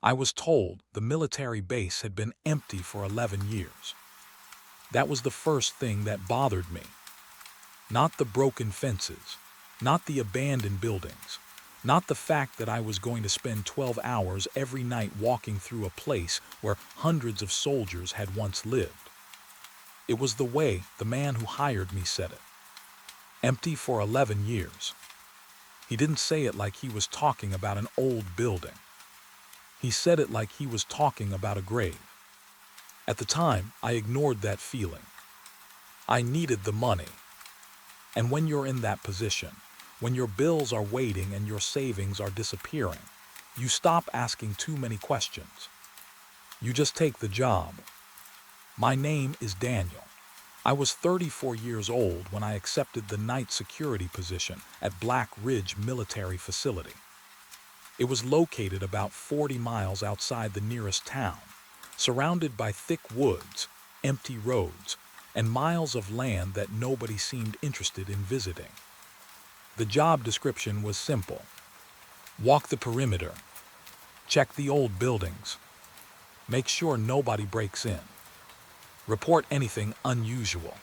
I was told the military base had been empty for 11 years. That was the first thing that bothered me. Not the broken fences, not the abandoned buildings, not the fact that I was going to spend 12 hours every night walking through a place where hundreds of soldiers had once lived. It was the way the man who hired me said it. Empty for 11 years. He didn't say it like he was talking about an old building. He said it like he was talking about a grave. At the time, I ignored that feeling. I needed the money. And when you're in that position, when your bills are waiting and your savings are disappearing, you stop asking too many questions. You just take the job. My name is Daniel. I was 34 years old when I accepted the night security position at Black Ridge Military Facility. It was located about 40 miles outside the nearest town, surrounded by thick woods, empty roads, and miles of land that nobody seemed interested in visiting. The job description was simple. Walk the perimeter. Check the old buildings. Make sure nobody breaks in. Report anything unusual.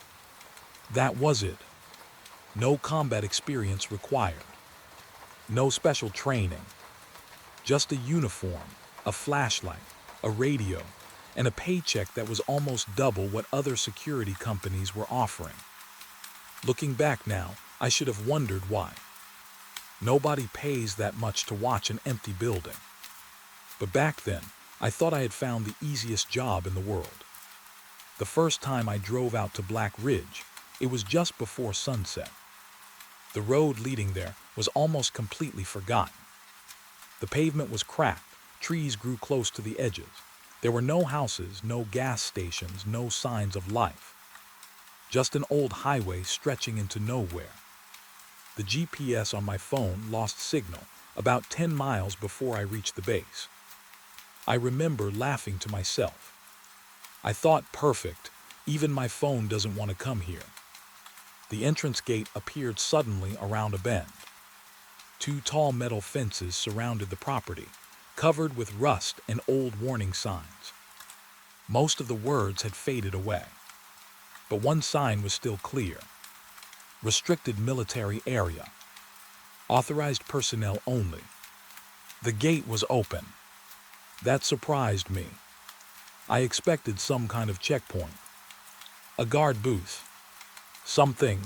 That was it. No combat experience required. No special training. Just a uniform, a flashlight, a radio, and a paycheck that was almost double what other security companies were offering. Looking back now, I should have wondered why. Nobody pays that much to watch an empty building. But back then, I thought I had found the easiest job in the world. The first time I drove out to Black Ridge, it was just before sunset. The road leading there was almost completely forgotten. The pavement was cracked, trees grew close to the edges. There were no houses, no gas stations, no signs of life. Just an old highway stretching into nowhere. The GPS on my phone lost signal about 10 miles before I reached the base. I remember laughing to myself. I thought, perfect, even my phone doesn't want to come here. The entrance gate appeared suddenly around a bend. 2 tall metal fences surrounded the property, covered with rust and old warning signs. Most of the words had faded away, but one sign was still clear. Restricted military area. Authorized personnel only. The gate was open. That surprised me. I expected some kind of checkpoint, a guard booth, something.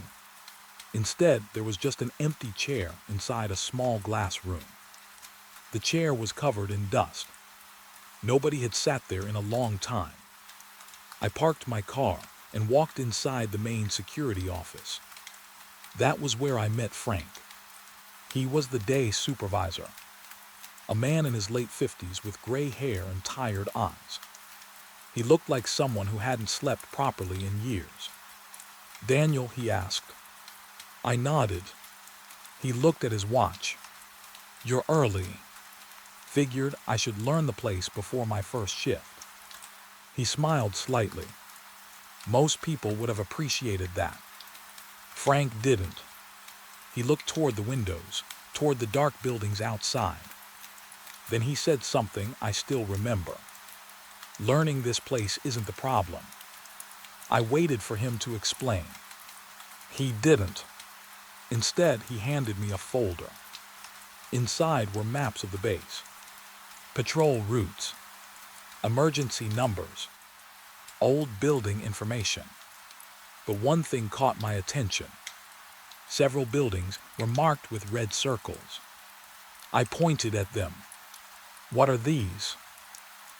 Instead, there was just an empty chair inside a small glass room. The chair was covered in dust. Nobody had sat there in a long time. I parked my car and walked inside the main security office. That was where I met Frank. He was the day supervisor, a man in his late 50s with gray hair and tired eyes. He looked like someone who hadn't slept properly in years. "Daniel," he asked. I nodded. He looked at his watch. "You're early." Figured I should learn the place before my first shift. He smiled slightly. Most people would have appreciated that. Frank didn't. He looked toward the windows, toward the dark buildings outside. Then he said something I still remember. "Learning this place isn't the problem." I waited for him to explain. He didn't. Instead, he handed me a folder. Inside were maps of the base, patrol routes, emergency numbers, old building information. But one thing caught my attention. Several buildings were marked with red circles. I pointed at them. "What are these?"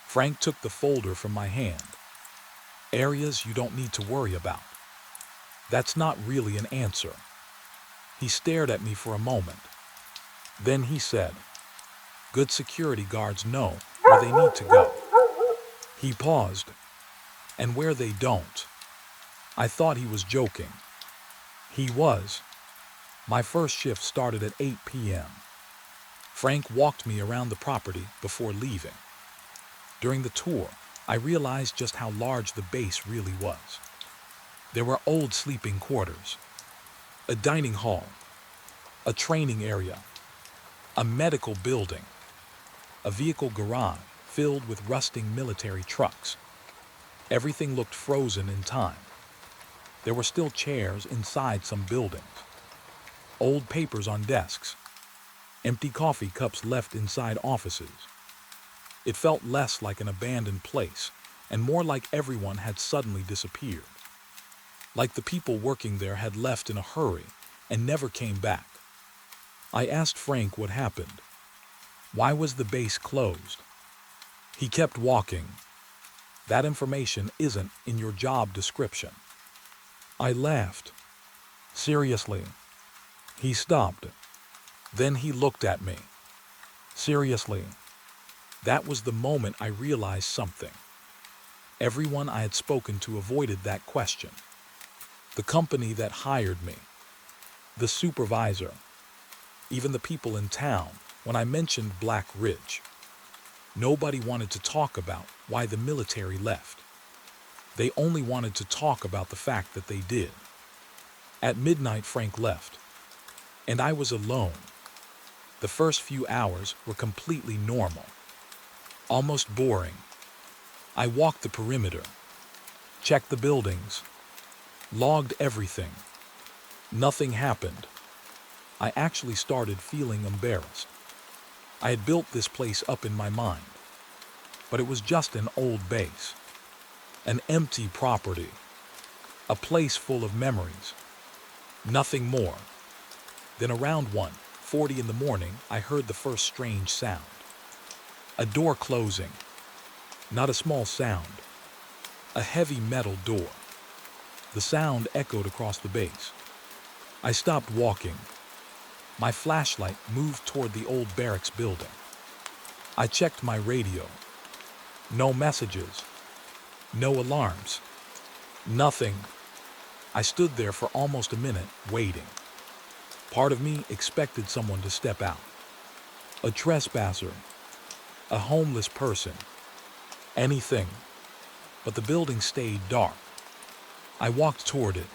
Frank took the folder from my hand. "Areas you don't need to worry about." That's not really an answer. He stared at me for a moment. Then he said, "Good security guards know where they need to go." He paused. "And where they don't." I thought he was joking. He was. My first shift started at 8 p.m. Frank walked me around the property before leaving. During the tour, I realized just how large the base really was. There were old sleeping quarters, a dining hall, a training area, a medical building, a vehicle garage filled with rusting military trucks. Everything looked frozen in time. There were still chairs inside some buildings, old papers on desks, empty coffee cups left inside offices. It felt less like an abandoned place and more like everyone had suddenly disappeared. Like the people working there had left in a hurry and never came back. I asked Frank what happened. Why was the base closed? He kept walking. That information isn't in your job description. I laughed. Seriously. He stopped. Then he looked at me. Seriously. That was the moment I realized something. Everyone I had spoken to avoided that question. The company that hired me, the supervisor, even the people in town when I mentioned Black Ridge. Nobody wanted to talk about why the military left. They only wanted to talk about the fact that they did. At midnight, Frank left, and I was alone. The first few hours were completely normal, almost boring. I walked the perimeter, checked the buildings, logged everything. Nothing happened. I actually started feeling embarrassed. I had built this place up in my mind, but it was just an old base, an empty property, a place full of memories, nothing more. Then around 1:40 in the morning, I heard the first strange sound. A door closing. Not a small sound. A heavy metal door. The sound echoed across the base. I stopped walking. My flashlight moved toward the old barracks building. I checked my radio. No messages. No alarms. Nothing. I stood there for almost a minute, waiting. Part of me expected someone to step out. A trespasser. A homeless person. Anything. But the building stayed dark. I walked toward it.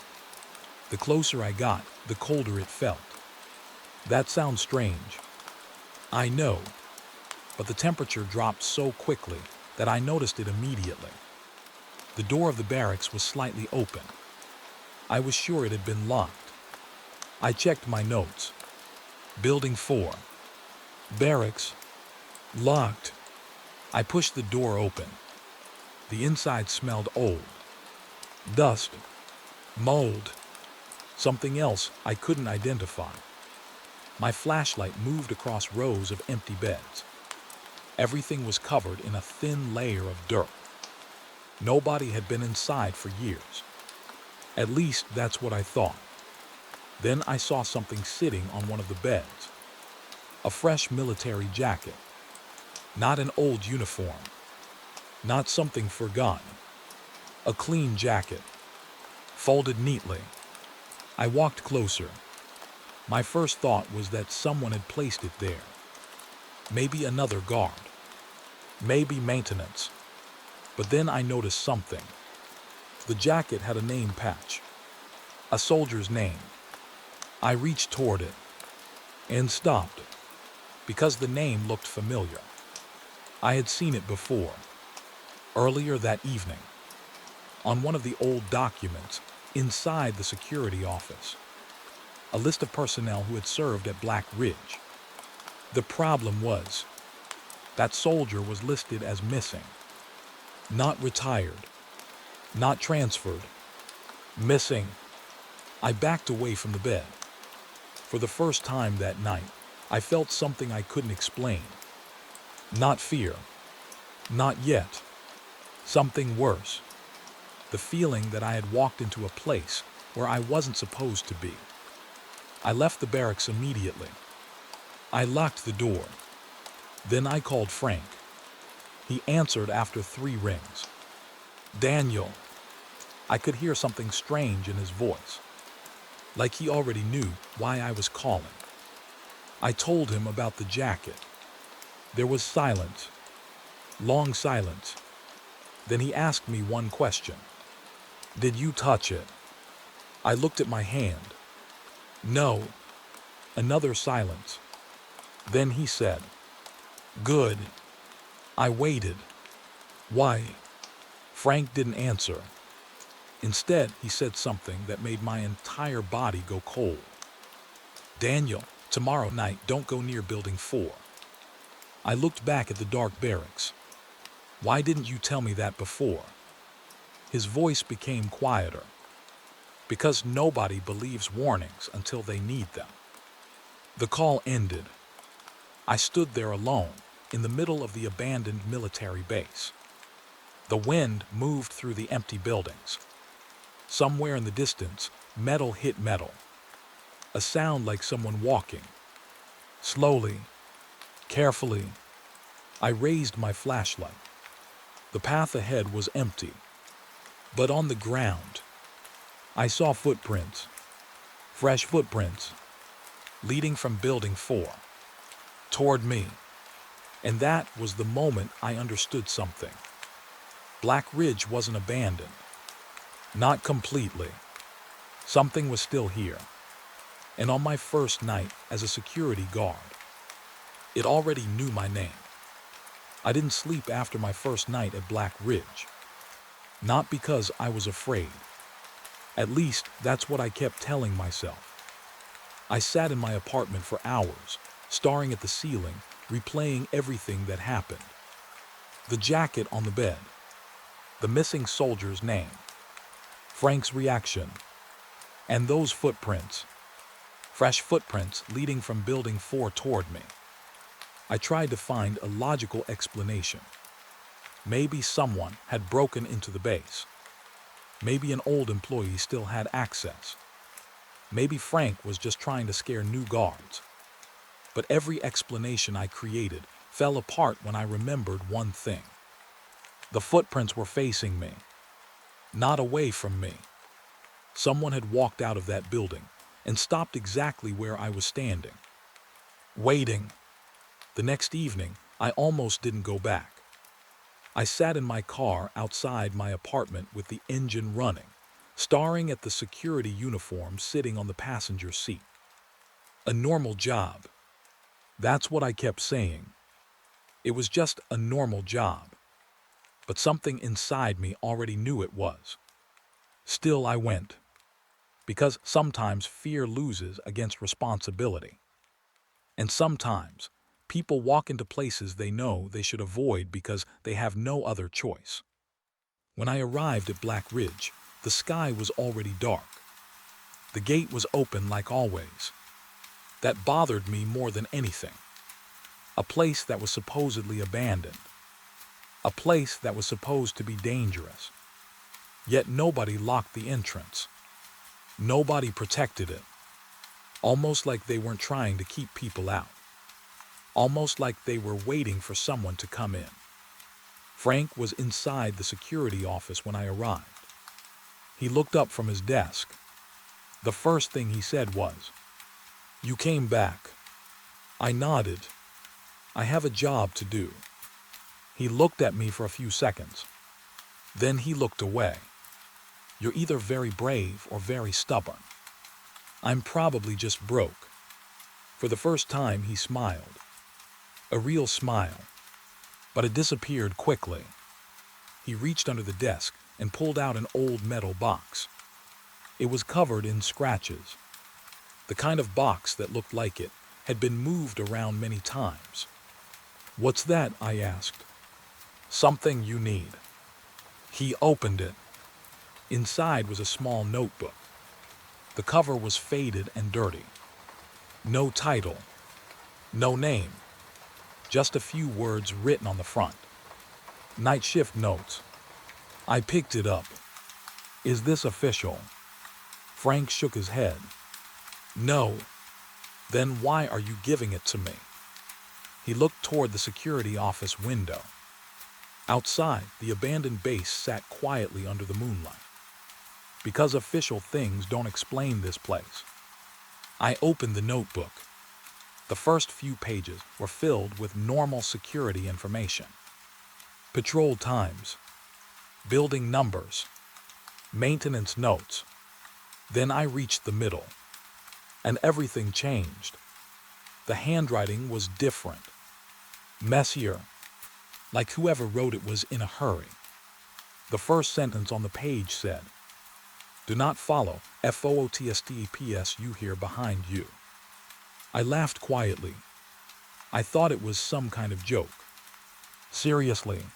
The closer I got, the colder it felt. That sounds strange. I know. But the temperature dropped so quickly that I noticed it immediately. The door of the barracks was slightly open. I was sure it had been locked. I checked my notes. Building 4. Barracks. Locked. I pushed the door open. The inside smelled old. Dust. Mold. Something else I couldn't identify. My flashlight moved across rows of empty beds. Everything was covered in a thin layer of dirt. Nobody had been inside for years. At least that's what I thought. Then I saw something sitting on one of the beds. A fresh military jacket. Not an old uniform. Not something forgotten. A clean jacket. Folded neatly. I walked closer. My first thought was that someone had placed it there. Maybe another guard. Maybe maintenance. But then I noticed something. The jacket had a name patch. A soldier's name. I reached toward it and stopped because the name looked familiar. I had seen it before, earlier that evening, on one of the old documents inside the security office. A list of personnel who had served at Black Ridge. The problem was, that soldier was listed as missing. Not retired. Not transferred. Missing. I backed away from the bed. For the first time that night, I felt something I couldn't explain. Not fear. Not yet. Something worse. The feeling that I had walked into a place where I wasn't supposed to be. I left the barracks immediately. I locked the door. Then I called Frank. He answered after 3 rings. Daniel. I could hear something strange in his voice, like he already knew why I was calling. I told him about the jacket. There was silence. Long silence. Then he asked me one question. Did you touch it? I looked at my hand. No. Another silence. Then he said, Good. I waited. Why? Frank didn't answer. Instead, he said something that made my entire body go cold. Daniel, tomorrow night, don't go near Building 4. I looked back at the dark barracks. Why didn't you tell me that before? His voice became quieter. Because nobody believes warnings until they need them. The call ended. I stood there alone, in the middle of the abandoned military base. The wind moved through the empty buildings. Somewhere in the distance, metal hit metal. A sound like someone walking. Slowly, carefully, I raised my flashlight. The path ahead was empty. But on the ground, I saw footprints. Fresh footprints. Leading from Building 4. Toward me. And that was the moment I understood something. Black Ridge wasn't abandoned. Not completely. Something was still here. And on my first night as a security guard, it already knew my name. I didn't sleep after my first night at Black Ridge. Not because I was afraid. At least that's what I kept telling myself. I sat in my apartment for hours, staring at the ceiling, replaying everything that happened. The jacket on the bed. The missing soldier's name. Frank's reaction. And those footprints. Fresh footprints leading from Building 4 toward me. I tried to find a logical explanation. Maybe someone had broken into the base. Maybe an old employee still had access. Maybe Frank was just trying to scare new guards. But every explanation I created fell apart when I remembered one thing. The footprints were facing me, not away from me. Someone had walked out of that building and stopped exactly where I was standing. Waiting. The next evening, I almost didn't go back. I sat in my car outside my apartment with the engine running, staring at the security uniform sitting on the passenger seat. A normal job. That's what I kept saying. It was just a normal job. But something inside me already knew it was. Still I went. Because sometimes fear loses against responsibility. And sometimes people walk into places they know they should avoid because they have no other choice. When I arrived at Black Ridge, the sky was already dark. The gate was open like always. That bothered me more than anything. A place that was supposedly abandoned. A place that was supposed to be dangerous. Yet nobody locked the entrance. Nobody protected it. Almost like they weren't trying to keep people out. Almost like they were waiting for someone to come in. Frank was inside the security office when I arrived. He looked up from his desk. The first thing he said was, "You came back." I nodded. "I have a job to do." He looked at me for a few seconds. Then he looked away. "You're either very brave or very stubborn." "I'm probably just broke." For the first time, he smiled. A real smile. But it disappeared quickly. He reached under the desk and pulled out an old metal box. It was covered in scratches. The kind of box that looked like it had been moved around many times. "What's that?" I asked. "Something you need." He opened it. Inside was a small notebook. The cover was faded and dirty. No title. No name. Just a few words written on the front. "Night shift notes." I picked it up. "Is this official?" Frank shook his head. "No." "Then why are you giving it to me?" He looked toward the security office window. Outside, the abandoned base sat quietly under the moonlight. Because official things don't explain this place. I opened the notebook. The first few pages were filled with normal security information. Patrol times, building numbers, maintenance notes. Then I reached the middle, and everything changed. The handwriting was different, messier, like whoever wrote it was in a hurry. The first sentence on the page said, "Do not follow FOOTSTEPS you here behind you." I laughed quietly. I thought it was some kind of joke. Seriously,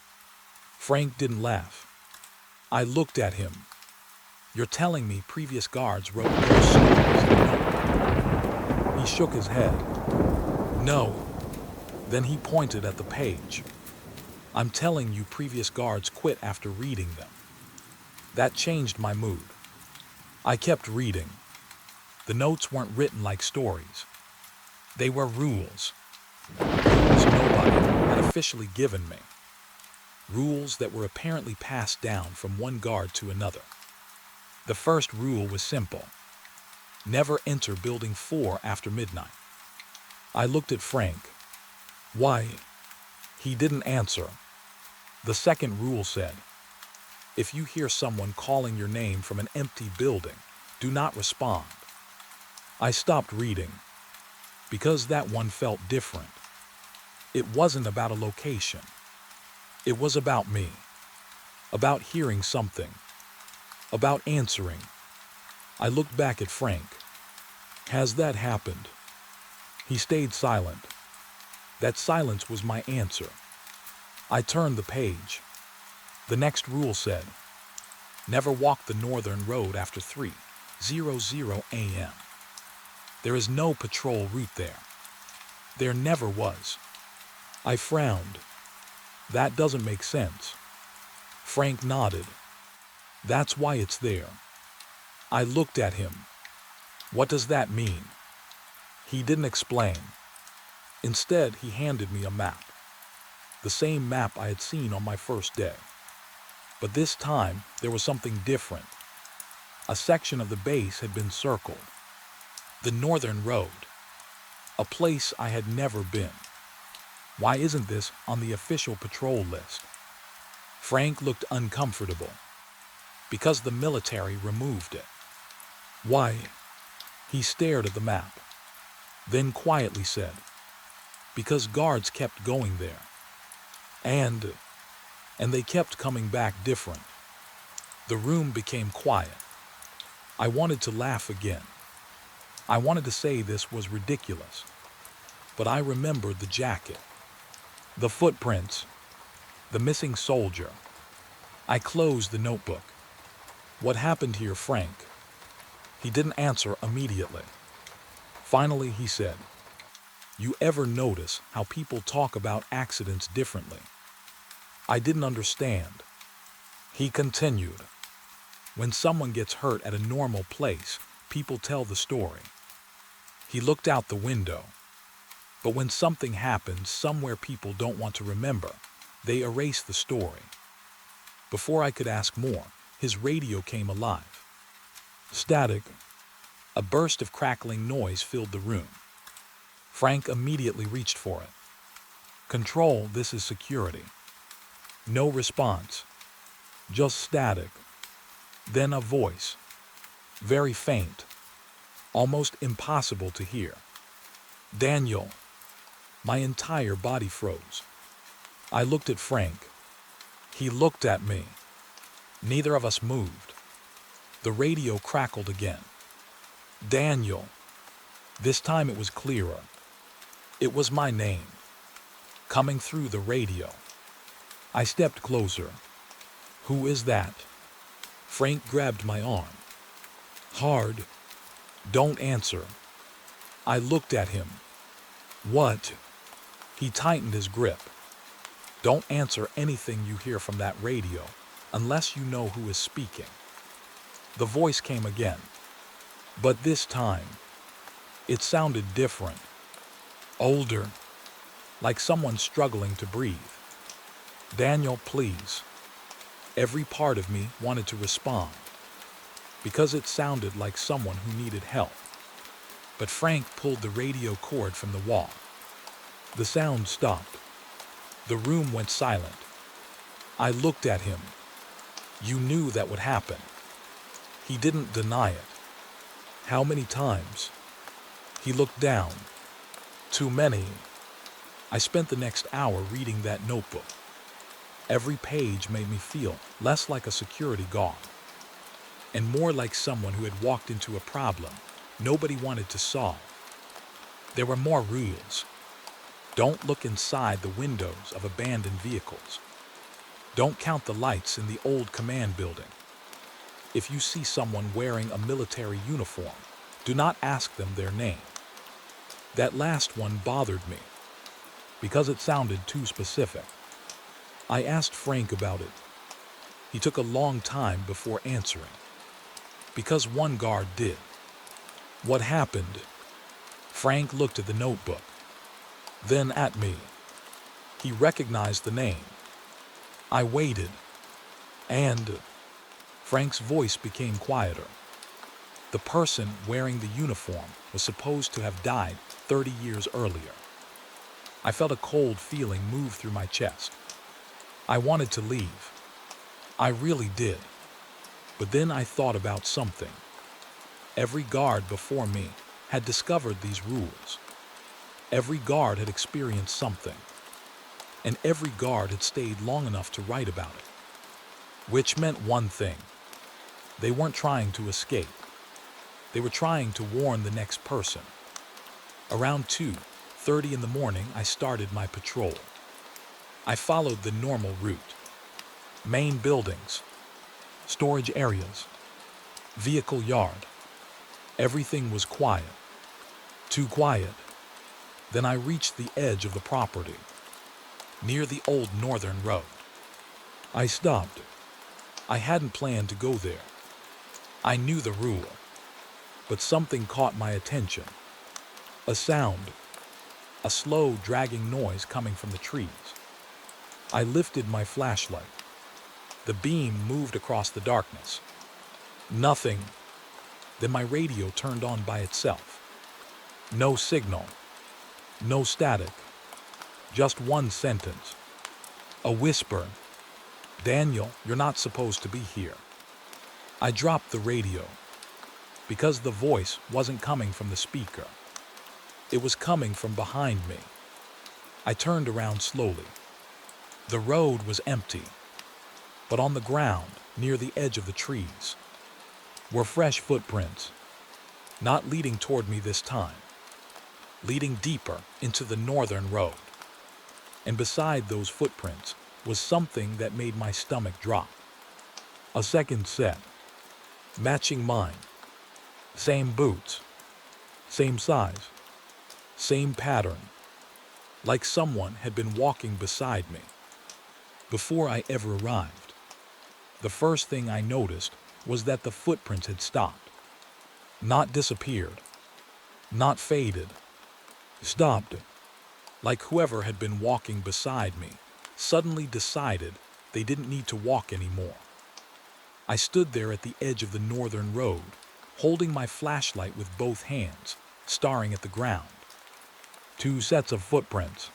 Frank didn't laugh. I looked at him. "You're telling me previous guards wrote those stories in a note?" He shook his head. "No." Then he pointed at the page. "I'm telling you previous guards quit after reading them." That changed my mood. I kept reading. The notes weren't written like stories. They were rules. Rules nobody had officially given me. Rules that were apparently passed down from one guard to another. The first rule was simple. Never enter Building 4 after midnight. I looked at Frank. "Why?" He didn't answer. The second rule said, "If you hear someone calling your name from an empty building, do not respond." I stopped reading, because that one felt different. It wasn't about a location. It was about me. About hearing something. About answering. I looked back at Frank. "Has that happened?" He stayed silent. That silence was my answer. I turned the page. The next rule said, "Never walk the northern road after 3:00 a.m. There is no patrol route there. There never was." I frowned. "That doesn't make sense." Frank nodded. "That's why it's there." I looked at him. "What does that mean?" He didn't explain. Instead, he handed me a map. The same map I had seen on my first day. But this time, there was something different. A section of the base had been circled. The Northern Road. A place I had never been. Why isn't this on the official patrol list? Frank looked uncomfortable. Because the military removed it. Why? He stared at the map. Then quietly said, "Because guards kept going there. And they kept coming back different." The room became quiet. I wanted to laugh again. I wanted to say this was ridiculous. But I remembered the jacket, the footprints, the missing soldier. I closed the notebook. "What happened here, Frank?" He didn't answer immediately. Finally, he said, "You ever notice how people talk about accidents differently?" I didn't understand. He continued, "When someone gets hurt at a normal place, people tell the story." He looked out the window. "But when something happens somewhere people don't want to remember, they erase the story." Before I could ask more, his radio came alive. Static. A burst of crackling noise filled the room. Frank immediately reached for it. "Control, this is security." No response. Just static. Then a voice. Very faint. Almost impossible to hear. "Daniel." My entire body froze. I looked at Frank. He looked at me. Neither of us moved. The radio crackled again. "Daniel." This time it was clearer. It was my name, coming through the radio. I stepped closer. "Who is that?" Frank grabbed my arm. "Hard. Don't answer." I looked at him. "What?" He tightened his grip. "Don't answer anything you hear from that radio, unless you know who is speaking." The voice came again. But this time, it sounded different. Older. Like someone struggling to breathe. "Daniel, please." Every part of me wanted to respond, because it sounded like someone who needed help. But Frank pulled the radio cord from the wall. The sound stopped. The room went silent. I looked at him. "You knew that would happen." He didn't deny it. "How many times?" He looked down. "Too many." I spent the next hour reading that notebook. Every page made me feel less like a security guard and more like someone who had walked into a problem nobody wanted to solve. There were more rules. Don't look inside the windows of abandoned vehicles. Don't count the lights in the old command building. If you see someone wearing a military uniform, do not ask them their name. That last one bothered me because it sounded too specific. I asked Frank about it. He took a long time before answering. Because one guard did. What happened? Frank looked at the notebook, then at me. He recognized the name. I waited, and Frank's voice became quieter. The person wearing the uniform was supposed to have died 30 years earlier. I felt a cold feeling move through my chest. I wanted to leave. I really did. But then I thought about something. Every guard before me had discovered these rules. Every guard had experienced something. And every guard had stayed long enough to write about it. Which meant one thing. They weren't trying to escape. They were trying to warn the next person. Around 2:30 in the morning, I started my patrol. I followed the normal route. Main buildings, storage areas, vehicle yard. Everything was quiet. Too quiet. Then I reached the edge of the property, near the old northern road. I stopped. I hadn't planned to go there. I knew the rule, but something caught my attention. A sound, a slow, dragging noise coming from the trees. I lifted my flashlight. The beam moved across the darkness. Nothing. Then my radio turned on by itself. No signal. No static. Just one sentence. A whisper. "Daniel, you're not supposed to be here." I dropped the radio because the voice wasn't coming from the speaker. It was coming from behind me. I turned around slowly. The road was empty, but on the ground, near the edge of the trees, were fresh footprints, not leading toward me this time, leading deeper into the northern road. And beside those footprints was something that made my stomach drop. A second set, matching mine. Same boots, same size, same pattern, like someone had been walking beside me. Before I ever arrived, the first thing I noticed was that the footprints had stopped. Not disappeared, not faded, stopped. Like whoever had been walking beside me suddenly decided they didn't need to walk anymore. I stood there at the edge of the northern road, holding my flashlight with both hands, staring at the ground. Two sets of footprints.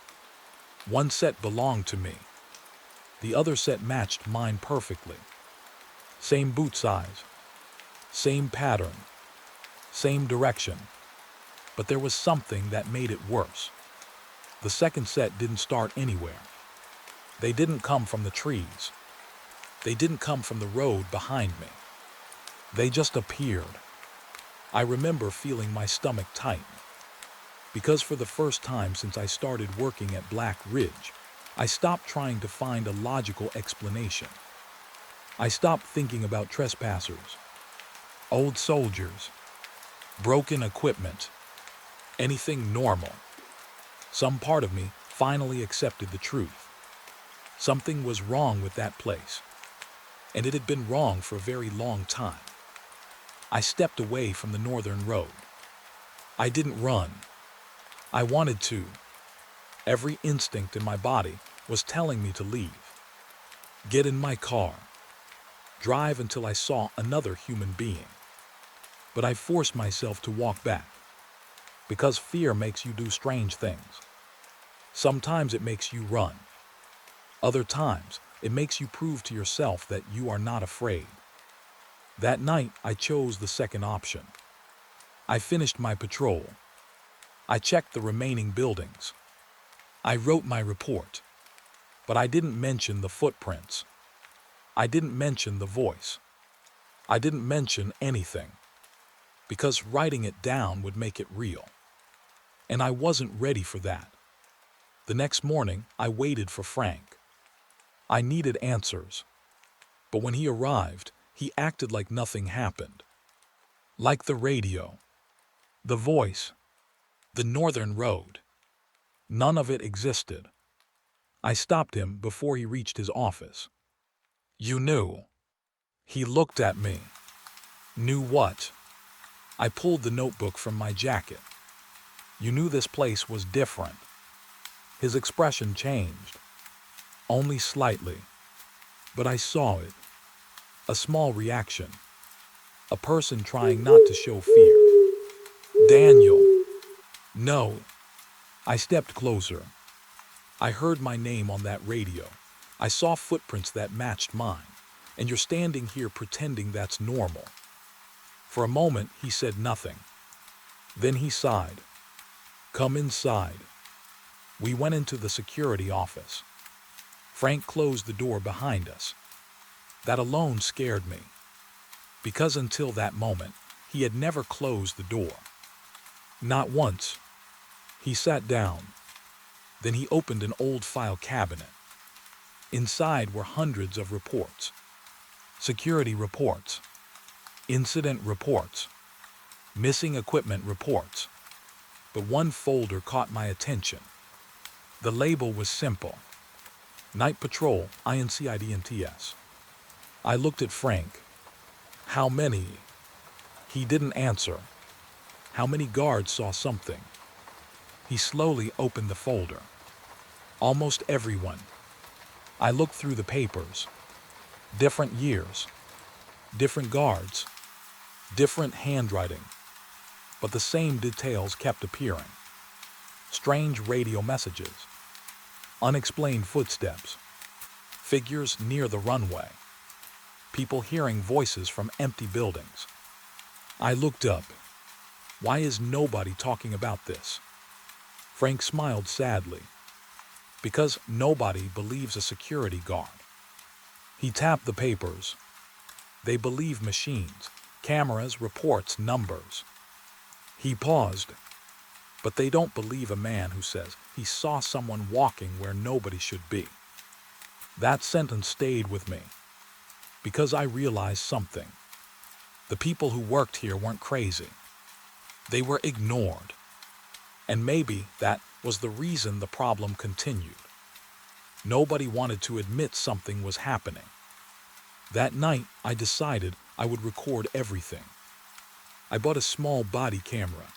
One set belonged to me. The other set matched mine perfectly. Same boot size, same pattern, same direction. But there was something that made it worse. The second set didn't start anywhere. They didn't come from the trees. They didn't come from the road behind me. They just appeared. I remember feeling my stomach tighten. Because for the first time since I started working at Black Ridge, I stopped trying to find a logical explanation. I stopped thinking about trespassers, old soldiers, broken equipment, anything normal. Some part of me finally accepted the truth. Something was wrong with that place, and it had been wrong for a very long time. I stepped away from the northern road. I didn't run. I wanted to. Every instinct in my body was telling me to leave. Get in my car. Drive until I saw another human being. But I forced myself to walk back, because fear makes you do strange things. Sometimes it makes you run. Other times, it makes you prove to yourself that you are not afraid. That night, I chose the second option. I finished my patrol. I checked the remaining buildings. I wrote my report. But I didn't mention the footprints. I didn't mention the voice. I didn't mention anything, because writing it down would make it real. And I wasn't ready for that. The next morning, I waited for Frank. I needed answers. But when he arrived, he acted like nothing happened. Like the radio, the voice, the northern road. None of it existed. I stopped him before he reached his office. "You knew." He looked at me. "Knew what?" I pulled the notebook from my jacket. "You knew this place was different." His expression changed. Only slightly. But I saw it. A small reaction. A person trying not to show fear. "Daniel." "No." I stepped closer. "I heard my name on that radio. I saw footprints that matched mine. And you're standing here pretending that's normal." For a moment, he said nothing. Then he sighed. "Come inside." We went into the security office. Frank closed the door behind us. That alone scared me, because until that moment, he had never closed the door. Not once. He sat down. Then he opened an old file cabinet. Inside were hundreds of reports. Security reports. Incident reports. Missing equipment reports. But one folder caught my attention. The label was simple. Night Patrol, INCIDNTS. I looked at Frank. "How many?" He didn't answer. "How many guards saw something?" He slowly opened the folder. "Almost everyone." I looked through the papers. Different years. Different guards. Different handwriting. But the same details kept appearing. Strange radio messages. Unexplained footsteps. Figures near the runway. People hearing voices from empty buildings. I looked up. Why is nobody talking about this? Frank smiled sadly. Because nobody believes a security guard. He tapped the papers. They believe machines, cameras, reports, numbers. He paused. But they don't believe a man who says he saw someone walking where nobody should be. That sentence stayed with me, because I realized something. The people who worked here weren't crazy. They were ignored. And maybe that was the reason the problem continued. Nobody wanted to admit something was happening. That night, I decided I would record everything. I bought a small body camera.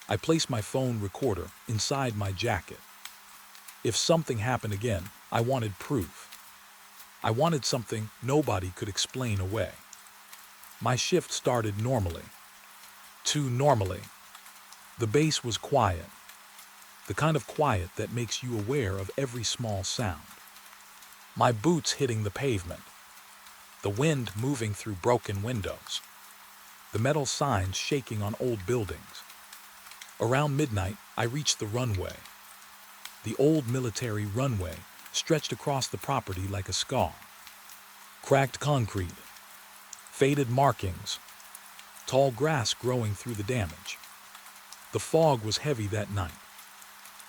I placed my phone recorder inside my jacket. If something happened again, I wanted proof. I wanted something nobody could explain away. My shift started normally. Too normally. The base was quiet. The kind of quiet that makes you aware of every small sound. My boots hitting the pavement. The wind moving through broken windows. The metal signs shaking on old buildings. Around midnight, I reached the runway. The old military runway stretched across the property like a scar. Cracked concrete. Faded markings. Tall grass growing through the damage. The fog was heavy that night.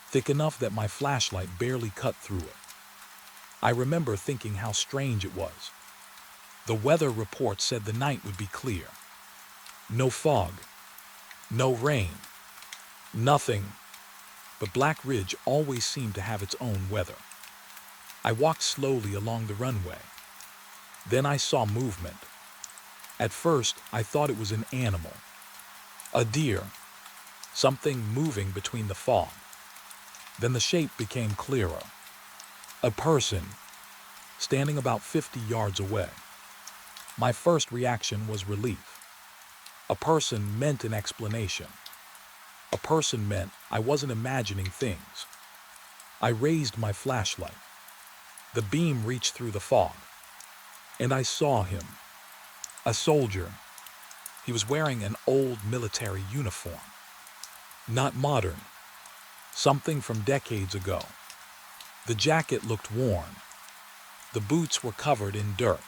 Thick enough that my flashlight barely cut through it. I remember thinking how strange it was. The weather report said the night would be clear. No fog. No rain. Nothing. But Black Ridge always seemed to have its own weather. I walked slowly along the runway. Then I saw movement. At first, I thought it was an animal. A deer. Something moving between the fog. Then the shape became clearer. A person, standing about 50 yards away. My first reaction was relief. A person meant an explanation. A person meant I wasn't imagining things. I raised my flashlight. The beam reached through the fog. And I saw him. A soldier. He was wearing an old military uniform. Not modern. Something from decades ago. The jacket looked worn. The boots were covered in dirt.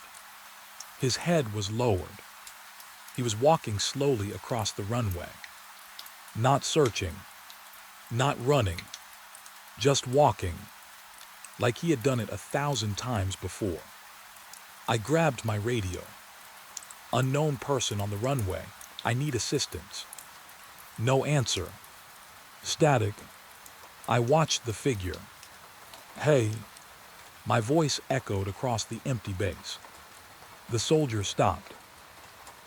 His head was lowered. He was walking slowly across the runway. Not searching, not running, just walking, like he had done it 1,000 times before. I grabbed my radio. Unknown person on the runway. I need assistance. No answer. Static. I watched the figure. Hey. My voice echoed across the empty base. The soldier stopped.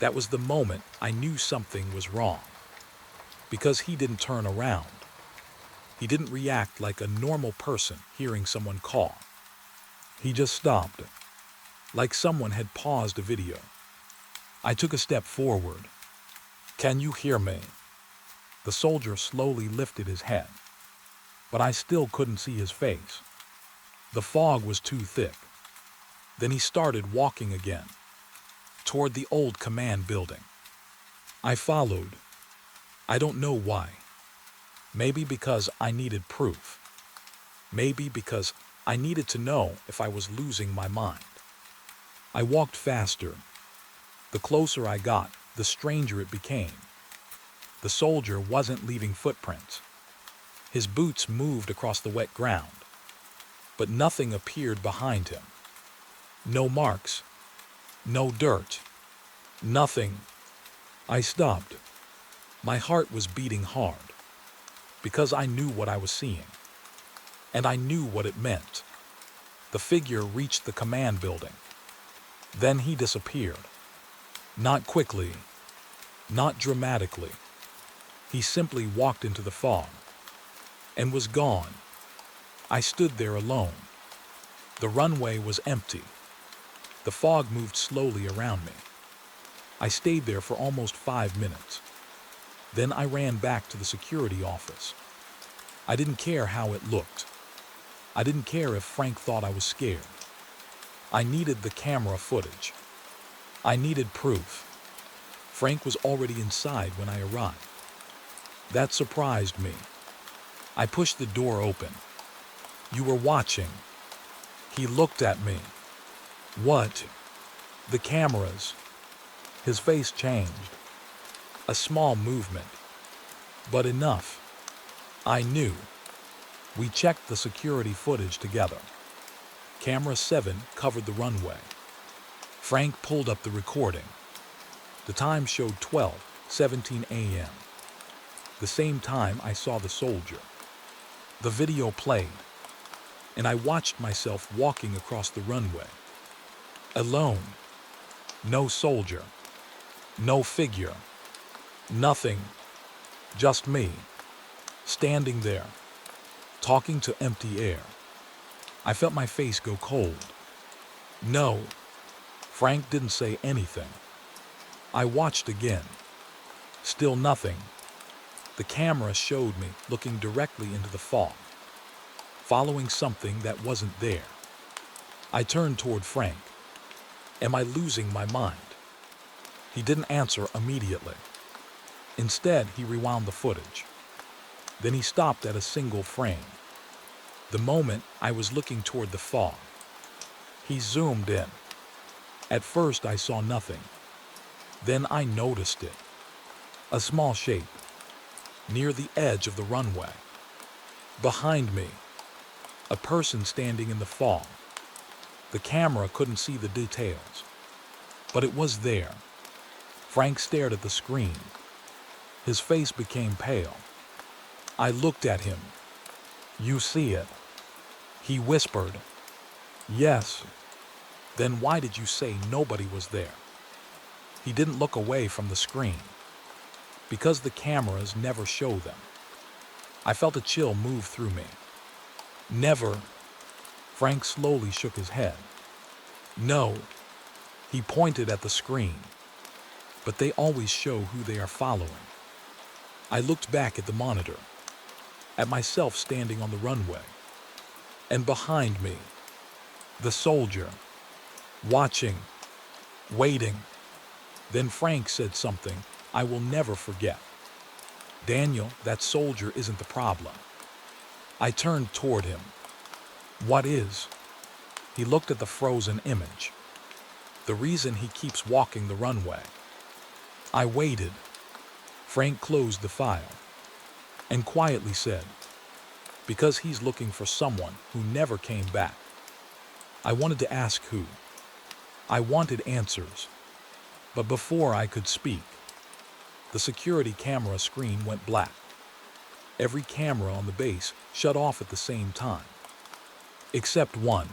That was the moment I knew something was wrong. Because he didn't turn around. He didn't react like a normal person hearing someone call. He just stopped, like someone had paused a video. I took a step forward. Can you hear me? The soldier slowly lifted his head, but I still couldn't see his face. The fog was too thick. Then he started walking again, toward the old command building. I followed. I don't know why. Maybe because I needed proof. Maybe because I needed to know if I was losing my mind. I walked faster. The closer I got, the stranger it became. The soldier wasn't leaving footprints. His boots moved across the wet ground, but nothing appeared behind him. No marks, no dirt, nothing. I stopped. My heart was beating hard, because I knew what I was seeing, and I knew what it meant. The figure reached the command building. Then he disappeared. Not quickly, not dramatically. He simply walked into the fog and was gone. I stood there alone. The runway was empty. The fog moved slowly around me. I stayed there for almost 5 minutes. Then I ran back to the security office. I didn't care how it looked. I didn't care if Frank thought I was scared. I needed the camera footage. I needed proof. Frank was already inside when I arrived. That surprised me. I pushed the door open. You were watching. He looked at me. What? The cameras. His face changed. A small movement, but enough. I knew. We checked the security footage together. Camera 7 covered the runway. Frank pulled up the recording. The time showed 12:17 a.m. The same time I saw the soldier. The video played, and I watched myself walking across the runway. Alone. No soldier. No figure. Nothing. Just me. Standing there, talking to empty air. I felt my face go cold. No. Frank didn't say anything. I watched again. Still nothing. The camera showed me looking directly into the fog, following something that wasn't there. I turned toward Frank. Am I losing my mind? He didn't answer immediately. Instead, he rewound the footage. Then he stopped at a single frame. The moment I was looking toward the fog, he zoomed in. At first, I saw nothing. Then I noticed it. A small shape, near the edge of the runway. Behind me, a person standing in the fog. The camera couldn't see the details, but it was there. Frank stared at the screen. His face became pale. I looked at him. You see it? He whispered. Yes. Then why did you say nobody was there? He didn't look away from the screen. Because the cameras never show them. I felt a chill move through me. Never. Frank slowly shook his head. No. He pointed at the screen. But they always show who they are following. I looked back at the monitor, at myself standing on the runway, and behind me, the soldier, watching, waiting. Then Frank said something I will never forget. Daniel, that soldier isn't the problem. I turned toward him. What is? He looked at the frozen image. The reason he keeps walking the runway. I waited. Frank closed the file and quietly said, because he's looking for someone who never came back. I wanted to ask who. I wanted answers. But before I could speak, the security camera screen went black. Every camera on the base shut off at the same time. Except one.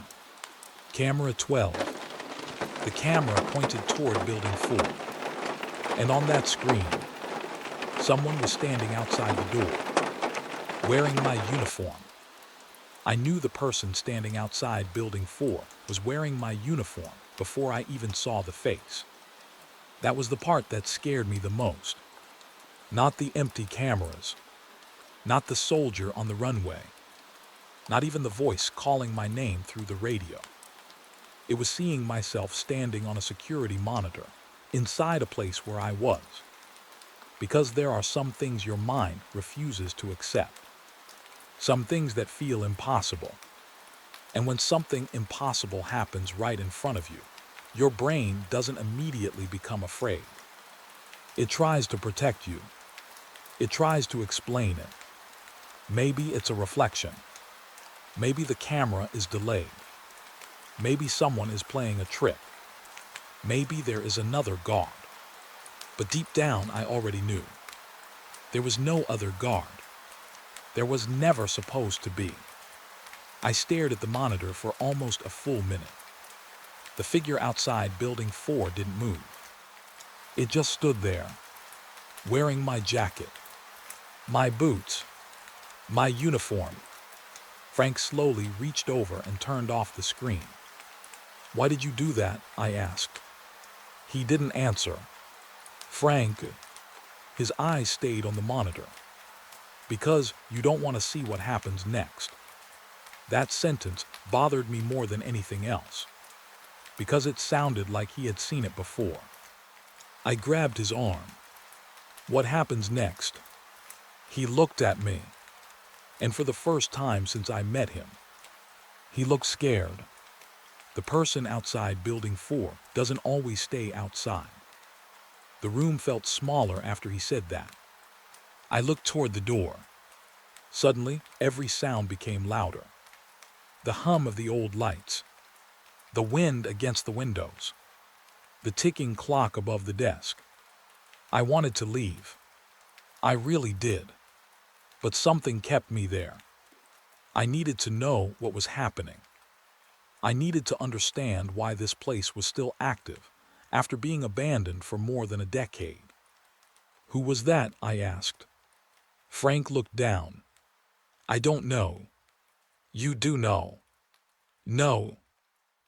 Camera 12. The camera pointed toward Building 4. And on that screen, someone was standing outside the door, wearing my uniform. I knew the person standing outside Building 4 was wearing my uniform before I even saw the face. That was the part that scared me the most. Not the empty cameras, not the soldier on the runway, not even the voice calling my name through the radio. It was seeing myself standing on a security monitor, inside a place where I was. Because there are some things your mind refuses to accept. Some things that feel impossible. And when something impossible happens right in front of you, your brain doesn't immediately become afraid. It tries to protect you. It tries to explain it. Maybe it's a reflection. Maybe the camera is delayed. Maybe someone is playing a trick. Maybe there is another guard. But deep down, I already knew. There was no other guard. There was never supposed to be. I stared at the monitor for almost a full minute. The figure outside Building 4 didn't move. It just stood there, wearing my jacket, my boots, my uniform. Frank slowly reached over and turned off the screen. Why did you do that? I asked. He didn't answer. Frank, his eyes stayed on the monitor. Because you don't want to see what happens next. That sentence bothered me more than anything else. Because it sounded like he had seen it before. I grabbed his arm. What happens next? He looked at me. And for the first time since I met him, he looked scared. The person outside Building 4 doesn't always stay outside. The room felt smaller after he said that. I looked toward the door. Suddenly, every sound became louder. The hum of the old lights. The wind against the windows. The ticking clock above the desk. I wanted to leave. I really did. But something kept me there. I needed to know what was happening. I needed to understand why this place was still active after being abandoned for more than a decade. Who was that? I asked. Frank looked down. I don't know. You do know. No.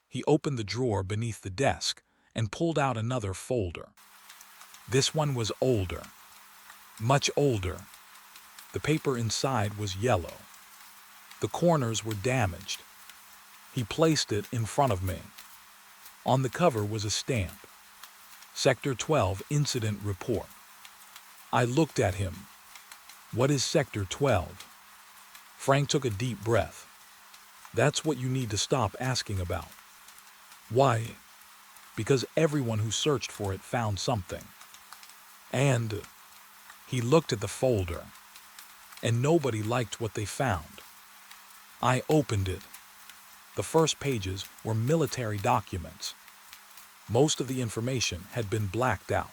He opened the drawer beneath the desk and pulled out another folder. This one was older. Much older. The paper inside was yellow. The corners were damaged. He placed it in front of me. On the cover was a stamp. Sector 12 Incident Report. I looked at him. What is Sector 12? Frank took a deep breath. That's what you need to stop asking about. Why? Because everyone who searched for it found something. And he looked at the folder. And nobody liked what they found. I opened it. The first pages were military documents. Most of the information had been blacked out.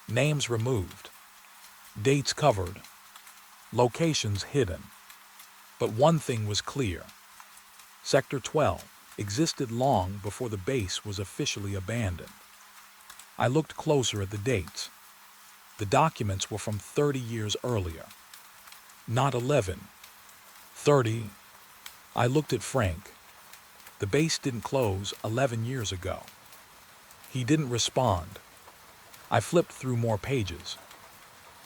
Names removed. Dates covered. Locations hidden. But one thing was clear. Sector 12 existed long before the base was officially abandoned. I looked closer at the dates. The documents were from 30 years earlier. Not 11. 30. I looked at Frank. The base didn't close 11 years ago. He didn't respond. I flipped through more pages.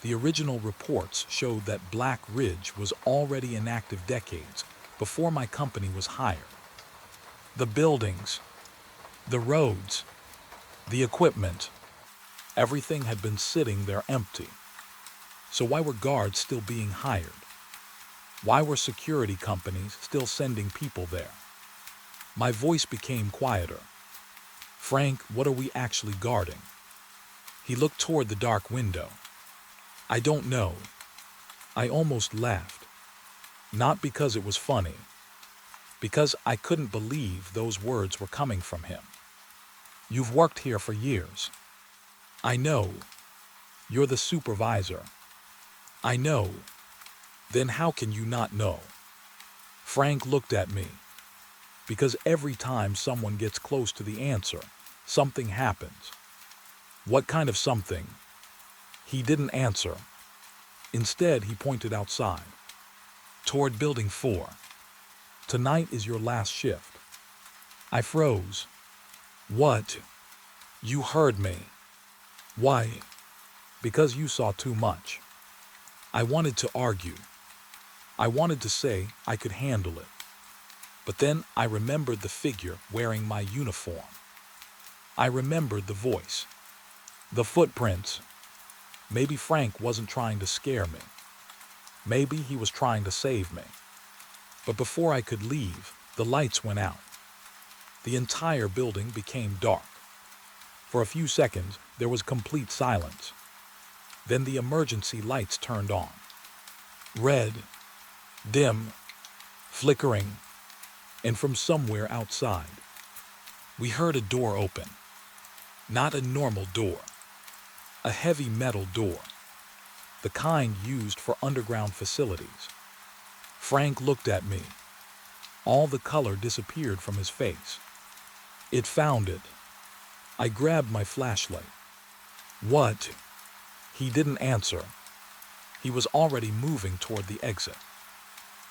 The original reports showed that Black Ridge was already inactive decades before my company was hired. The buildings, the roads, the equipment, everything had been sitting there empty. So why were guards still being hired? Why were security companies still sending people there? My voice became quieter. Frank, what are we actually guarding? He looked toward the dark window. I don't know. I almost laughed. Not because it was funny, because I couldn't believe those words were coming from him. You've worked here for years. I know. You're the supervisor. I know. Then how can you not know? Frank looked at me. Because every time someone gets close to the answer, something happens. What kind of something? He didn't answer. Instead, he pointed outside, toward Building 4. Tonight is your last shift. I froze. What? You heard me. Why? Because you saw too much. I wanted to argue. I wanted to say I could handle it. But then I remembered the figure wearing my uniform. I remembered the voice. The footprints. Maybe Frank wasn't trying to scare me. Maybe he was trying to save me. But before I could leave, the lights went out. The entire building became dark. For a few seconds, there was complete silence. Then the emergency lights turned on. Red, dim, flickering, and from somewhere outside, we heard a door open. Not a normal door. A heavy metal door. The kind used for underground facilities. Frank looked at me. All the color disappeared from his face. It found it. I grabbed my flashlight. What? He didn't answer. He was already moving toward the exit.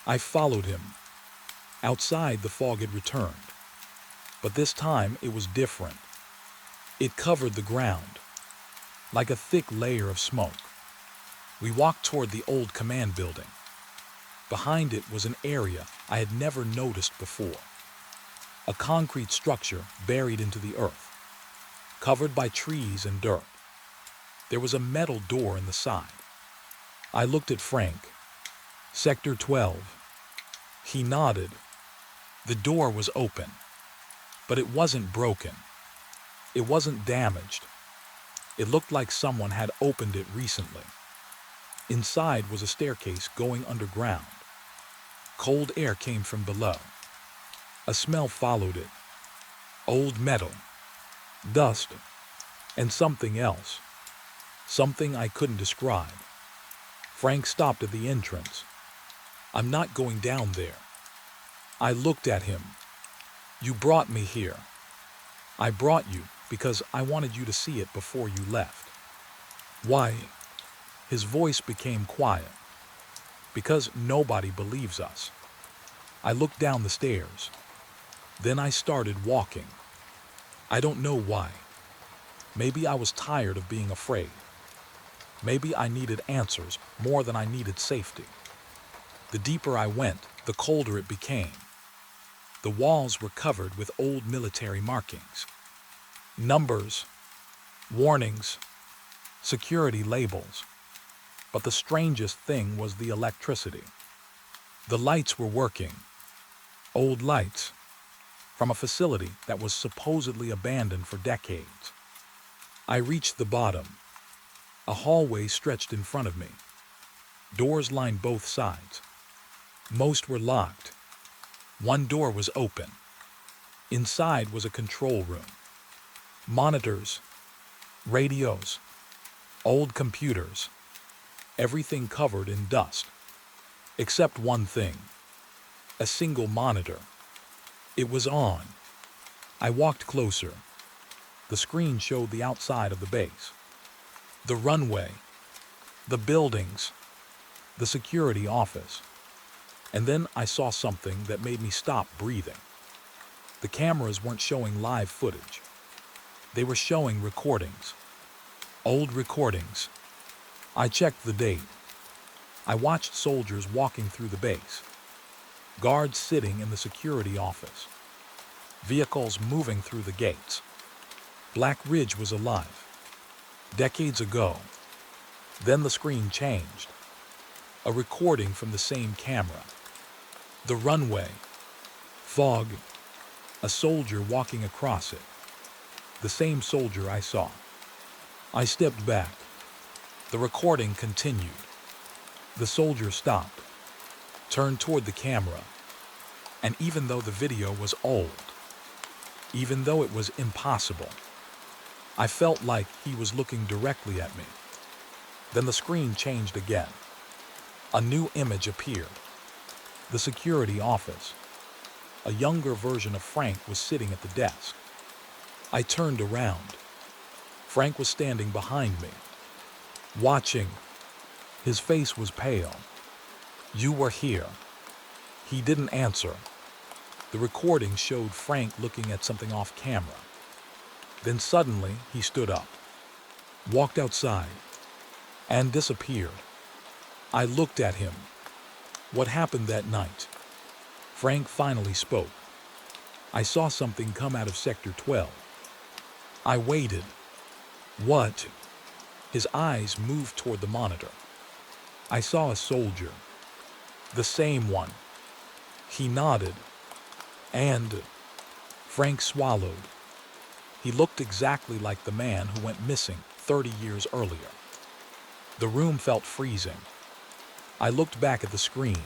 I followed him. Outside, the fog had returned. But this time, it was different. It covered the ground, like a thick layer of smoke. We walked toward the old command building. Behind it was an area I had never noticed before. A concrete structure buried into the earth, covered by trees and dirt. There was a metal door in the side. I looked at Frank. Sector 12. He nodded. The door was open, but it wasn't broken. It wasn't damaged. It looked like someone had opened it recently. Inside was a staircase going underground. Cold air came from below. A smell followed it. Old metal, dust, and something else. Something I couldn't describe. Frank stopped at the entrance. I'm not going down there. I looked at him. You brought me here. I brought you because I wanted you to see it before you left. Why? His voice became quiet. Because nobody believes us. I looked down the stairs. Then I started walking. I don't know why. Maybe I was tired of being afraid. Maybe I needed answers more than I needed safety. The deeper I went, the colder it became. The walls were covered with old military markings. Numbers, warnings, security labels. But the strangest thing was the electricity. The lights were working. Old lights. From a facility that was supposedly abandoned for decades. I reached the bottom. A hallway stretched in front of me. Doors lined both sides. Most were locked. One door was open. Inside was a control room. Monitors, radios, old computers, everything covered in dust. Except one thing. A single monitor. It was on. I walked closer. The screen showed the outside of the base. The runway, the buildings, the security office. And then I saw something that made me stop breathing. The cameras weren't showing live footage. They were showing recordings. Old recordings. I checked the date. I watched soldiers walking through the base. Guards sitting in the security office. Vehicles moving through the gates. Black Ridge was alive. Decades ago. Then the screen changed. A recording from the same camera. The runway. Fog. A soldier walking across it. The same soldier I saw. I stepped back. The recording continued. The soldier stopped, turned toward the camera, and even though the video was old, even though it was impossible, I felt like he was looking directly at me. Then the screen changed again. A new image appeared. The security office. A younger version of Frank was sitting at the desk. I turned around. Frank was standing behind me, watching. His face was pale. "You were here." He didn't answer. The recording showed Frank looking at something off camera. Then suddenly he stood up, walked outside, and disappeared. I looked at him. What happened that night? Frank finally spoke. "I saw something come out of Sector 12. I waited." "What?" His eyes moved toward the monitor. "I saw a soldier." "The same one." He nodded. "And..." Frank swallowed. He looked exactly like the man who went missing 30 years earlier. The room felt freezing. I looked back at the screen.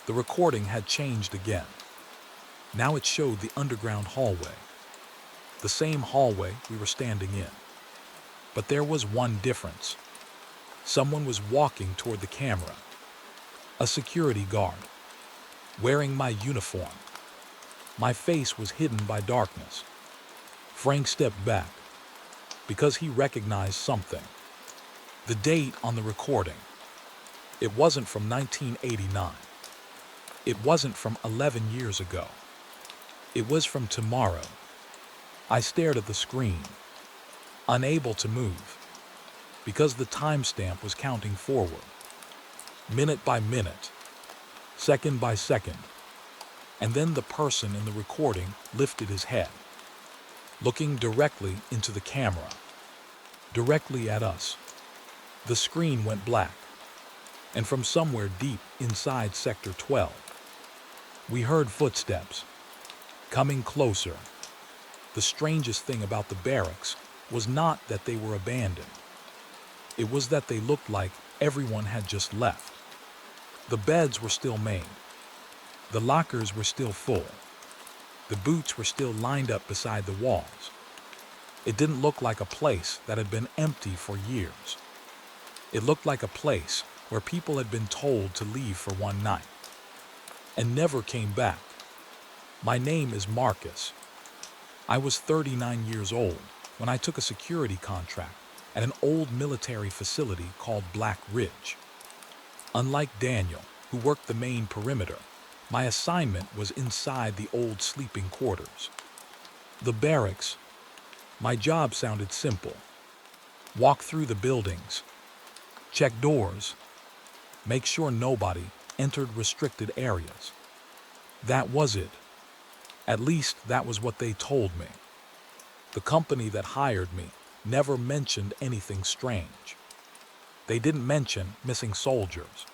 The recording had changed again. Now it showed the underground hallway. The same hallway we were standing in. But there was one difference. Someone was walking toward the camera. A security guard, wearing my uniform. My face was hidden by darkness. Frank stepped back, because he recognized something. The date on the recording. It wasn't from 1989. It wasn't from 11 years ago. It was from tomorrow. I stared at the screen, unable to move, because the timestamp was counting forward, minute by minute, second by second. And then the person in the recording lifted his head, looking directly into the camera, directly at us. The screen went black, and from somewhere deep inside Sector 12, we heard footsteps, coming closer. The strangest thing about the barracks was not that they were abandoned. It was that they looked like everyone had just left. The beds were still made. The lockers were still full. The boots were still lined up beside the walls. It didn't look like a place that had been empty for years. It looked like a place where people had been told to leave for one night and never came back. My name is Marcus. I was 39 years old when I took a security contract at an old military facility called Black Ridge. Unlike Daniel, who worked the main perimeter, my assignment was inside the old sleeping quarters. The barracks. My job sounded simple. Walk through the buildings, check doors, make sure nobody entered restricted areas. That was it. At least that was what they told me. The company that hired me never mentioned anything strange. They didn't mention missing soldiers.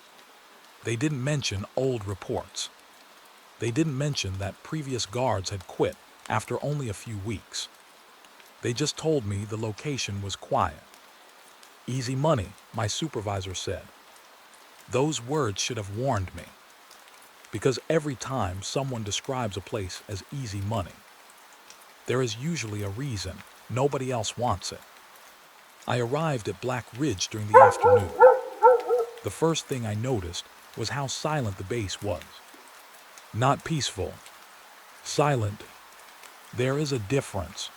They didn't mention old reports. They didn't mention that previous guards had quit after only a few weeks. They just told me the location was quiet. Easy money, my supervisor said. Those words should have warned me, because every time someone describes a place as easy money, there is usually a reason nobody else wants it. I arrived at Black Ridge during the afternoon. The first thing I noticed was how silent the base was. Not peaceful, silent. There is a difference.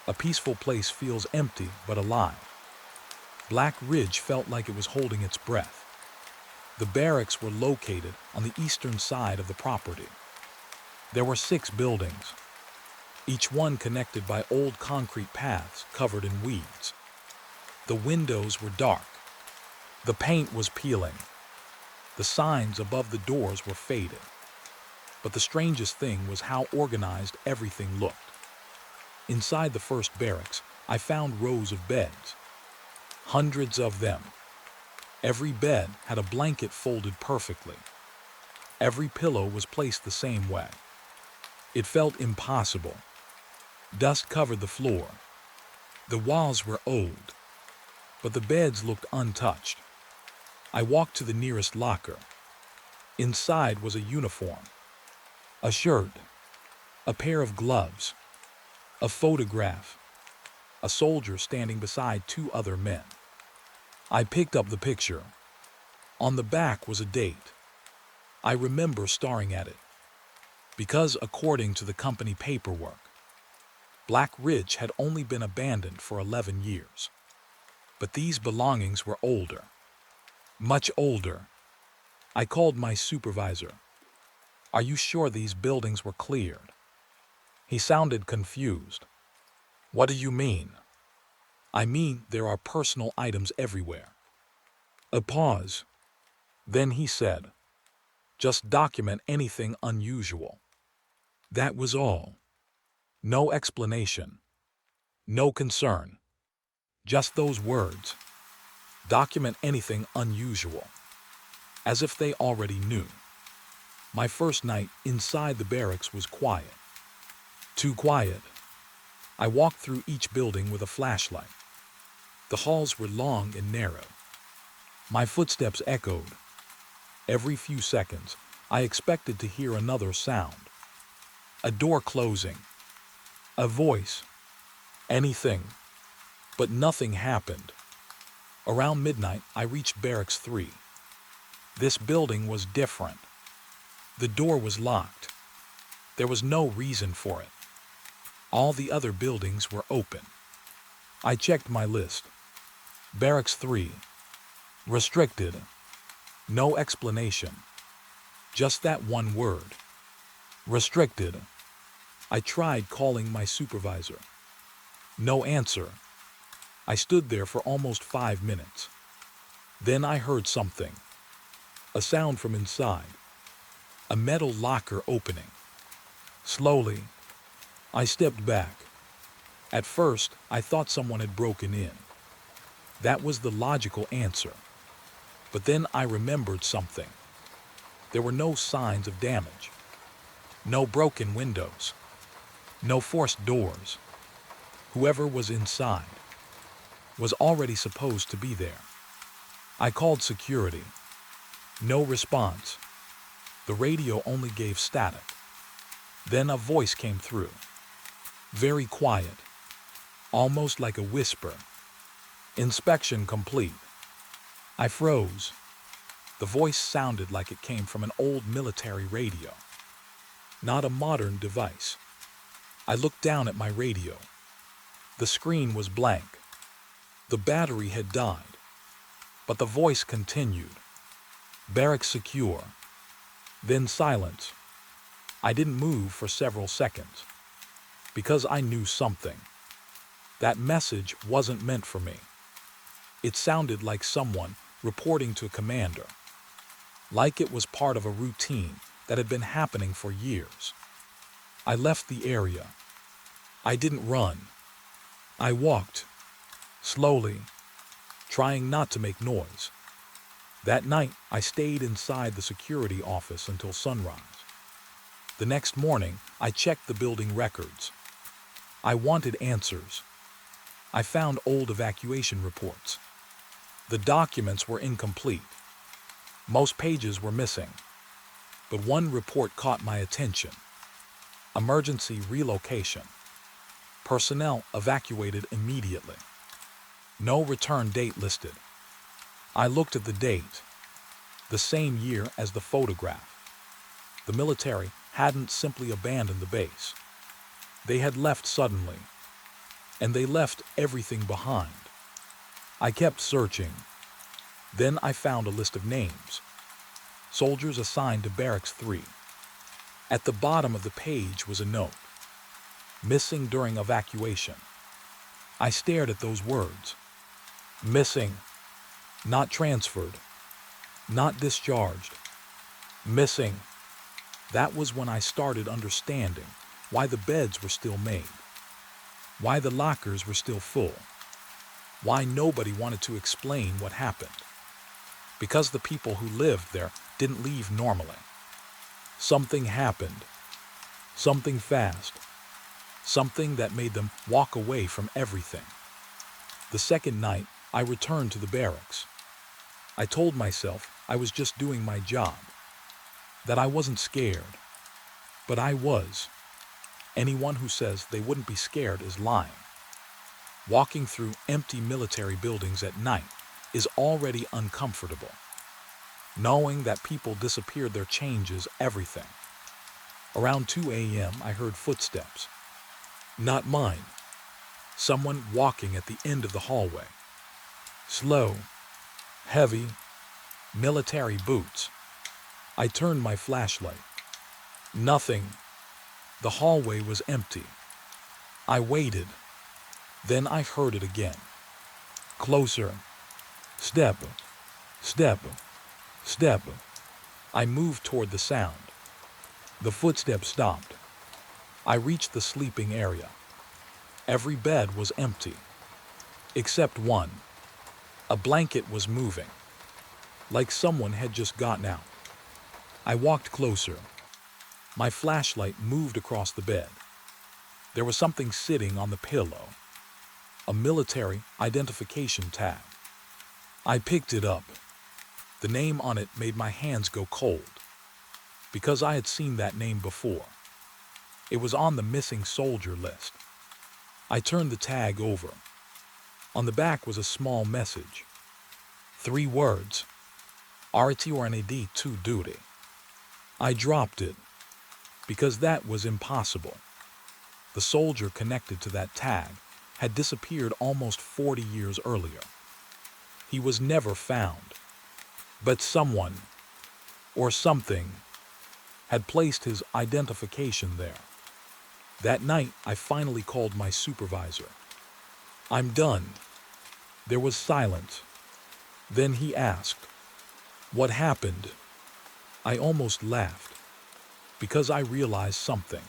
A peaceful place feels empty but alive. Black Ridge felt like it was holding its breath. The barracks were located on the eastern side of the property. There were 6 buildings, each one connected by old concrete paths covered in weeds. The windows were dark. The paint was peeling. The signs above the doors were faded. But the strangest thing was how organized everything looked. Inside the first barracks, I found rows of beds. Hundreds of them. Every bed had a blanket folded perfectly. Every pillow was placed the same way. It felt impossible. Dust covered the floor. The walls were old, but the beds looked untouched. I walked to the nearest locker. Inside was a uniform, a shirt, a pair of gloves, a photograph, a soldier standing beside two other men. I picked up the picture. On the back was a date. I remember staring at it, because according to the company paperwork, Black Ridge had only been abandoned for 11 years. But these belongings were older, much older. I called my supervisor. "Are you sure these buildings were cleared?" He sounded confused. "What do you mean?" "I mean there are personal items everywhere." A pause. Then he said, "Just document anything unusual." That was all. No explanation. No concern. Just those words. Document anything unusual. As if they already knew. My first night inside the barracks was quiet. Too quiet. I walked through each building with a flashlight. The halls were long and narrow. My footsteps echoed. Every few seconds, I expected to hear another sound. A door closing. A voice. Anything. But nothing happened. Around midnight, I reached Barracks 3. This building was different. The door was locked. There was no reason for it. All the other buildings were open. I checked my list. Barracks 3. Restricted. No explanation. Just that one word. Restricted. I tried calling my supervisor. No answer. I stood there for almost 5 minutes. Then I heard something. A sound from inside. A metal locker opening. Slowly, I stepped back. At first, I thought someone had broken in. That was the logical answer. But then I remembered something. There were no signs of damage. No broken windows. No forced doors. Whoever was inside was already supposed to be there. I called security. No response. The radio only gave static. Then a voice came through. Very quiet. Almost like a whisper. "Inspection complete." I froze. The voice sounded like it came from an old military radio, not a modern device. I looked down at my radio. The screen was blank. The battery had died. But the voice continued. "Barracks secure." Then silence. I didn't move for several seconds, because I knew something. That message wasn't meant for me. It sounded like someone reporting to a commander, like it was part of a routine that had been happening for years. I left the area. I didn't run. I walked, slowly, trying not to make noise. That night, I stayed inside the security office until sunrise. The next morning, I checked the building records. I wanted answers. I found old evacuation reports. The documents were incomplete. Most pages were missing. But one report caught my attention. Emergency relocation. Personnel evacuated immediately. No return date listed. I looked at the date. The same year as the photograph. The military hadn't simply abandoned the base. They had left suddenly. And they left everything behind. I kept searching. Then I found a list of names. Soldiers assigned to Barracks 3. At the bottom of the page was a note. Missing during evacuation. I stared at those words. Missing. Not transferred. Not discharged. Missing. That was when I started understanding why the beds were still made. Why the lockers were still full. Why nobody wanted to explain what happened. because the people who lived there didn't leave normally. Something happened, something fast, something that made them walk away from everything. The second night, I returned to the barracks. I told myself I was just doing my job, that I wasn't scared, but I was. Anyone who says they wouldn't be scared is lying. Walking through empty military buildings at night is already uncomfortable. Knowing that people disappeared there changes everything. Around 2 a.m., I heard footsteps. Not mine. Someone walking at the end of the hallway. Slow, heavy, military boots. I turned my flashlight. Nothing. The hallway was empty. I waited. Then I heard it again. Closer. Step, step, step. I moved toward the sound. The footsteps stopped. I reached the sleeping area. Every bed was empty, except one. A blanket was moving, like someone had just gotten out. I walked closer. My flashlight moved across the bed. There was something sitting on the pillow. A military identification tag. I picked it up. The name on it made my hands go cold, because I had seen that name before. It was on the missing soldier list. I turned the tag over. On the back was a small message. 3 words. RTORNAD to duty. I dropped it, because that was impossible. The soldier connected to that tag had disappeared almost 40 years earlier. He was never found, but someone, or something, had placed his identification there. That night, I finally called my supervisor. I'm done. There was silence. Then he asked, "What happened?" I almost laughed, because I realized something.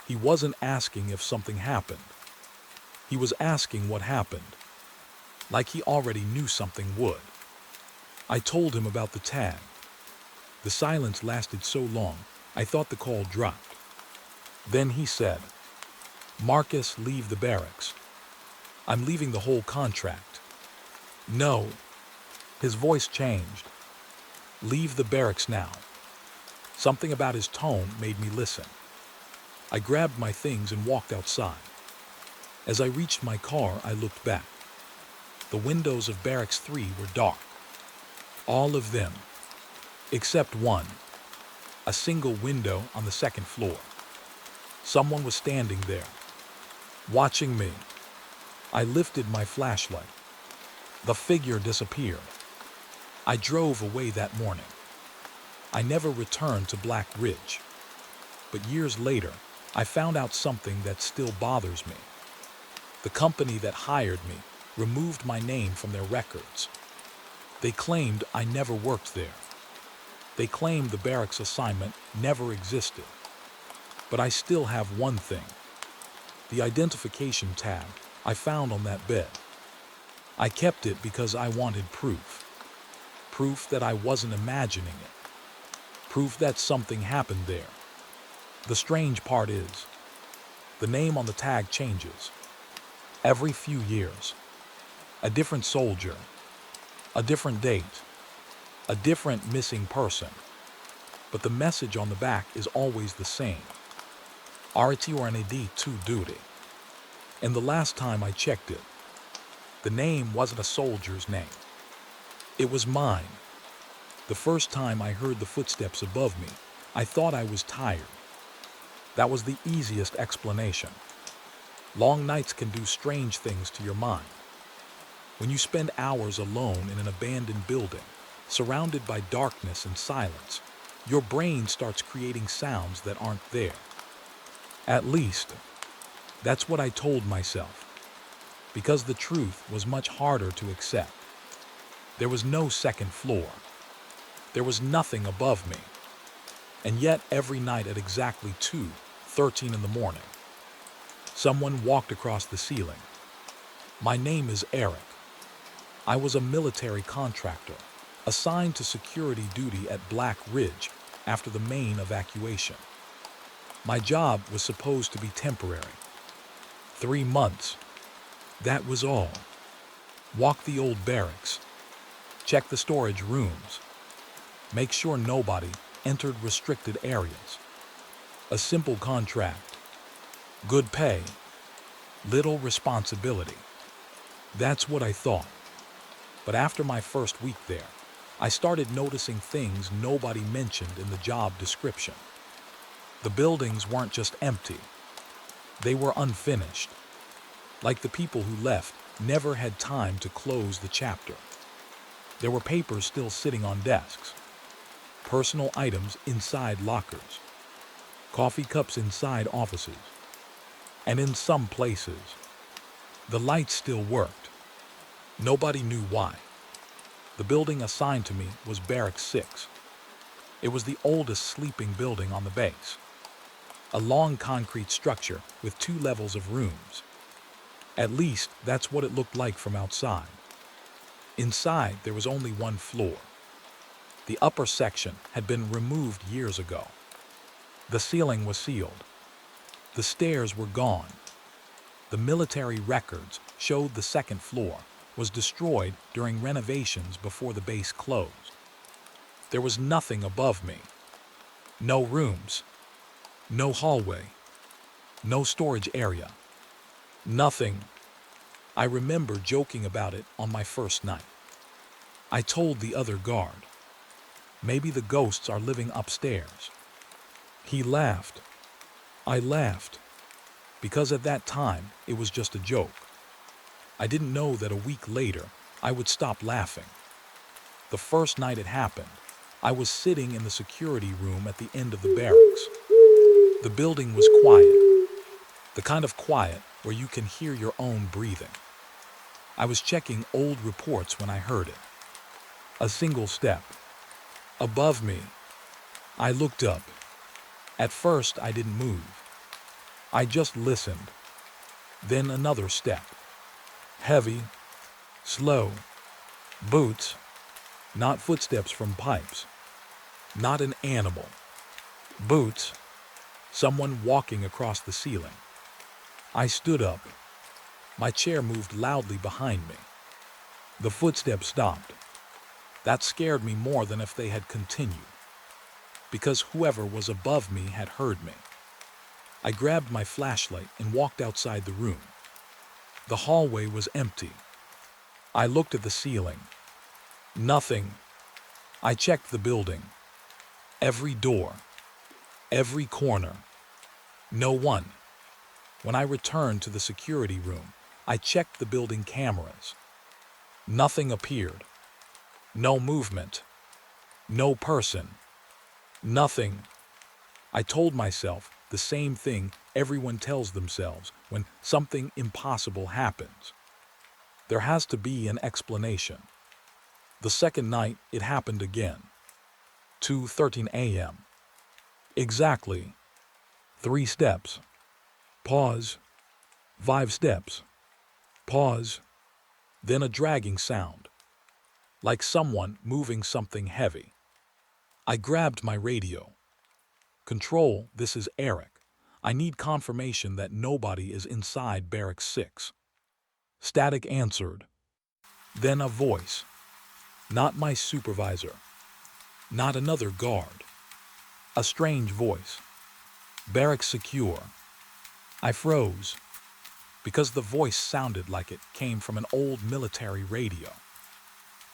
He wasn't asking if something happened. He was asking what happened, like he already knew something would. I told him about the tag. The silence lasted so long, I thought the call dropped. Then he said, "Marcus, leave the barracks. I'm leaving the whole contract." "No." His voice changed. "Leave the barracks now." Something about his tone made me listen. I grabbed my things and walked outside. As I reached my car, I looked back. The windows of Barracks 3 were dark. All of them, except one. A single window on the second floor. Someone was standing there, watching me. I lifted my flashlight. The figure disappeared. I drove away that morning. I never returned to Black Ridge. But years later, I found out something that still bothers me. The company that hired me removed my name from their records. They claimed I never worked there. They claimed the barracks assignment never existed. But I still have one thing. The identification tag I found on that bed. I kept it because I wanted proof. Proof that I wasn't imagining it. Proof that something happened there. The strange part is, the name on the tag changes. Every few years. A different soldier. A different date. A different missing person. But the message on the back is always the same. RTORNAD to duty. And the last time I checked it, the name wasn't a soldier's name. It was mine. The first time I heard the footsteps above me, I thought I was tired. That was the easiest explanation. Long nights can do strange things to your mind. When you spend hours alone in an abandoned building, surrounded by darkness and silence, your brain starts creating sounds that aren't there. At least, that's what I told myself, because the truth was much harder to accept. There was no second floor. There was nothing above me. And yet every night at exactly 2:13 in the morning, someone walked across the ceiling. My name is Eric. I was a military contractor. assigned to security duty at Black Ridge after the main evacuation. My job was supposed to be temporary. 3 months. That was all. Walk the old barracks. Check the storage rooms. Make sure nobody entered restricted areas. A simple contract. Good pay. Little responsibility. That's what I thought. But after my first week there, I started noticing things nobody mentioned in the job description. The buildings weren't just empty. They were unfinished. Like the people who left never had time to close the chapter. There were papers still sitting on desks, personal items inside lockers, coffee cups inside offices, and in some places, the lights still worked. Nobody knew why. The building assigned to me was Barracks 6. It was the oldest sleeping building on the base. A long concrete structure with 2 levels of rooms. At least that's what it looked like from outside. Inside, there was only 1 floor. The upper section had been removed years ago. The ceiling was sealed. The stairs were gone. The military records showed the 2nd floor was destroyed during renovations before the base closed. There was nothing above me. No rooms. No hallway. No storage area. Nothing. I remember joking about it on my first night. I told the other guard, maybe the ghosts are living upstairs. He laughed. I laughed. Because at that time, it was just a joke. I didn't know that a week later, I would stop laughing. The first night it happened, I was sitting in the security room at the end of the barracks. The building was quiet. The kind of quiet where you can hear your own breathing. I was checking old reports when I heard it. A single step. Above me. I looked up. At first, I didn't move. I just listened. Then another step. Heavy. Slow. Boots. Not footsteps from pipes. Not an animal. Boots. Someone walking across the ceiling. I stood up. My chair moved loudly behind me. The footsteps stopped. That scared me more than if they had continued, because whoever was above me had heard me. I grabbed my flashlight and walked outside the room. The hallway was empty. I looked at the ceiling. Nothing. I checked the building. Every door. Every corner. No one. When I returned to the security room, I checked the building cameras. Nothing appeared. No movement. No person. Nothing. I told myself the same thing everyone tells themselves when something impossible happens. There has to be an explanation. The second night, it happened again. 2:13 a.m. Exactly. 3 steps. Pause. 5 steps. Pause. Then a dragging sound. Like someone moving something heavy. I grabbed my radio. Control, this is Eric. I need confirmation that nobody is inside Barracks 6. Static answered. Then a voice. Not my supervisor. Not another guard. A strange voice. Barracks secure. I froze, because the voice sounded like it came from an old military radio.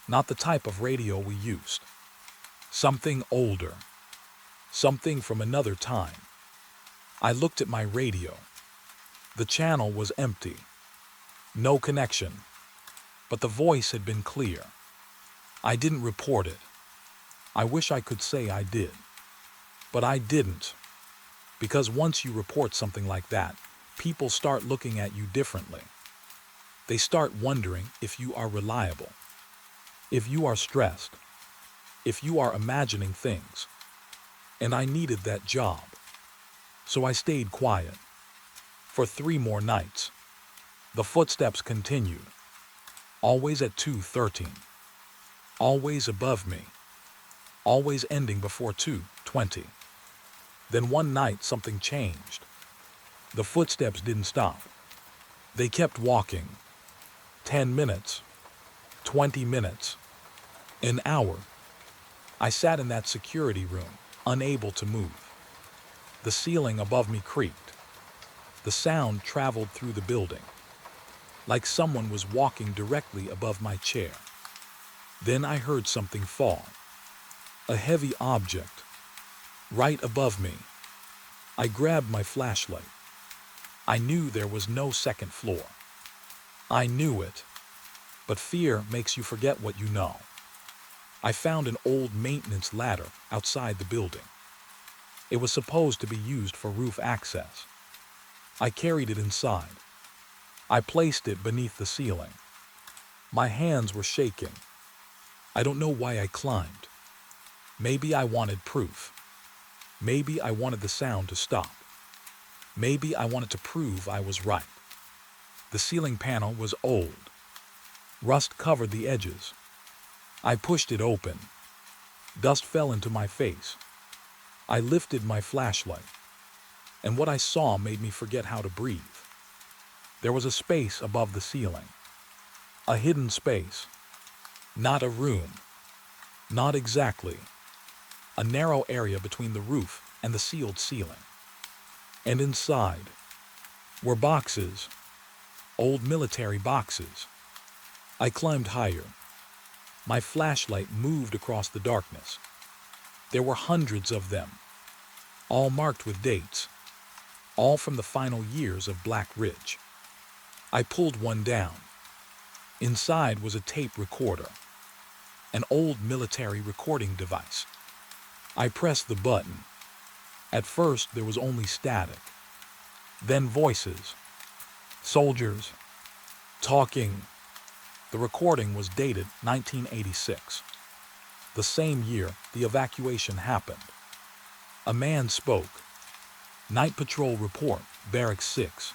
Not the type of radio we used. Something older. Something from another time. I looked at my radio. The channel was empty. No connection. But the voice had been clear. I didn't report it. I wish I could say I did. But I didn't. Because once you report something like that, people start looking at you differently. They start wondering if you are reliable, if you are stressed, if you are imagining things. And I needed that job. So I stayed quiet. For 3 more nights. The footsteps continued. Always at 2:13. always above me, always ending before 2:20. Then one night something changed. The footsteps didn't stop. They kept walking. 10 minutes, 20 minutes, an hour. I sat in that security room, unable to move. The ceiling above me creaked. The sound traveled through the building, like someone was walking directly above my chair. Then I heard something fall. A heavy object, right above me. I grabbed my flashlight. I knew there was no second floor. I knew it, but fear makes you forget what you know. I found an old maintenance ladder outside the building. It was supposed to be used for roof access. I carried it inside. I placed it beneath the ceiling. My hands were shaking. I don't know why I climbed. Maybe I wanted proof. Maybe I wanted the sound to stop. Maybe I wanted to prove I was right. The ceiling panel was old. Rust covered the edges. I pushed it open. Dust fell into my face. I lifted my flashlight, and what I saw made me forget how to breathe. There was a space above the ceiling. A hidden space. Not a room. Not exactly. A narrow area between the roof and the sealed ceiling. And inside were boxes. Old military boxes. I climbed higher. My flashlight moved across the darkness. There were hundreds of them, all marked with dates, all from the final years of Black Ridge. I pulled one down. Inside was a tape recorder, an old military recording device. I pressed the button. At first there was only static, then voices, soldiers, talking. The recording was dated 1986. The same year the evacuation happened. A man spoke. Night patrol report, Barracks 6.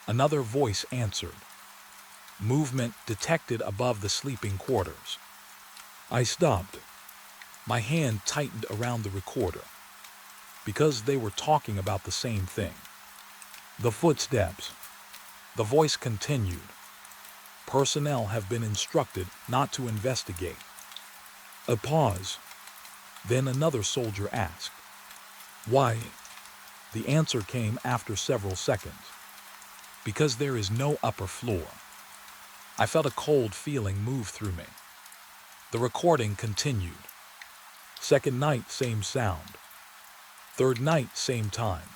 Another voice answered. Movement detected above the sleeping quarters. I stopped. My hand tightened around the recorder, because they were talking about the same thing. The footsteps. The voice continued. Personnel have been instructed not to investigate. A pause. Then another soldier asked, "Why?" The answer came after several seconds. Because there is no upper floor. I felt a cold feeling move through me. The recording continued. Second night, same sound. Third night, same time.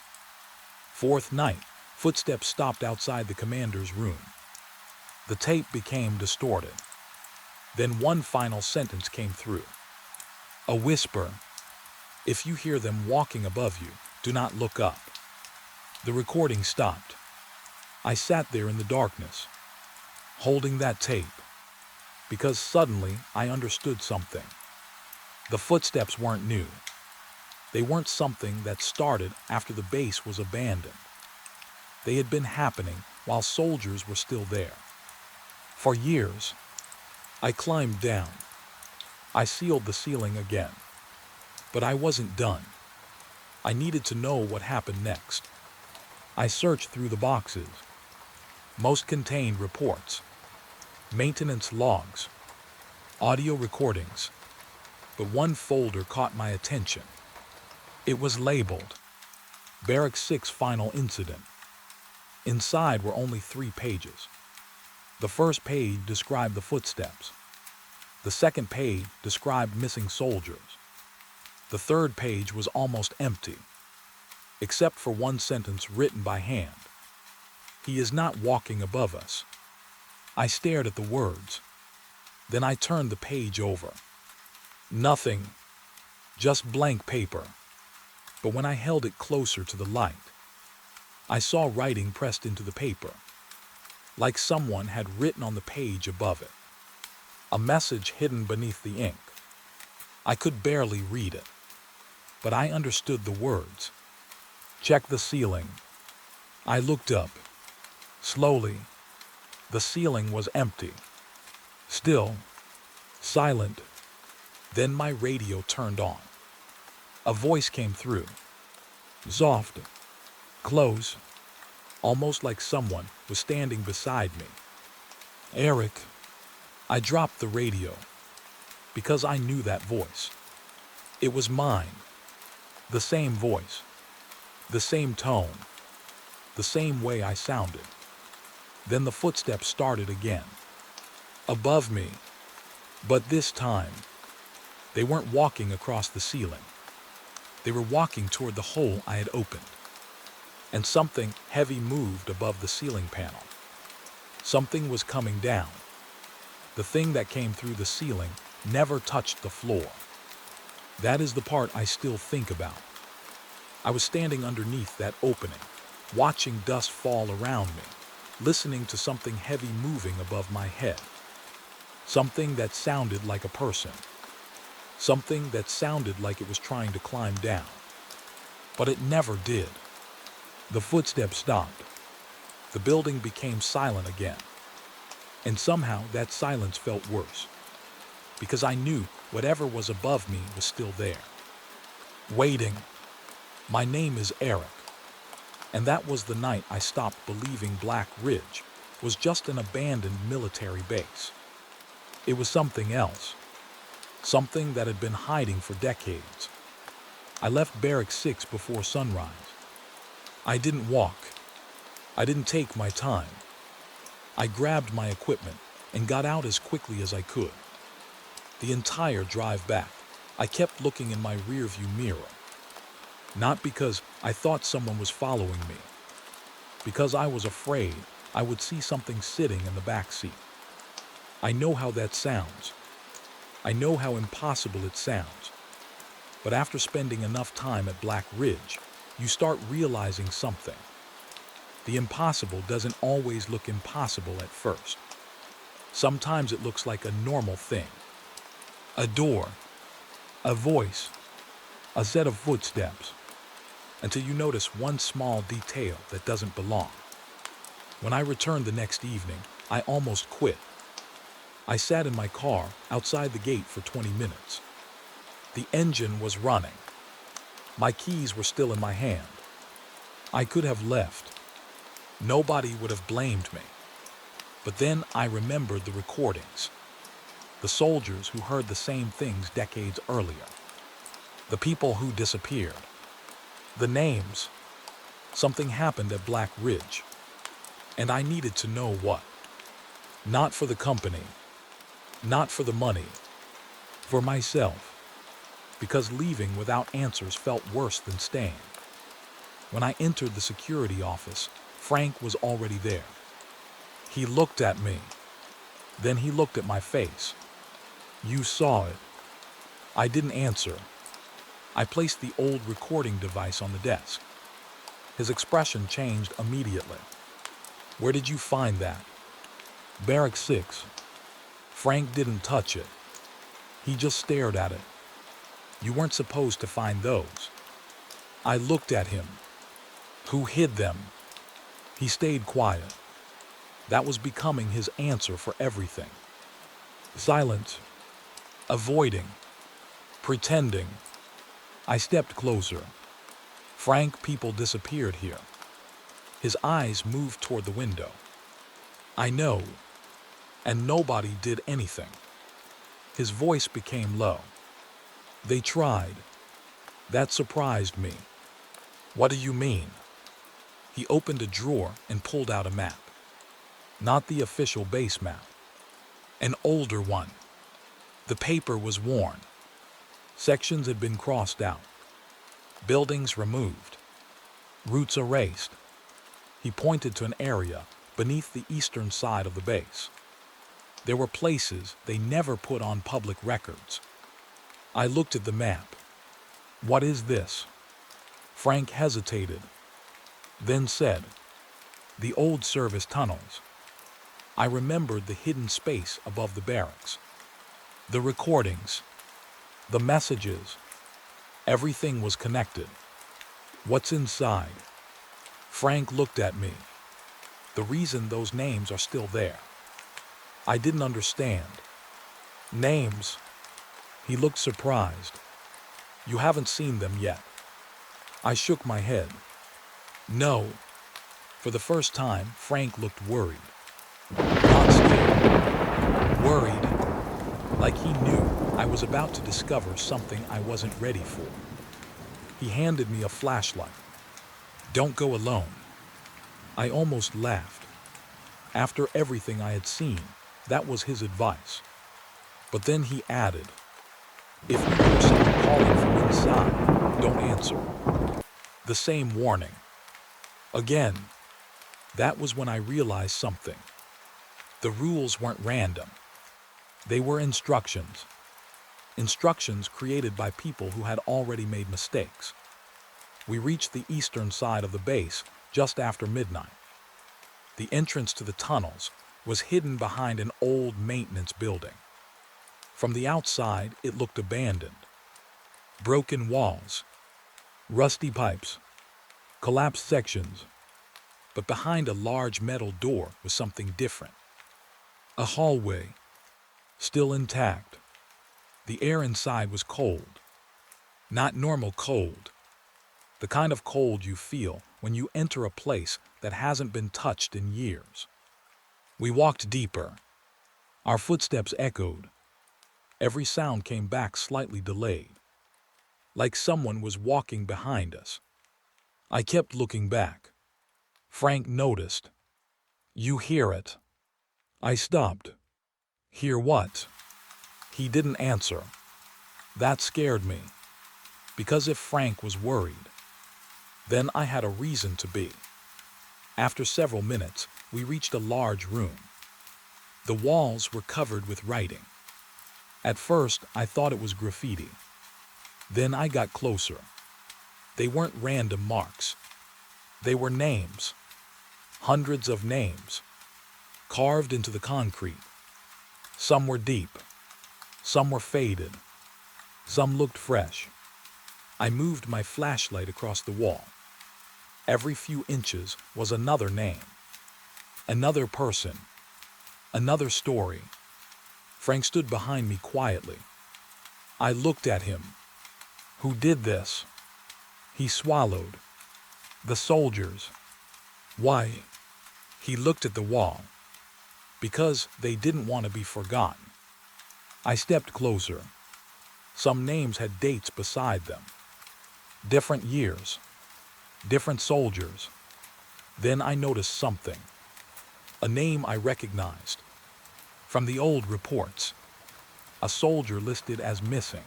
Fourth night, footsteps stopped outside the commander's room. The tape became distorted. Then one final sentence came through. A whisper. If you hear them walking above you, do not look up. The recording stopped. I sat there in the darkness, holding that tape, because suddenly I understood something. The footsteps weren't new. They weren't something that started after the base was abandoned. They had been happening while soldiers were still there. For years, I climbed down. I sealed the ceiling again. But I wasn't done. I needed to know what happened next. I searched through the boxes. Most contained reports, maintenance logs, audio recordings. But one folder caught my attention. It was labeled Barracks 6 Final Incident. Inside were only 3 pages. The first page described the footsteps. The second page described missing soldiers. The third page was almost empty, except for one sentence written by hand. He is not walking above us. I stared at the words. Then I turned the page over. Nothing, just blank paper. But when I held it closer to the light, I saw writing pressed into the paper, like someone had written on the page above it. A message hidden beneath the ink. I could barely read it, but I understood the words. Check the ceiling. I looked up. Slowly, the ceiling was empty. Still, Silent. Then my radio turned on. A voice came through. Soft. Close. Almost like someone was standing beside me. Eric. I dropped the radio because I knew that voice. It was mine. The same voice. The same tone. The same way I sounded. Then the footsteps started again. Above me. But this time, they weren't walking across the ceiling. They were walking toward the hole I had opened. And something heavy moved above the ceiling panel. Something was coming down. The thing that came through the ceiling never touched the floor. That is the part I still think about. I was standing underneath that opening, watching dust fall around me, listening to something heavy moving above my head. Something that sounded like a person. Something that sounded like it was trying to climb down. But it never did. The footsteps stopped. The building became silent again. And somehow that silence felt worse, because I knew whatever was above me was still there. Waiting. My name is Eric. And that was the night I stopped believing Black Ridge was just an abandoned military base. It was something else. Something that had been hiding for decades. I left Barrack 6 before sunrise. I didn't walk. I didn't take my time. I grabbed my equipment and got out as quickly as I could. The entire drive back, I kept looking in my rearview mirror. Not because I thought someone was following me. Because I was afraid I would see something sitting in the back seat. I know how that sounds. I know how impossible it sounds. But after spending enough time at Black Ridge, you start realizing something. The impossible doesn't always look impossible at first. Sometimes it looks like a normal thing. A door, a voice, a set of footsteps, until you notice one small detail that doesn't belong. When I returned the next evening, I almost quit. I sat in my car outside the gate for 20 minutes. The engine was running. My keys were still in my hand. I could have left. Nobody would have blamed me. But then I remembered the recordings. The soldiers who heard the same things decades earlier. The people who disappeared. The names. Something happened at Black Ridge. And I needed to know what. Not for the company. Not for the money. For myself. Because leaving without answers felt worse than staying. When I entered the security office, Frank was already there. He looked at me. Then he looked at my face. You saw it. I didn't answer. I placed the old recording device on the desk. His expression changed immediately. Where did you find that? Barrack 6. Frank didn't touch it. He just stared at it. You weren't supposed to find those. I looked at him. Who hid them? He stayed quiet. That was becoming his answer for everything. Silence. Avoiding. Pretending. I stepped closer. Frank, people disappeared here. His eyes moved toward the window. I know. And nobody did anything. His voice became low. They tried. That surprised me. What do you mean? He opened a drawer and pulled out a map. Not the official base map. An older one. The paper was worn. Sections had been crossed out. Buildings removed. Routes erased. He pointed to an area beneath the eastern side of the base. There were places they never put on public records. I looked at the map. What is this? Frank hesitated, then said, the old service tunnels. I remembered the hidden space above the barracks. The recordings. The messages. Everything was connected. What's inside? Frank looked at me. The reason those names are still there. I didn't understand. Names? He looked surprised. You haven't seen them yet. I shook my head. No. For the first time, Frank looked worried. Not scared. Worried. Like he knew I was about to discover something I wasn't ready for. He handed me a flashlight. Don't go alone. I almost laughed. After everything I had seen, that was his advice. But then he added, if you hear someone calling from inside, don't answer. The same warning. Again. That was when I realized something. The rules weren't random. They were instructions. Instructions created by people who had already made mistakes. We reached the eastern side of the base just after midnight. The entrance to the tunnels was hidden behind an old maintenance building. From the outside, it looked abandoned. Broken walls, rusty pipes, collapsed sections. But behind a large metal door was something different. A hallway, still intact. The air inside was cold. Not normal cold. The kind of cold you feel when you enter a place that hasn't been touched in years. We walked deeper. Our footsteps echoed. Every sound came back slightly delayed, like someone was walking behind us. I kept looking back. Frank noticed. You hear it. I stopped. Hear what? He didn't answer. That scared me. Because if Frank was worried, then I had a reason to be. After several minutes, we reached a large room. The walls were covered with writing. At first, I thought it was graffiti. Then I got closer. They weren't random marks. They were names. Hundreds of names, carved into the concrete. Some were deep. Some were faded. Some looked fresh. I moved my flashlight across the wall. Every few inches was another name. Another person. Another story. Frank stood behind me quietly. I looked at him. Who did this? He swallowed. The soldiers. Why? He looked at the wall. Because they didn't want to be forgotten. I stepped closer. Some names had dates beside them. Different years. Different soldiers. Then I noticed something. A name I recognized. From the old reports. A soldier listed as missing.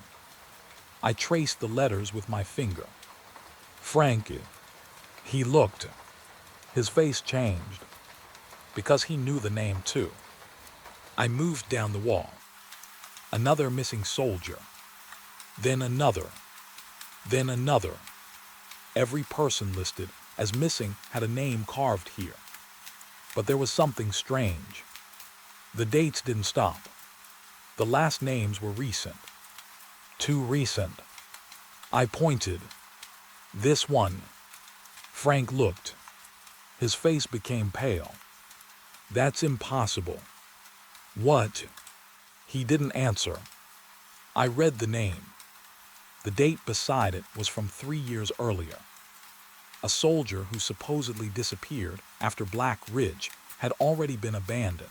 I traced the letters with my finger. Frankie. He looked. His face changed. Because he knew the name too. I moved down the wall. Another missing soldier. Then another. Then another. Every person listed as missing had a name carved here. But there was something strange. The dates didn't stop. The last names were recent. Too recent. I pointed. This one. Frank looked. His face became pale. That's impossible. What? He didn't answer. I read the name. The date beside it was from 3 years earlier. A soldier who supposedly disappeared after Black Ridge had already been abandoned.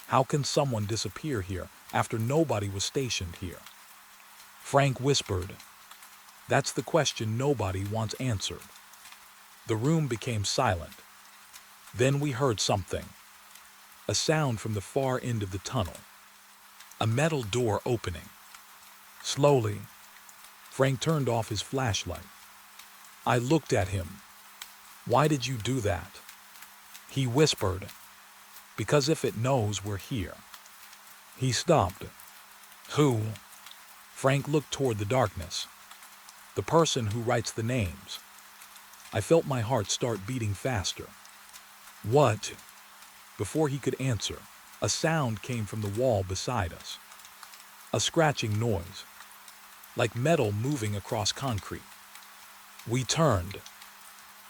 How can someone disappear here after nobody was stationed here? Frank whispered. That's the question nobody wants answered. The room became silent. Then we heard something. A sound from the far end of the tunnel. A metal door opening. Slowly, Frank turned off his flashlight. I looked at him. Why did you do that? He whispered. Because if it knows we're here. He stopped. Who? Frank looked toward the darkness. The person who writes the names. I felt my heart start beating faster. What? Before he could answer, a sound came from the wall beside us. A scratching noise, like metal moving across concrete. We turned.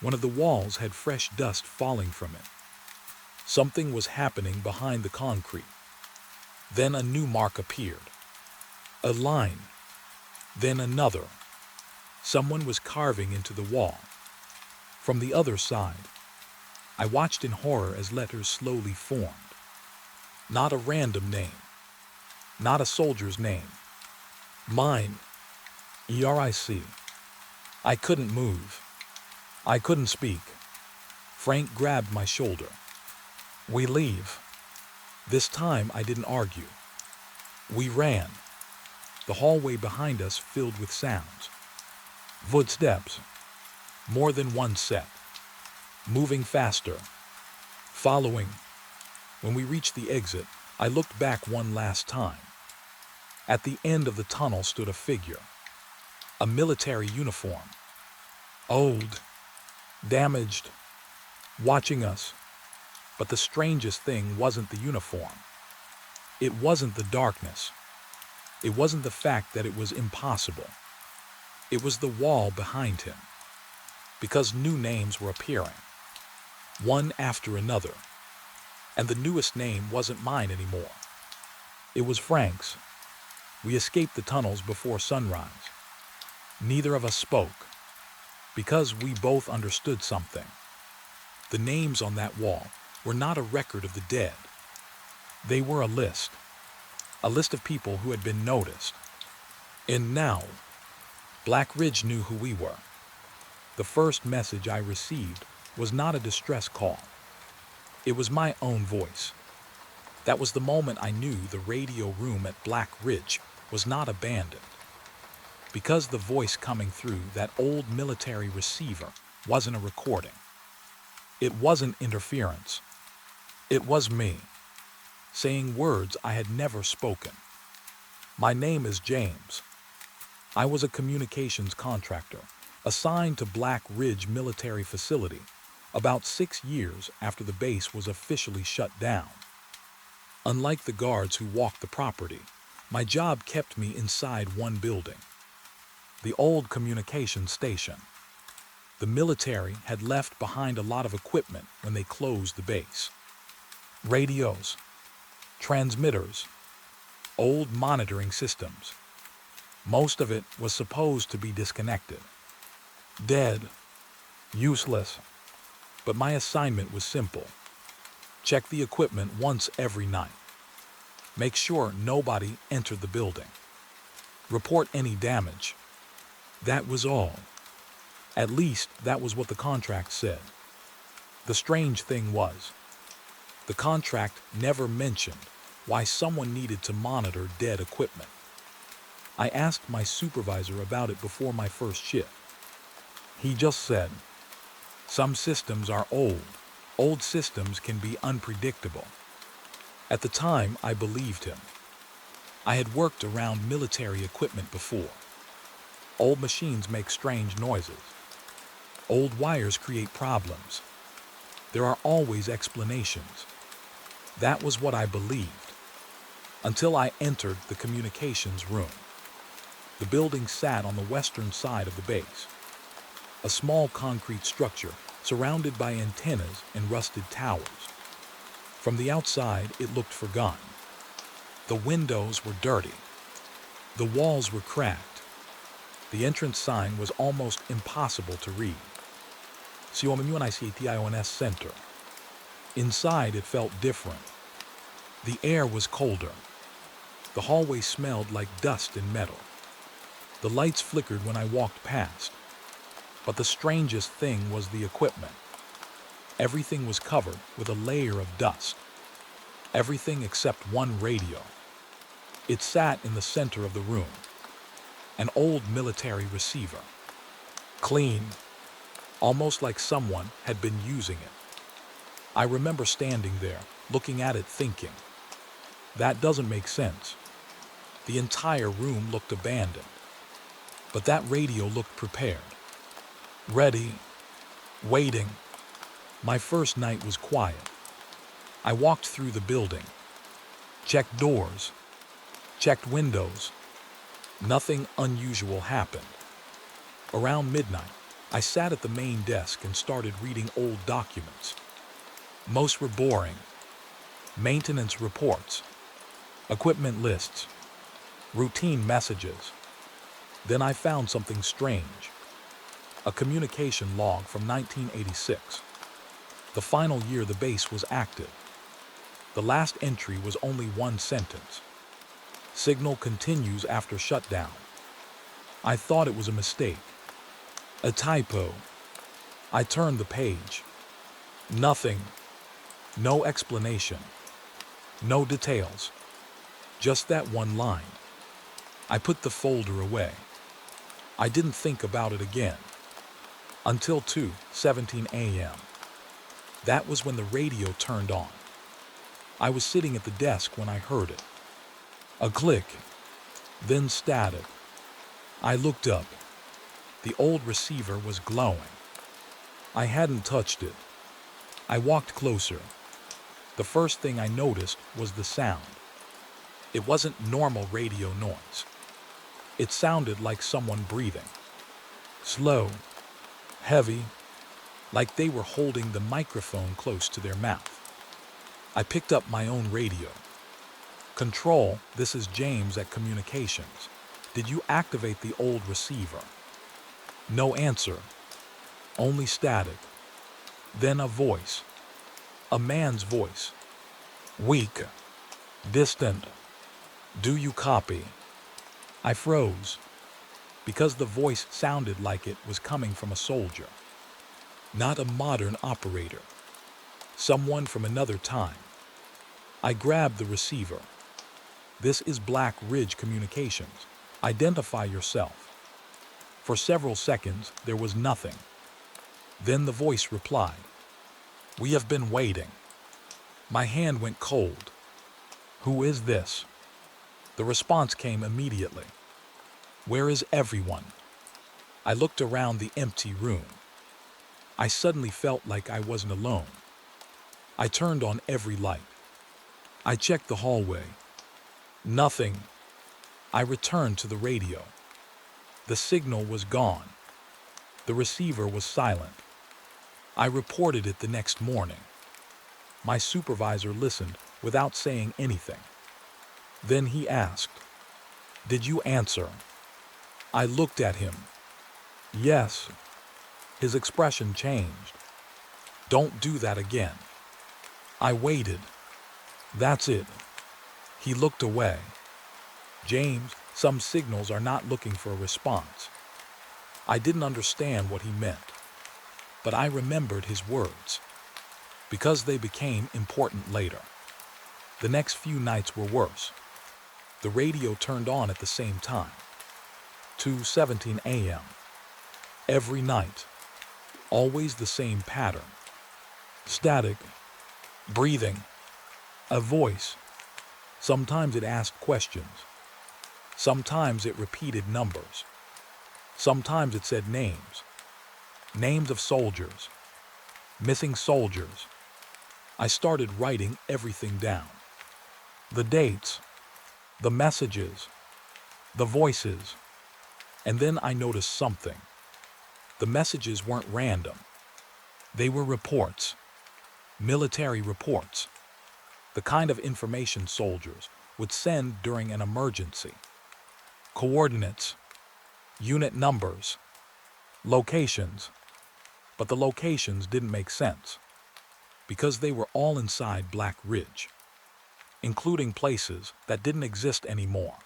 One of the walls had fresh dust falling from it. Something was happening behind the concrete. Then a new mark appeared. A line. Then another. Someone was carving into the wall. From the other side, I watched in horror as letters slowly formed. Not a random name. Not a soldier's name. Mine. ERIC. I couldn't move. I couldn't speak. Frank grabbed my shoulder. We leave. This time I didn't argue. We ran. The hallway behind us filled with sounds. Footsteps. More than one set. Moving faster. Following. When we reached the exit, I looked back one last time. At the end of the tunnel stood a figure. A military uniform. Old. Damaged. Watching us. But the strangest thing wasn't the uniform. It wasn't the darkness. It wasn't the fact that it was impossible. It was the wall behind him. Because new names were appearing. One after another. And the newest name wasn't mine anymore. It was Frank's. We escaped the tunnels before sunrise. Neither of us spoke. Because we both understood something. The names on that wall were not a record of the dead. They were a list. A list of people who had been noticed. And now, Black Ridge knew who we were. The first message I received was not a distress call. It was my own voice. That was the moment I knew the radio room at Black Ridge was not abandoned. Because the voice coming through that old military receiver wasn't a recording. It wasn't interference. It was me, saying words I had never spoken. My name is James. I was a communications contractor assigned to Black Ridge Military Facility about 6 years after the base was officially shut down. Unlike the guards who walked the property, my job kept me inside one building. The old communications station. The military had left behind a lot of equipment when they closed the base. Radios, transmitters, old monitoring systems. Most of it was supposed to be disconnected. Dead. Useless. But my assignment was simple. Check the equipment once every night. Make sure nobody entered the building. Report any damage. That was all. At least that was what the contract said. The strange thing was, the contract never mentioned why someone needed to monitor dead equipment. I asked my supervisor about it before my first shift. He just said, some systems are old. Old systems can be unpredictable. At the time, I believed him. I had worked around military equipment before. Old machines make strange noises. Old wires create problems. There are always explanations. That was what I believed. Until I entered the communications room. The building sat on the western side of the base. A small concrete structure surrounded by antennas and rusted towers. From the outside, it looked forgotten. The windows were dirty. The walls were cracked. The entrance sign was almost impossible to read. COMUNICTIONS Center. Inside, it felt different. The air was colder. The hallway smelled like dust and metal. The lights flickered when I walked past. But the strangest thing was the equipment. Everything was covered with a layer of dust. Everything except one radio. It sat in the center of the room. An old military receiver. Clean, almost like someone had been using it. I remember standing there, looking at it thinking, that doesn't make sense. The entire room looked abandoned. But that radio looked prepared. Ready, waiting. My first night was quiet. I walked through the building, checked doors, checked windows. Nothing unusual happened. Around midnight, I sat at the main desk and started reading old documents. Most were boring. Maintenance reports. Equipment lists, routine messages. Then I found something strange. A communication log from 1986. The final year the base was active. The last entry was only one sentence. Signal continues after shutdown. I thought it was a mistake. A typo. I turned the page. Nothing. No explanation. No details. Just that one line. I put the folder away. I didn't think about it again. Until 2:17 a.m. That was when the radio turned on. I was sitting at the desk when I heard it. A click. Then static. I looked up. The old receiver was glowing. I hadn't touched it. I walked closer. The first thing I noticed was the sound. It wasn't normal radio noise. It sounded like someone breathing. Slow, heavy, like they were holding the microphone close to their mouth. I picked up my own radio. Control, this is James at Communications. Did you activate the old receiver? No answer. Only static. Then a voice. A man's voice. Weak. Distant. Do you copy? I froze, because the voice sounded like it was coming from a soldier. Not a modern operator. Someone from another time. I grabbed the receiver. This is Black Ridge Communications. Identify yourself. For several seconds, there was nothing. Then the voice replied, "We have been waiting." My hand went cold. Who is this? The response came immediately. Where is everyone? I looked around the empty room. I suddenly felt like I wasn't alone. I turned on every light. I checked the hallway. Nothing. I returned to the radio. The signal was gone. The receiver was silent. I reported it the next morning. My supervisor listened without saying anything. Then he asked, "Did you answer?" I looked at him. Yes. His expression changed. "Don't do that again." I waited. That's it. He looked away. "James, some signals are not looking for a response." I didn't understand what he meant, but I remembered his words, because they became important later. The next few nights were worse. The radio turned on at the same time. 2:17 a.m. Every night. Always the same pattern. Static. Breathing. A voice. Sometimes it asked questions. Sometimes it repeated numbers. Sometimes it said names. Names of soldiers. Missing soldiers. I started writing everything down. The dates. The messages. The voices. And then I noticed something. The messages weren't random. They were reports. Military reports. The kind of information soldiers would send during an emergency. Coordinates. Unit numbers. Locations. But the locations didn't make sense, because they were all inside Black Ridge, including places that didn't exist anymore.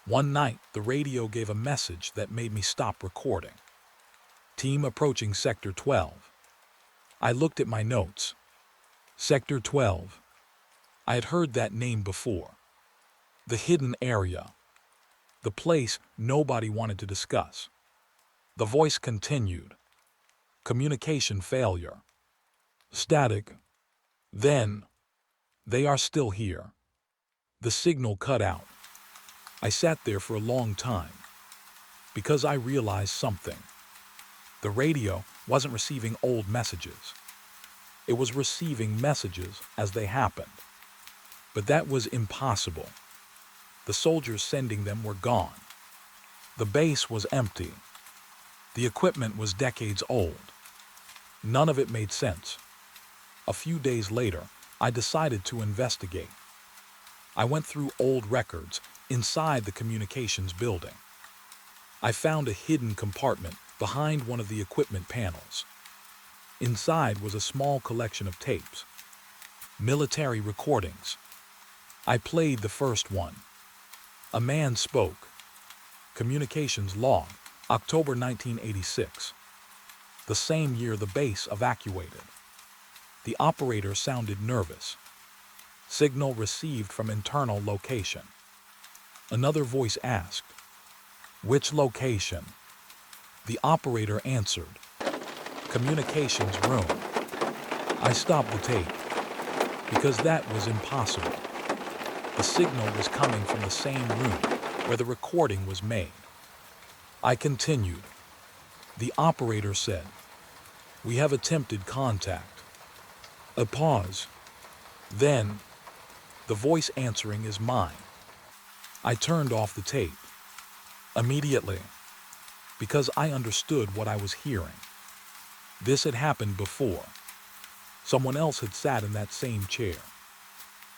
One night, the radio gave a message that made me stop recording. Team approaching Sector 12. I looked at my notes. Sector 12. I had heard that name before. The hidden area. The place nobody wanted to discuss. The voice continued. Communication failure. Static. Then, they are still here. The signal cut out. I sat there for a long time, because I realized something. The radio wasn't receiving old messages. It was receiving messages as they happened. But that was impossible. The soldiers sending them were gone. The base was empty. The equipment was decades old. None of it made sense. A few days later, I decided to investigate. I went through old records inside the communications building. I found a hidden compartment behind one of the equipment panels. Inside was a small collection of tapes, military recordings. I played the first one. A man spoke. Communications log, October 1986. The same year the base evacuated. The operator sounded nervous. Signal received from internal location. Another voice asked, "Which location?" The operator answered, "Communications room." I stopped the tape, because that was impossible. The signal was coming from the same room where the recording was made. I continued. The operator said, "We have attempted contact." A pause. Then, the voice answering is mine. I turned off the tape. Immediately. Because I understood what I was hearing. This had happened before. Someone else had sat in that same chair.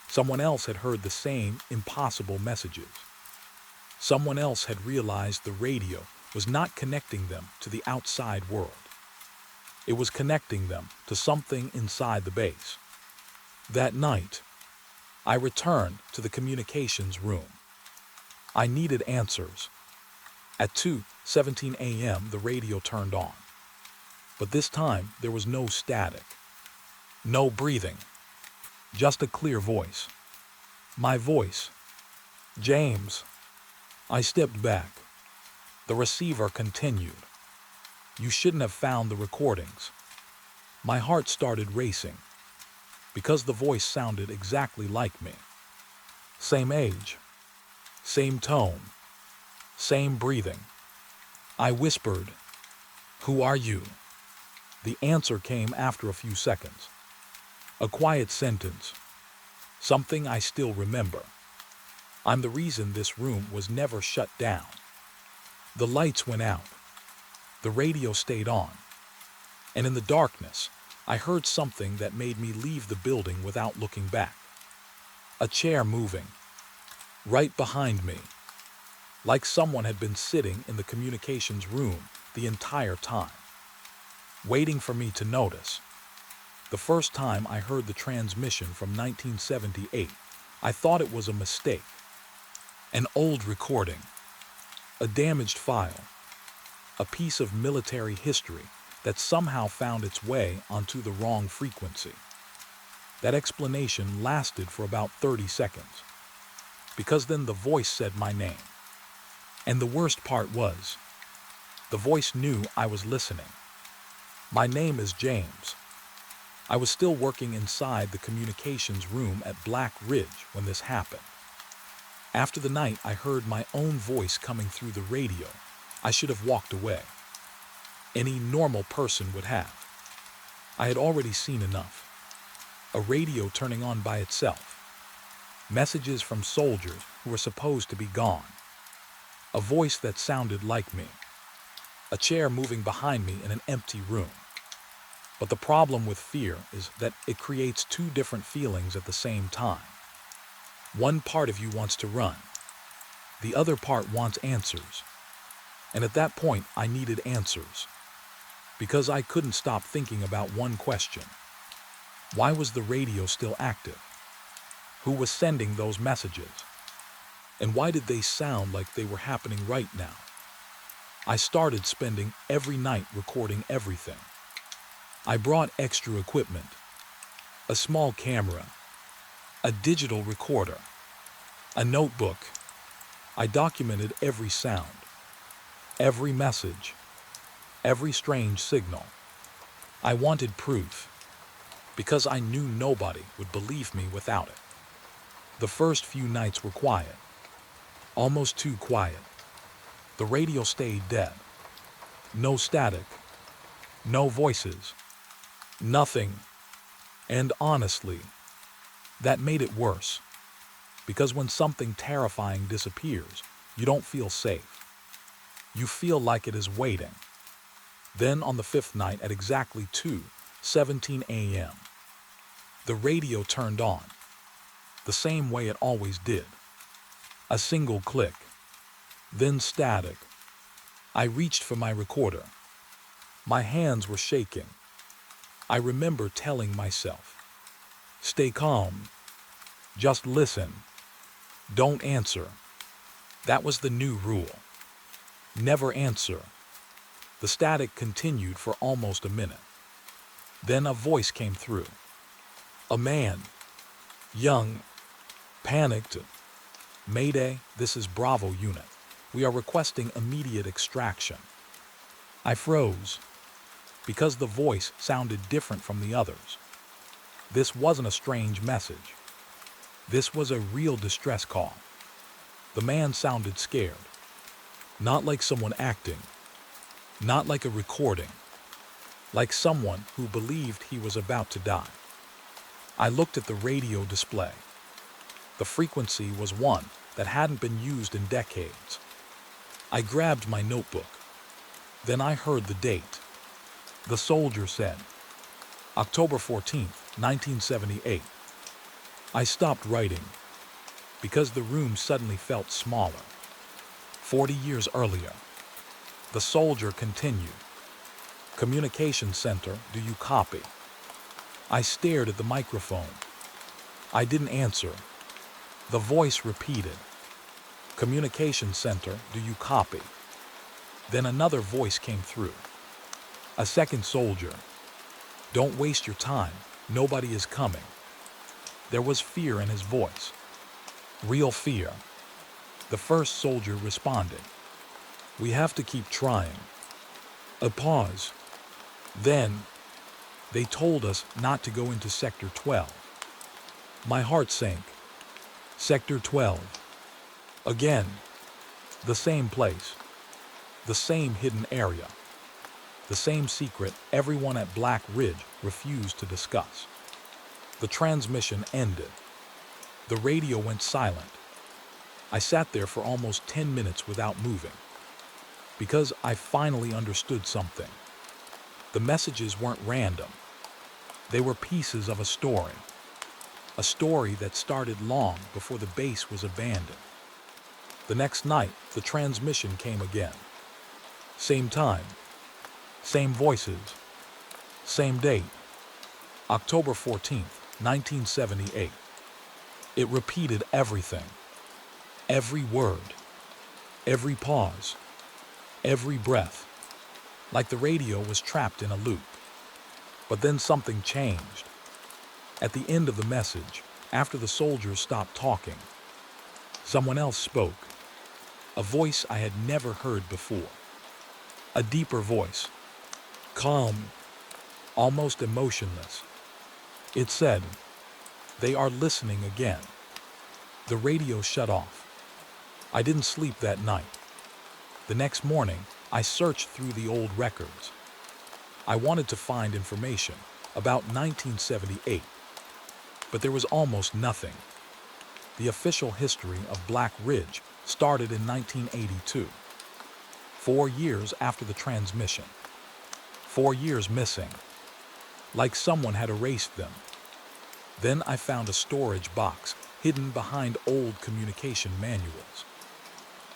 Someone else had heard the same impossible messages. Someone else had realized the radio was not connecting them to the outside world. It was connecting them to something inside the base. That night, I returned to the communications room. I needed answers. At 2:17 a.m., the radio turned on. But this time, there was no static. No breathing. Just a clear voice. My voice. "James." I stepped back. The receiver continued. "You shouldn't have found the recordings." My heart started racing, because the voice sounded exactly like me. Same age. Same tone. Same breathing. I whispered, "Who are you?" The answer came after a few seconds. A quiet sentence. Something I still remember. "I'm the reason this room was never shut down." The lights went out. The radio stayed on. And in the darkness, I heard something that made me leave the building without looking back. A chair moving. Right behind me. Like someone had been sitting in the communications room the entire time. Waiting for me to notice. The first time I heard the transmission from 1978, I thought it was a mistake. An old recording. A damaged file. A piece of military history that somehow found its way onto the wrong frequency. That explanation lasted for about 30 seconds. Because then the voice said my name. And the worst part was, the voice knew I was listening. My name is James. I was still working inside the communications room at Black Ridge when this happened. After the night I heard my own voice coming through the radio, I should have walked away. Any normal person would have. I had already seen enough. A radio turning on by itself. Messages from soldiers who were supposed to be gone. A voice that sounded like me. A chair moving behind me in an empty room. But the problem with fear is that it creates two different feelings at the same time. One part of you wants to run. The other part wants answers. And at that point, I needed answers. Because I couldn't stop thinking about one question. Why was the radio still active? Who was sending those messages? And why did they sound like they were happening right now? I started spending every night recording everything. I brought extra equipment. A small camera. A digital recorder. A notebook. I documented every sound. Every message. Every strange signal. I wanted proof. Because I knew nobody would believe me without it. The first few nights were quiet. Almost too quiet. The radio stayed dead. No static. No voices. Nothing. And honestly, that made it worse. Because when something terrifying disappears, you don't feel safe. You feel like it is waiting. Then on the fifth night at exactly 2:17 a.m., the radio turned on. The the same way it always did. A single click, then static. I reached for my recorder. My hands were shaking. I remember telling myself, "Stay calm. Just listen. Don't answer." That was the new rule. Never answer. The static continued for almost a minute. Then a voice came through. A man. Young. Panicked. "Mayday, this is Bravo Unit. We are requesting immediate extraction." I froze, because the voice sounded different from the others. This wasn't a strange message. This was a real distress call. The man sounded scared. Not like someone acting. Not like a recording. Like someone who believed he was about to die. I looked at the radio display. The frequency was one that hadn't been used in decades. I grabbed my notebook. Then I heard the date. The soldier said, October 14th, 1978. I stopped writing because the room suddenly felt smaller. 40 years earlier. The soldier continued. Communication center, do you copy? I stared at the microphone. I didn't answer. The voice repeated. Communication center, do you copy? Then another voice came through. A second soldier. Don't waste your time. Nobody is coming. There was fear in his voice. Real fear. The first soldier responded. We have to keep trying. A pause. Then, they told us not to go into Sector 12. My heart sank. Sector 12. Again. The same place. The same hidden area. The same secret everyone at Black Ridge refused to discuss. The transmission ended. The radio went silent. I sat there for almost 10 minutes without moving. Because I finally understood something. The messages weren't random. They were pieces of a story. A story that started long before the base was abandoned. The next night, the transmission came again. Same time. Same voices. Same date. October 14th, 1978. It repeated everything. Every word. Every pause. Every breath. Like the radio was trapped in a loop. But then something changed. At the end of the message, after the soldiers stopped talking, someone else spoke. A voice I had never heard before. A deeper voice. Calm. Almost emotionless. It said, "They are listening again." The radio shut off. I didn't sleep that night. The next morning, I searched through the old records. I wanted to find information about 1978, but there was almost nothing. The official history of Black Ridge started in 1982, 4 years after the transmission. 4 years missing, like someone had erased them. Then I found a storage box hidden behind old communication manuals.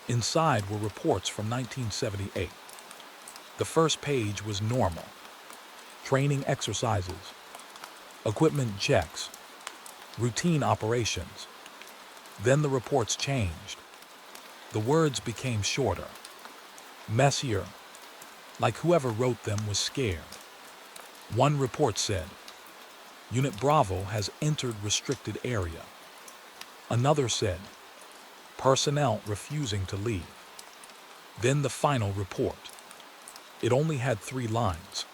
Inside were reports from 1978. The first page was normal. Training exercises, equipment checks, routine operations. Then the reports changed. The words became shorter, messier, like whoever wrote them was scared. One report said, Unit Bravo has entered restricted area. Another said, personnel refusing to leave. Then the final report. It only had 3 lines.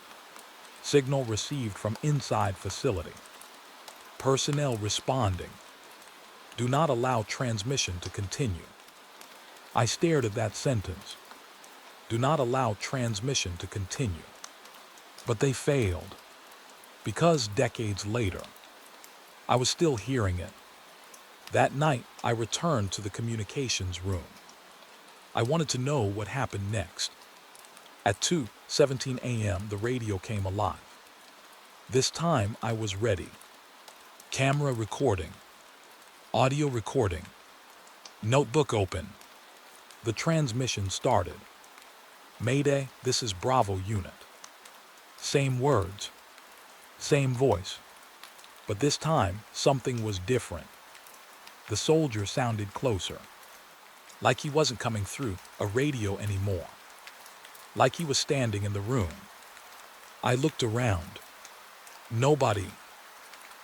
Signal received from inside facility. Personnel responding. Do not allow transmission to continue. I stared at that sentence. Do not allow transmission to continue. But they failed. Because decades later, I was still hearing it. That night, I returned to the communications room. I wanted to know what happened next. At 2:17 a.m., the radio came alive. This time, I was ready. Camera recording. Audio recording. Notebook open. The transmission started. Mayday, this is Bravo Unit. Same words, same voice. But this time, something was different. The soldier sounded closer. Like he wasn't coming through a radio anymore. Like he was standing in the room. I looked around. Nobody.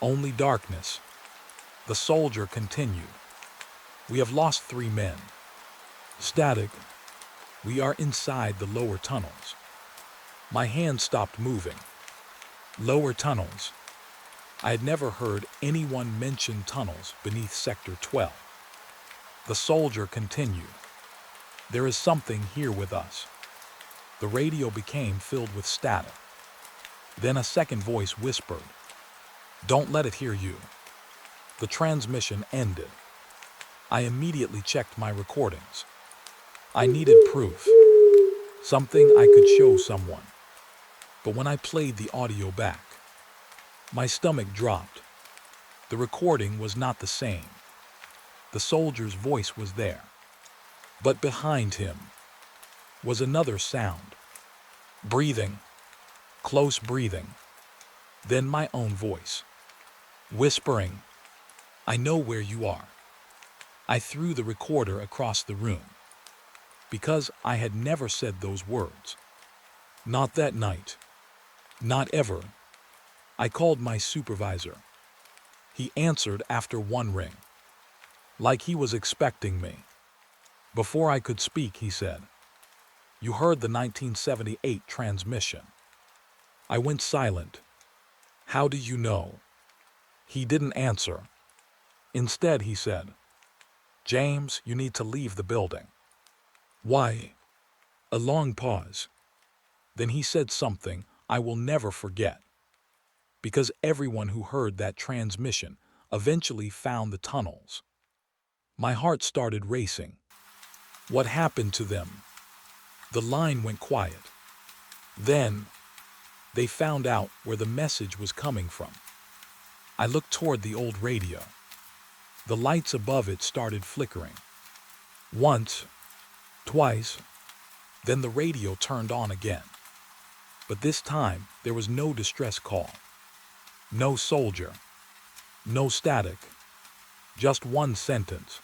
Only darkness. The soldier continued. We have lost 3 men. Static. We are inside the lower tunnels. My hand stopped moving. Lower tunnels. I had never heard anyone mention tunnels beneath Sector 12. The soldier continued. There is something here with us. The radio became filled with static. Then a second voice whispered, "Don't let it hear you." The transmission ended. I immediately checked my recordings. I needed proof. Something I could show someone. But when I played the audio back, my stomach dropped. The recording was not the same. The soldier's voice was there. But behind him was another sound. Breathing. Close breathing. Then my own voice. Whispering, "I know where you are." I threw the recorder across the room. Because I had never said those words. Not that night. Not ever. I called my supervisor. He answered after 1 ring. Like he was expecting me. Before I could speak, he said, "You heard the 1978 transmission." I went silent. "How do you know?" He didn't answer. Instead, he said, "James, you need to leave the building." "Why?" A long pause. Then he said something I will never forget. Because everyone who heard that transmission eventually found the tunnels. My heart started racing. What happened to them? The line went quiet. Then, they found out where the message was coming from. I looked toward the old radio. The lights above it started flickering. Once, twice, then the radio turned on again. But this time, there was no distress call. No soldier. No static. Just one sentence.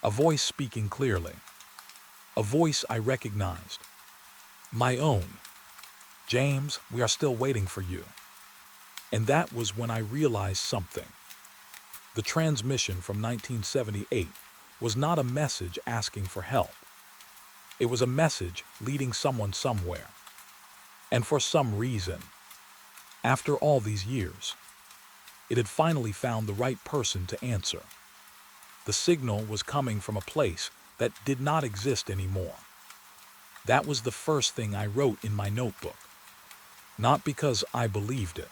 A voice speaking clearly. A voice I recognized. My own. "James, we are still waiting for you." And that was when I realized something. The transmission from 1978 was not a message asking for help. It was a message leading someone somewhere. And for some reason, after all these years, it had finally found the right person to answer. The signal was coming from a place that did not exist anymore. That was the first thing I wrote in my notebook. Not because I believed it.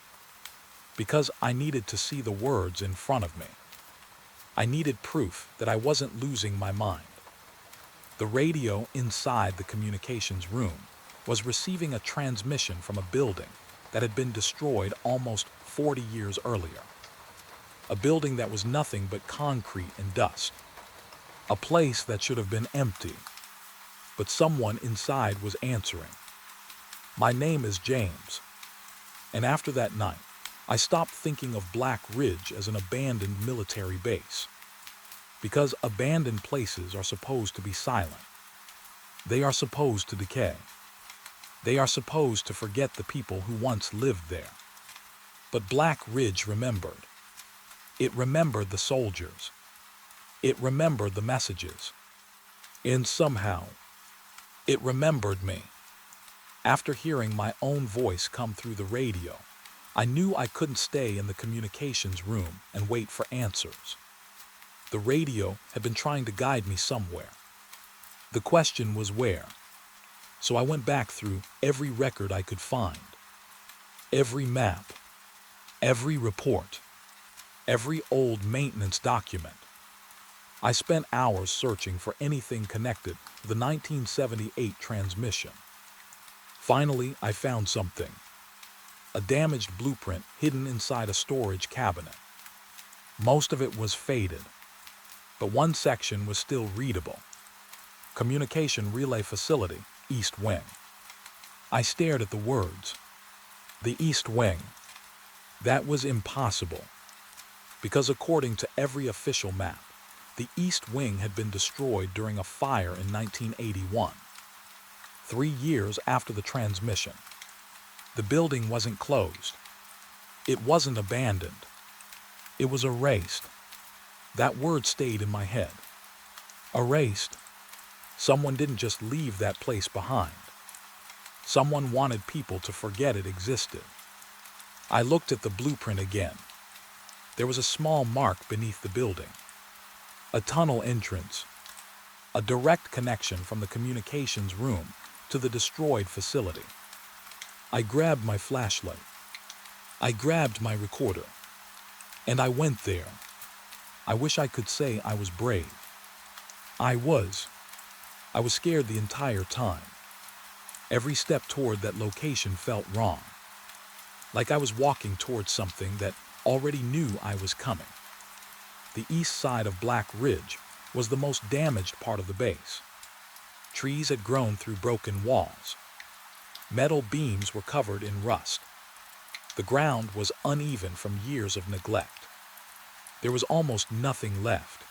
Because I needed to see the words in front of me. I needed proof that I wasn't losing my mind. The radio inside the communications room was receiving a transmission from a building that had been destroyed almost 40 years earlier. A building that was nothing but concrete and dust. A place that should have been empty. But someone inside was answering. My name is James. And after that night, I stopped thinking of Black Ridge as an abandoned military base. Because abandoned places are supposed to be silent. They are supposed to decay. They are supposed to forget the people who once lived there. But Black Ridge remembered. It remembered the soldiers. It remembered the messages. And somehow, it remembered me. After hearing my own voice come through the radio, I knew I couldn't stay in the communications room and wait for answers. The radio had been trying to guide me somewhere. The question was where. So I went back through every record I could find. Every map. Every report. Every old maintenance document. I spent hours searching for anything connected to the 1978 transmission. Finally, I found something. A damaged blueprint hidden inside a storage cabinet. Most of it was faded, but one section was still readable. Communication Relay Facility, East Wing. I stared at the words. The East Wing. That was impossible, because according to every official map, the East Wing had been destroyed during a fire in 1981, 3 years after the transmission. The building wasn't closed. It wasn't abandoned. It was erased. That word stayed in my head. Erased. Someone didn't just leave that place behind. Someone wanted people to forget it existed. I looked at the blueprint again. There was a small mark beneath the building. A tunnel entrance. A direct connection from the communications room to the destroyed facility. I grabbed my flashlight. I grabbed my recorder. And I went there. I wish I could say I was brave. I was. I was scared the entire time. Every step toward that location felt wrong. Like I was walking towards something that already knew I was coming. The east side of Black Ridge was the most damaged part of the base. Trees had grown through broken walls. Metal beams were covered in rust. The ground was uneven from years of neglect. There was almost nothing left.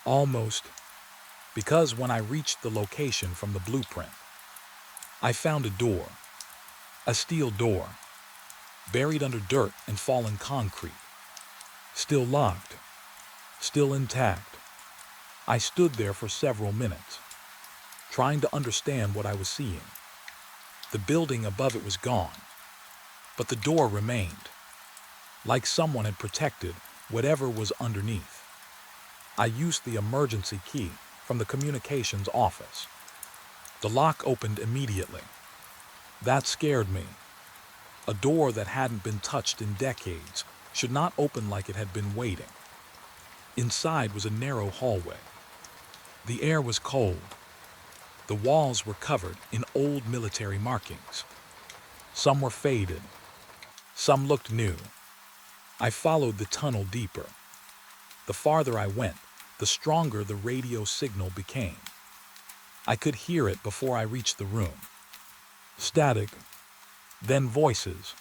Almost, because when I reached the location from the blueprint, I found a door, a steel door, buried under dirt and fallen concrete, still locked, still intact. I stood there for several minutes, trying to understand what I was seeing. The building above it was gone, but the door remained, like someone had protected whatever was underneath. I used the emergency key from the communications office. The lock opened immediately. That scared me. A door that hadn't been touched in decades should not open like it had been waiting. Inside was a narrow hallway. The air was cold. The walls were covered in old military markings. Some were faded. Some looked new. I followed the tunnel deeper. The farther I went, the stronger the radio signal became. I could hear it before I reached the room. Static, then voices.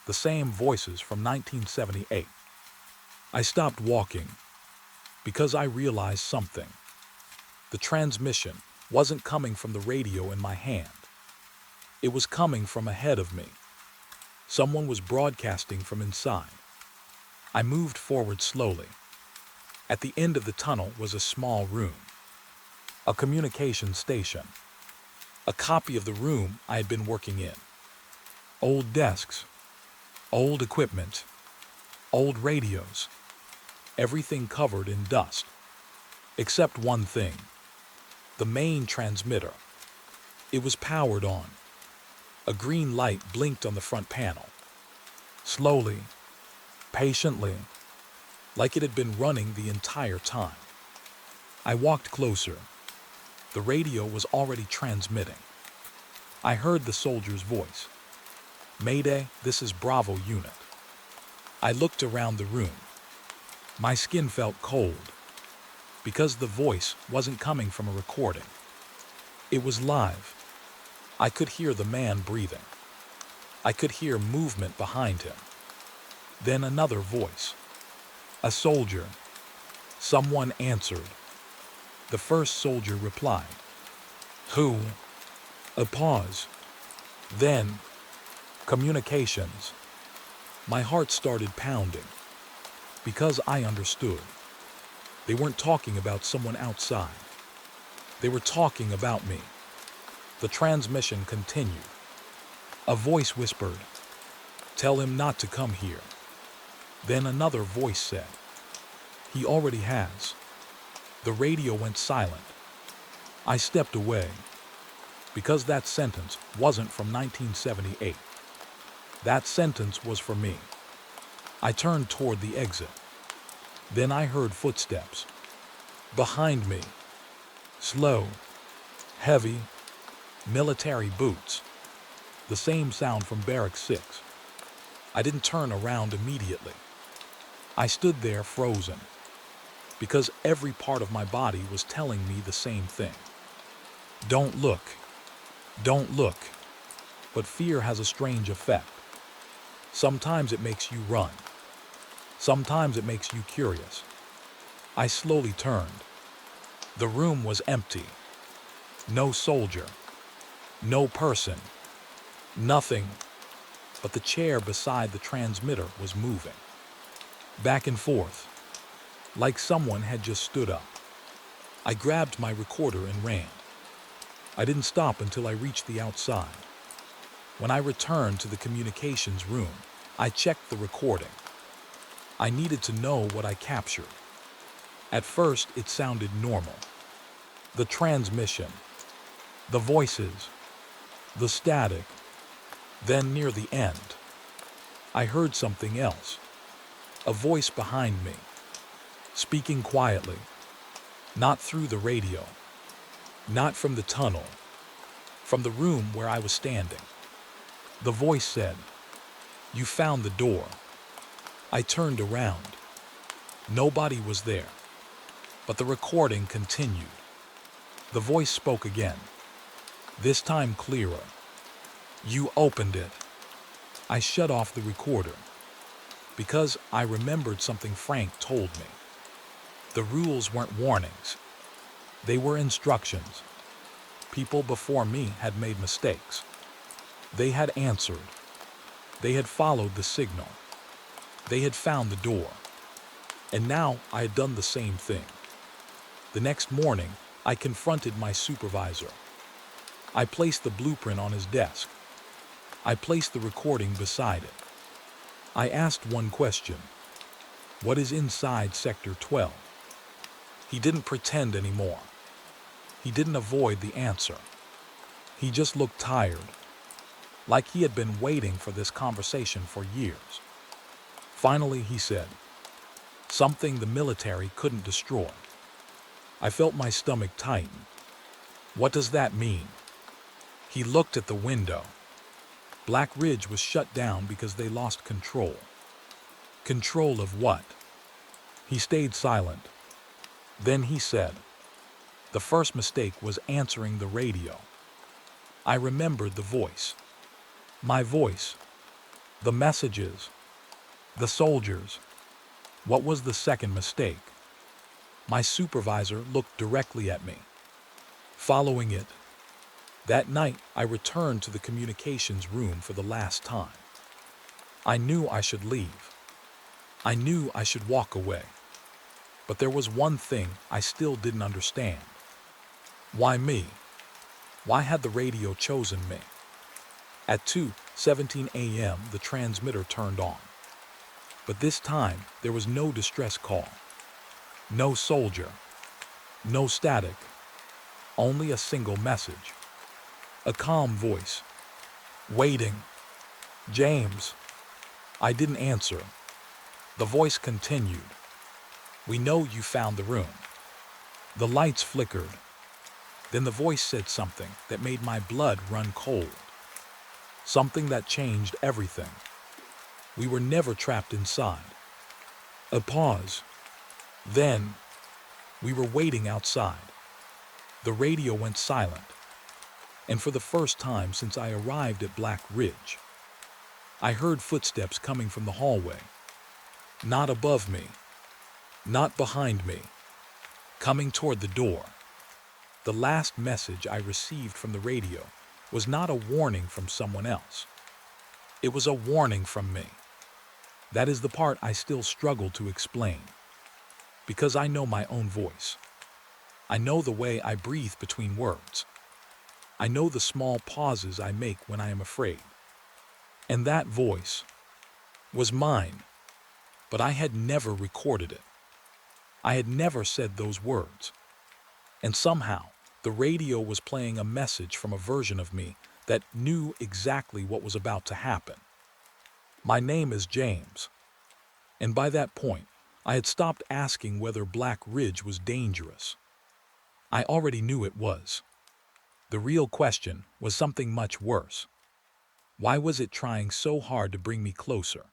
The same voices from 1978. I stopped walking because I realized something. The transmission wasn't coming from the radio in my hand. It was coming from ahead of me. Someone was broadcasting from inside. I moved forward slowly. At the end of the tunnel was a small room. A communication station. A copy of the room I had been working in. Old desks. Old equipment. Old radios. Everything covered in dust. Except one thing. The main transmitter. It was powered on. A green light blinked on the front panel. Slowly, patiently, like it had been running the entire time. I walked closer. The radio was already transmitting. I heard the soldier's voice. "Mayday, this is Bravo Unit." I looked around the room. My skin felt cold, because the voice wasn't coming from a recording. It was live. I could hear the man breathing. I could hear movement behind him. Then another voice. A soldier. Someone answered. The first soldier replied. "Who?" A pause. Then, communications. My heart started pounding, because I understood. They weren't talking about someone outside. They were talking about me. The transmission continued. A voice whispered, "Tell him not to come here." Then another voice said, "He already has." The radio went silent. I stepped away, because that sentence wasn't from 1978. That sentence was for me. I turned toward the exit. Then I heard footsteps. Behind me. Slow. Heavy. Military boots. The same sound from Barrack 6. I didn't turn around immediately. I stood there frozen. because every part of my body was telling me the same thing. Don't look. Don't look. But fear has a strange effect. Sometimes it makes you run. Sometimes it makes you curious. I slowly turned. The room was empty. No soldier. No person. Nothing. But the chair beside the transmitter was moving. Back and forth. Like someone had just stood up. I grabbed my recorder and ran. I didn't stop until I reached the outside. When I returned to the communications room, I checked the recording. I needed to know what I captured. At first, it sounded normal. The transmission, the voices, the static. Then near the end, I heard something else. A voice behind me, speaking quietly, not through the radio, not from the tunnel, from the room where I was standing. The voice said, "You found the door." I turned around. Nobody was there, but the recording continued. The voice spoke again, this time clearer. "You opened it." I shut off the recorder because I remembered something Frank told me. The rules weren't warnings. They were instructions. People before me had made mistakes. They had answered. They had followed the signal. They had found the door. And now I had done the same thing. The next morning, I confronted my supervisor. I placed the blueprint on his desk. I placed the recording beside it. I asked one question. What is inside Sector 12? He didn't pretend anymore. He didn't avoid the answer. He just looked tired, like he had been waiting for this conversation for years. Finally, he said, "Something the military couldn't destroy." I felt my stomach tighten. "What does that mean?" He looked at the window. Black Ridge was shut down because they lost control. Control of what? He stayed silent. Then he said, "The first mistake was answering the radio." I remembered the voice. My voice. The messages. The soldiers. What was the second mistake? My supervisor looked directly at me. Following it, that night I returned to the communications room for the last time. I knew I should leave. I knew I should walk away. But there was one thing I still didn't understand. Why me? Why had the radio chosen me? At 2:17 a.m., the transmitter turned on. But this time, there was no distress call. No soldier. No static. Only a single message. A calm voice. Waiting. "James." I didn't answer. The voice continued. "We know you found the room." The lights flickered. Then the voice said something that made my blood run cold. Something that changed everything. We were never trapped inside. A pause. Then, we were waiting outside. The radio went silent. And for the first time since I arrived at Black Ridge, I heard footsteps coming from the hallway. Not above me. Not behind me. Coming toward the door. The last message I received from the radio was not a warning from someone else. It was a warning from me. That is the part I still struggle to explain. Because I know my own voice. I know the way I breathe between words. I know the small pauses I make when I am afraid. And that voice was mine, but I had never recorded it. I had never said those words. And somehow, the radio was playing a message from a version of me that knew exactly what was about to happen. My name is James. And by that point, I had stopped asking whether Black Ridge was dangerous. I already knew it was. The real question was something much worse. Why was it trying so hard to bring me closer?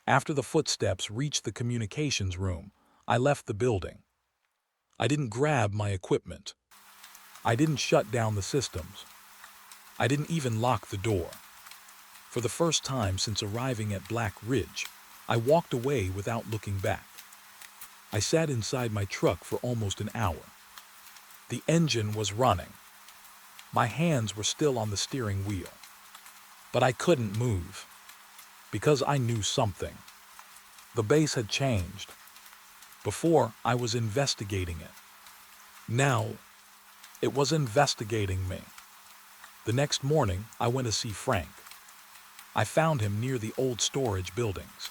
After the footsteps reached the communications room, I left the building. I didn't grab my equipment. I didn't shut down the systems. I didn't even lock the door. For the first time since arriving at Black Ridge, I walked away without looking back. I sat inside my truck for almost an hour. The engine was running. My hands were still on the steering wheel. But I couldn't move. Because I knew something. The base had changed. Before, I was investigating it. Now, it was investigating me. The next morning, I went to see Frank. I found him near the old storage buildings.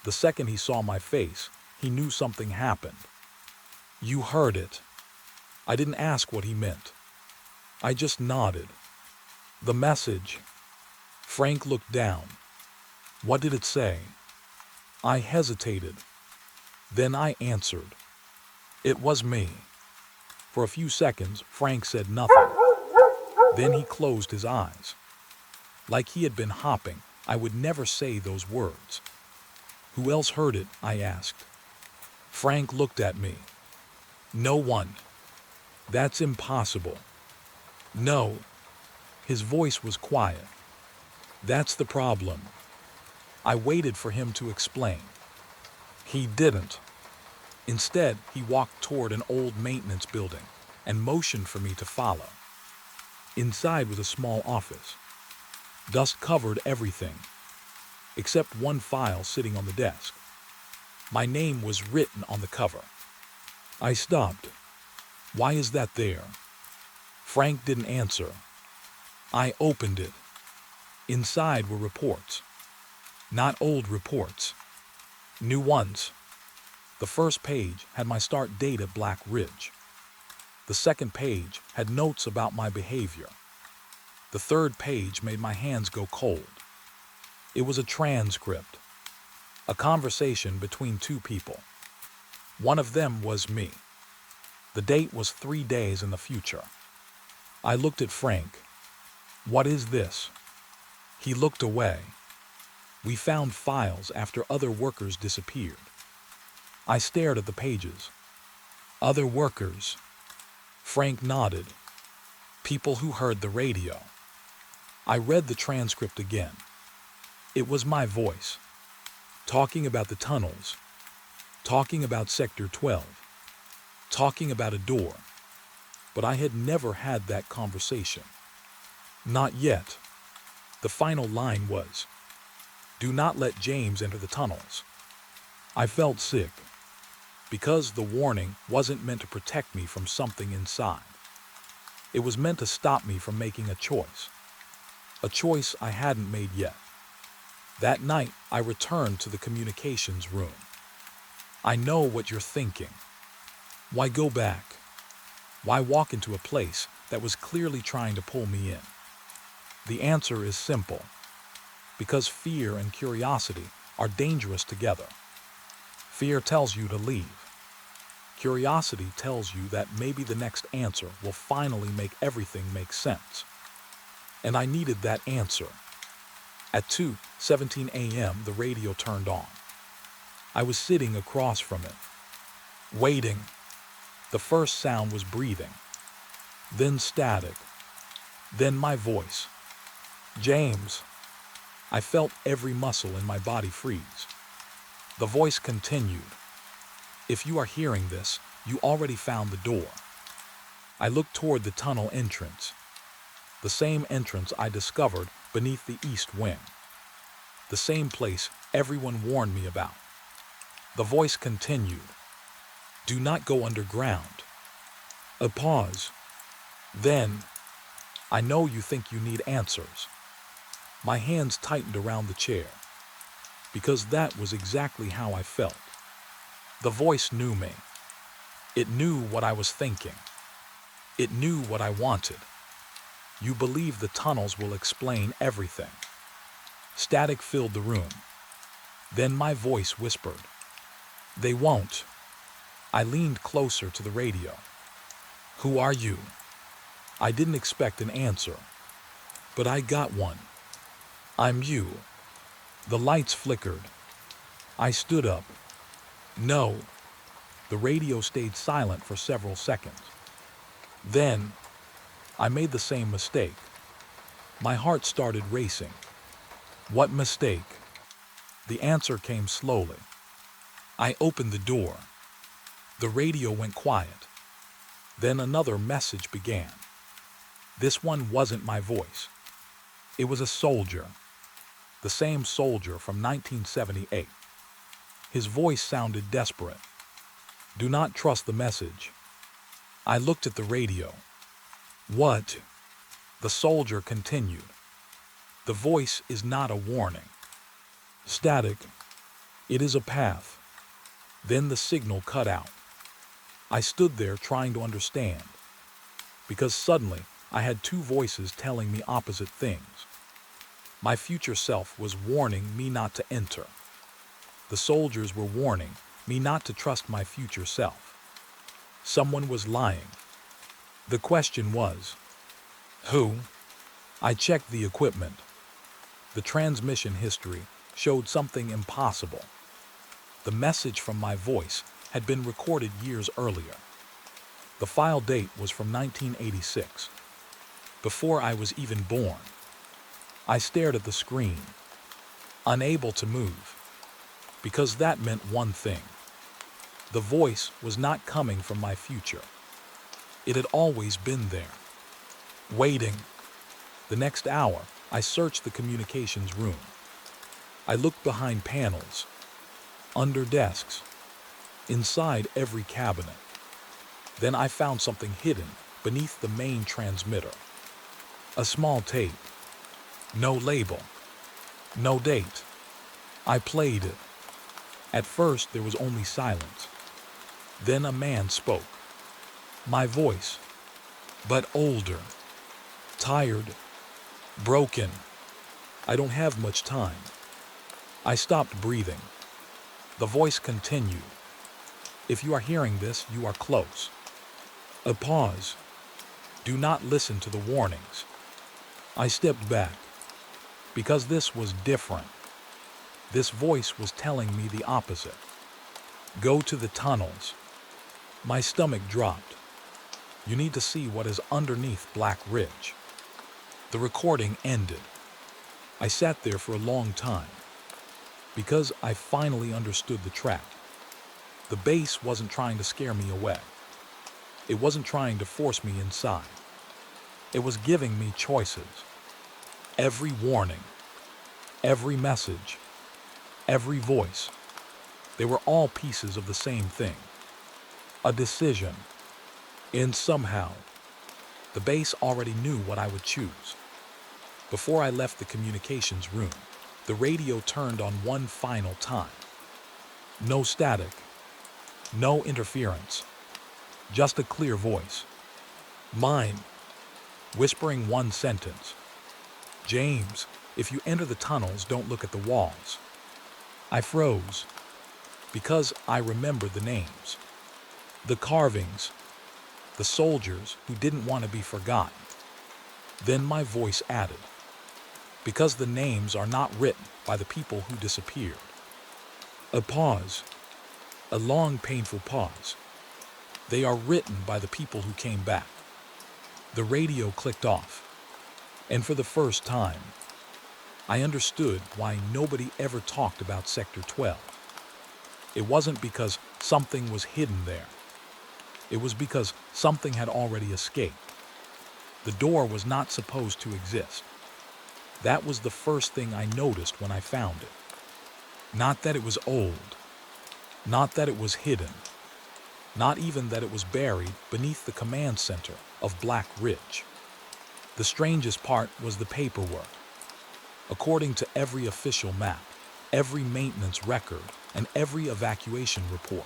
The second he saw my face, he knew something happened. You heard it. I didn't ask what he meant. I just nodded. The message. Frank looked down. What did it say? I hesitated. Then I answered. It was me. For a few seconds, Frank said nothing. Then he closed his eyes. Like he had been hopping, I would never say those words. Who else heard it? I asked. Frank looked at me. No one. That's impossible. No. His voice was quiet. That's the problem. I waited for him to explain. He didn't. Instead, he walked toward an old maintenance building and motioned for me to follow. Inside was a small office. Dust covered everything, except one file sitting on the desk. My name was written on the cover. I stopped. Why is that there? Frank didn't answer. I opened it. Inside were reports. Not old reports. New ones. The first page had my start date at Black Ridge. The second page had notes about my behavior. The third page made my hands go cold. It was a transcript. A conversation between two people. One of them was me. The date was 3 days in the future. I looked at Frank. What is this? He looked away. We found files after other workers disappeared. I stared at the pages. Other workers. Frank nodded. People who heard the radio. I read the transcript again. It was my voice. Talking about the tunnels. Talking about Sector 12. Talking about a door. But I had never had that conversation. Not yet. The final line was, "Do not let James enter the tunnels." I felt sick. Because the warning wasn't meant to protect me from something inside. It was meant to stop me from making a choice. A choice I hadn't made yet. That night, I returned to the communications room. I know what you're thinking. Why go back? Why walk into a place that was clearly trying to pull me in? The answer is simple. Because fear and curiosity are dangerous together. Fear tells you to leave. Curiosity tells you that maybe the next answer will finally make everything make sense. And I needed that answer. At 2:17 a.m., the radio turned on. I was sitting across from it, waiting. The first sound was breathing, then static, then my voice. James. I felt every muscle in my body freeze. The voice continued. If you are hearing this, you already found the door. I looked toward the tunnel entrance. The same entrance I discovered beneath the east wing. The same place everyone warned me about. The voice continued. Do not go underground. A pause. Then, I know you think you need answers. My hands tightened around the chair. Because that was exactly how I felt. The voice knew me. It knew what I was thinking. It knew what I wanted. You believe the tunnels will explain everything. Static filled the room. Then my voice whispered. They won't. I leaned closer to the radio. Who are you? I didn't expect an answer. But I got one. I'm you. The lights flickered. I stood up. No. The radio stayed silent for several seconds. Then, I made the same mistake. My heart started racing. What mistake? The answer came slowly. I opened the door. The radio went quiet. Then another message began. This one wasn't my voice. It was a soldier. The same soldier from 1978. His voice sounded desperate. Do not trust the message. I looked at the radio. What? The soldier continued. The voice is not a warning. Static. It is a path. Then the signal cut out. I stood there trying to understand, because suddenly I had two voices telling me opposite things. My future self was warning me not to enter. The soldiers were warning me not to trust my future self. Someone was lying. The question was, who? I checked the equipment. The transmission history showed something impossible. The message from my voice had been recorded years earlier. The file date was from 1986, before I was even born. I stared at the screen, unable to move, because that meant one thing. The voice was not coming from my future. It had always been there, waiting. The next hour, I searched the communications room. I looked behind panels, under desks, inside every cabinet. Then I found something hidden beneath the main transmitter. A small tape. No label. No date. I played it. At first, there was only silence. Then a man spoke. My voice, but older, tired, broken. I don't have much time. I stopped breathing. The voice continued. If you are hearing this, you are close. A pause. Do not listen to the warnings. I stepped back, because this was different. This voice was telling me the opposite. Go to the tunnels. My stomach dropped. You need to see what is underneath Black Ridge. The recording ended. I sat there for a long time, because I finally understood the trap. The base wasn't trying to scare me away. It wasn't trying to force me inside. It was giving me choices. Every warning, every message, every voice, they were all pieces of the same thing. A decision. And somehow, the base already knew what I would choose. Before I left the communications room, the radio turned on one final time. No static, no interference, just a clear voice. Mine, whispering one sentence. James, if you enter the tunnels, don't look at the walls. I froze, because I remembered the names, the carvings, the soldiers who didn't want to be forgotten. Then my voice added, because the names are not written by the people who disappeared. A pause, a long, painful pause. They are written by the people who came back. The radio clicked off, and for the first time, I understood why nobody ever talked about Sector 12. It wasn't because something was hidden there. It was because something had already escaped. The door was not supposed to exist. That was the first thing I noticed when I found it. Not that it was old. Not that it was hidden. Not even that it was buried beneath the command center of Black Ridge. The strangest part was the paperwork. According to every official map, every maintenance record, and every evacuation report,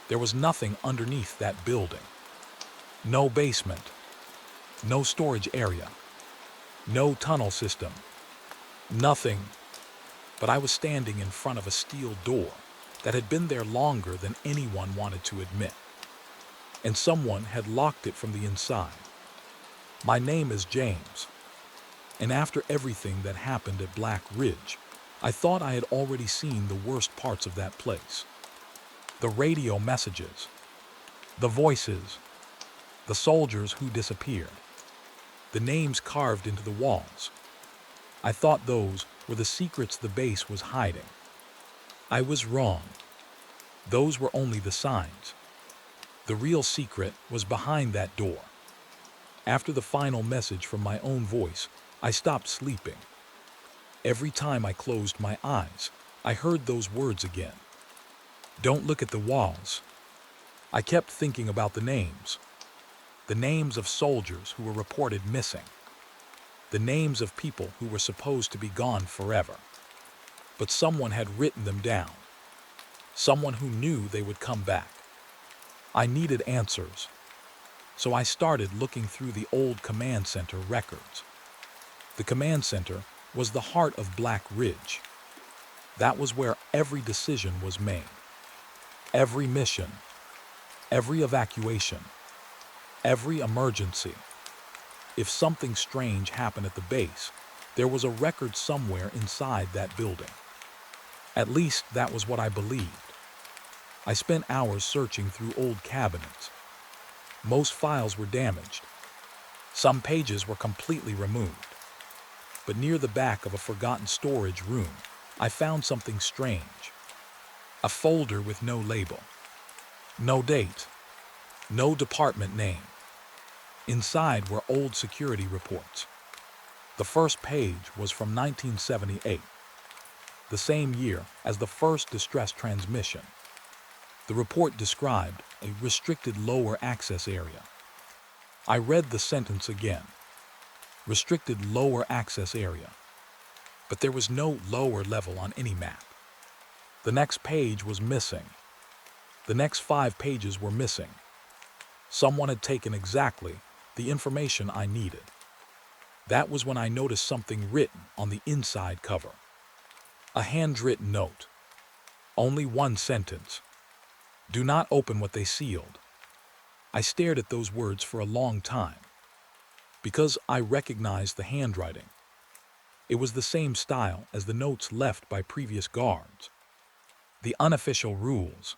there was nothing underneath that building. No basement, no storage area, no tunnel system, nothing. But I was standing in front of a steel door that had been there longer than anyone wanted to admit. And someone had locked it from the inside. My name is James. And after everything that happened at Black Ridge, I thought I had already seen the worst parts of that place. The radio messages, the voices, the soldiers who disappeared, the names carved into the walls. I thought those were the secrets the base was hiding. I was wrong. Those were only the signs. The real secret was behind that door. After the final message from my own voice, I stopped sleeping. Every time I closed my eyes, I heard those words again. Don't look at the walls. I kept thinking about the names of soldiers who were reported missing, the names of people who were supposed to be gone forever. But someone had written them down, someone who knew they would come back. I needed answers, so I started looking through the old command center records. The command center was the heart of Black Ridge. That was where every decision was made, every mission, every evacuation, every emergency. If something strange happened at the base, there was a record somewhere inside that building. At least that was what I believed. I spent hours searching through old cabinets. Most files were damaged. Some pages were completely removed. But near the back of a forgotten storage room, I found something strange. A folder with no label, no date, no department name. Inside were old security reports. The first page was from 1978, the same year as the first distress transmission. The report described a restricted lower access area. I read the sentence again. Restricted lower access area. But there was no lower level on any map. The next page was missing. The next 5 pages were missing. Someone had taken exactly the information I needed. That was when I noticed something written on the inside cover. A handwritten note. Only one sentence. Do not open what they sealed. I stared at those words for a long time, because I recognized the handwriting. It was the same style as the notes left by previous guards. The unofficial rules.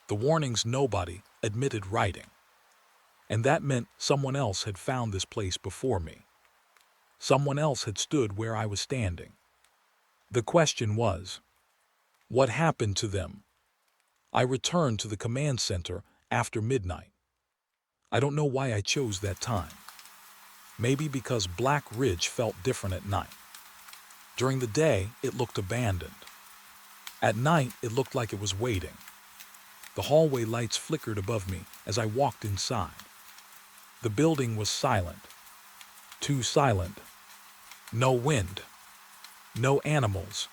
The warnings nobody admitted writing. And that meant someone else had found this place before me. Someone else had stood where I was standing. The question was, what happened to them? I returned to the command center after midnight. I don't know why I chose that time. Maybe because Black Ridge felt different at night. During the day, it looked abandoned. At night, it looked like it was waiting. The hallway lights flickered above me as I walked inside. The building was silent. Too silent. No wind. No animals.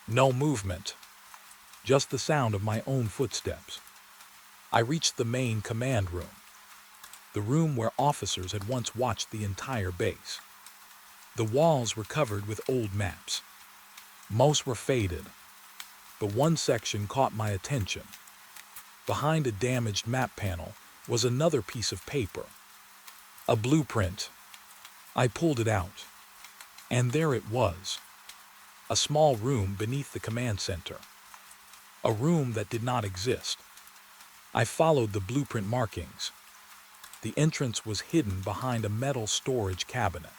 No movement. Just the sound of my own footsteps. I reached the main command room, the room where officers had once watched the entire base. The walls were covered with old maps. Most were faded, but one section caught my attention. Behind a damaged map panel was another piece of paper, a blueprint. I pulled it out, and there it was, a small room beneath the command center. A room that did not exist. I followed the blueprint markings. The entrance was hidden behind a metal storage cabinet.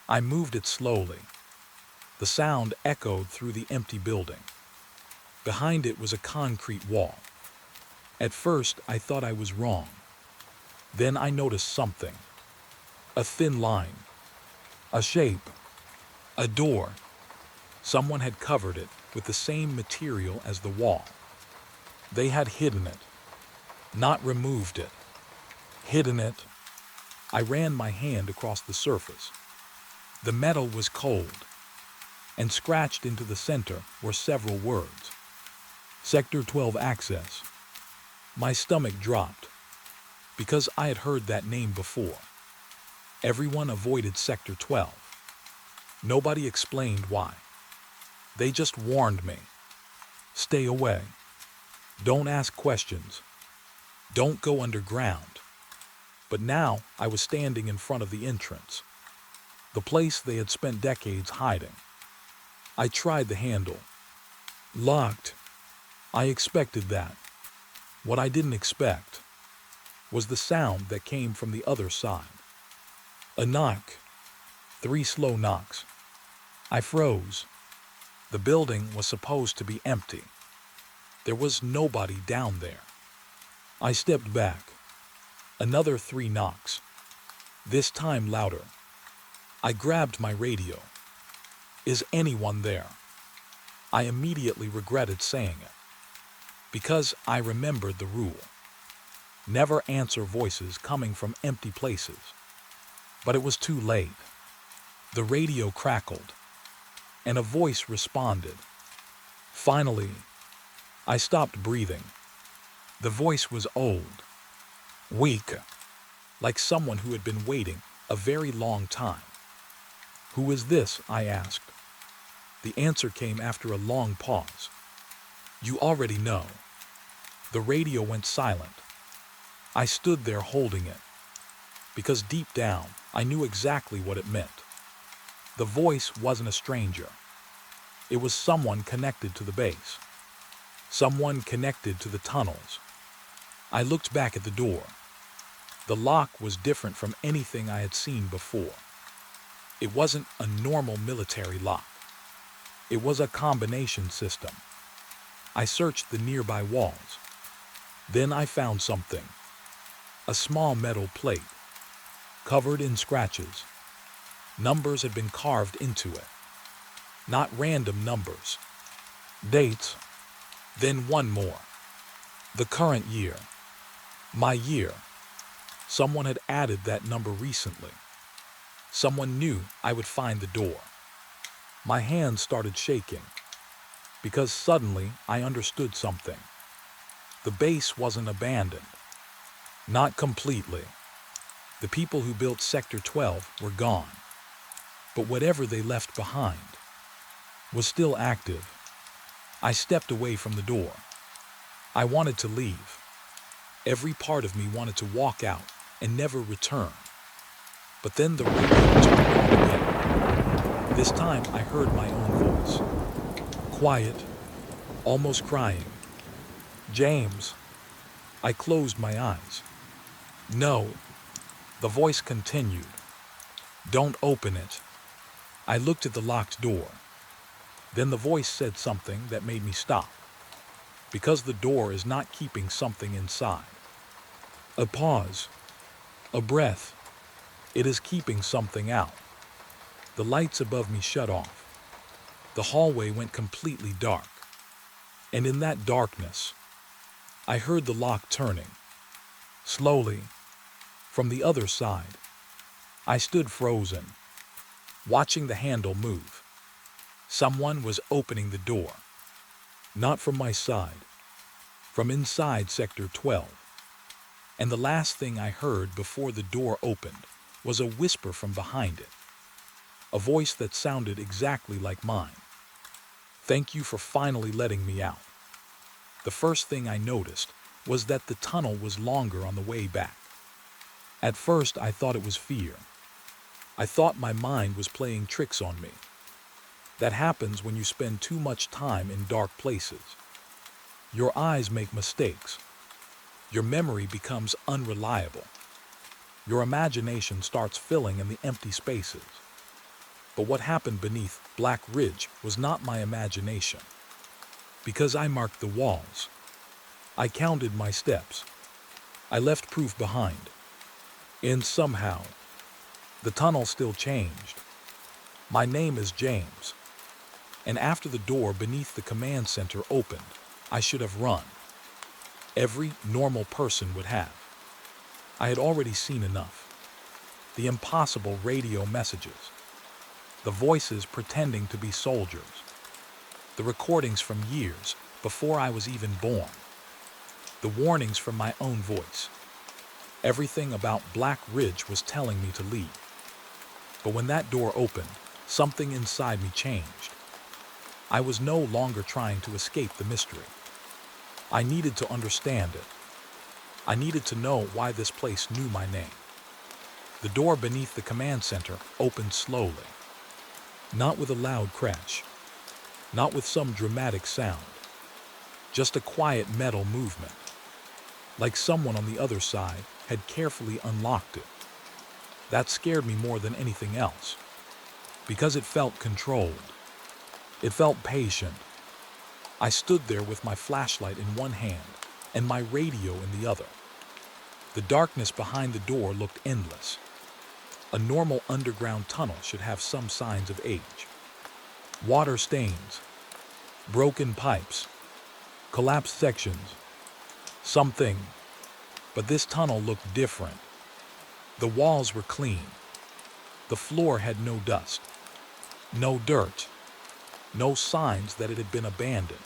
I moved it slowly. The sound echoed through the empty building. Behind it was a concrete wall. At first, I thought I was wrong. Then I noticed something. A thin line. A shape. A door. Someone had covered it with the same material as the wall. They had hidden it, not removed it. Hidden it. I ran my hand across the surface. The metal was cold, and scratched into the center were several words. Sector 12 access. My stomach dropped, because I had heard that name before. Everyone avoided Sector 12. Nobody explained why. They just warned me. Stay away. Don't ask questions. Don't go underground. But now I was standing in front of the entrance, the place they had spent decades hiding. I tried the handle. Locked. I expected that. What I didn't expect was the sound that came from the other side. A knock. 3 slow knocks. I froze. The building was supposed to be empty. There was nobody down there. I stepped back. Another 3 knocks. This time louder. I grabbed my radio. Is anyone there? I immediately regretted saying it, because I remembered the rule. Never answer voices coming from empty places. But it was too late. The radio crackled, and a voice responded. Finally, I stopped breathing. The voice was old, weak, like someone who had been waiting a very long time. Who is this? I asked. The answer came after a long pause. You already know. The radio went silent. I stood there holding it, because deep down I knew exactly what it meant. The voice wasn't a stranger. It was someone connected to the base. Someone connected to the tunnels. I looked back at the door. The lock was different from anything I had seen before. It wasn't a normal military lock. It was a combination system. I searched the nearby walls. Then I found something. A small metal plate, covered in scratches. Numbers had been carved into it. Not random numbers. Dates. Then one more. The current year. My year. Someone had added that number recently. Someone knew I would find the door. My hands started shaking, because suddenly I understood something. The base wasn't abandoned. Not completely. The people who built Sector 12 were gone. But whatever they left behind was still active. I stepped away from the door. I wanted to leave. Every part of me wanted to walk out and never return. But then the radio turned on again. This time I heard my own voice. Quiet, almost crying. James. I closed my eyes. No. The voice continued. Don't open it. I looked at the locked door. Then the voice said something that made me stop. Because the door is not keeping something inside. A pause. A breath. It is keeping something out. The lights above me shut off. The hallway went completely dark. And in that darkness, I heard the lock turning. Slowly. From the other side. I stood frozen, watching the handle move. Someone was opening the door. Not from my side. From inside Sector 12. And the last thing I heard before the door opened was a whisper from behind it. A voice that sounded exactly like mine. Thank you for finally letting me out. The first thing I noticed was that the tunnel was longer on the way back. At first I thought it was fear. I thought my mind was playing tricks on me. That happens when you spend too much time in dark places. Your eyes make mistakes. Your memory becomes unreliable. Your imagination starts filling in the empty spaces. But what happened beneath Black Ridge was not my imagination. Because I marked the walls. I counted my steps. I left proof behind. And somehow, the tunnel still changed. My name is James. And after the door beneath the command center opened, I should have run. Every normal person would have. I had already seen enough. The impossible radio messages. The voices pretending to be soldiers. The recordings from years before I was even born. The warnings from my own voice. Everything about Black Ridge was telling me to leave. But when that door opened, something inside me changed. I was no longer trying to escape the mystery. I needed to understand it. I needed to know why this place knew my name. The door beneath the command center opened slowly. Not with a loud crash. Not with some dramatic sound. just a quiet metal movement, like someone on the other side had carefully unlocked it. That scared me more than anything else, because it felt controlled. It felt patient. I stood there with my flashlight in one hand and my radio in the other. The darkness behind the door looked endless. A normal underground tunnel should have some signs of age. Water stains, broken pipes, collapsed sections, something. But this tunnel looked different. The walls were clean. The floor had no dust, no dirt, no signs that it had been abandoned.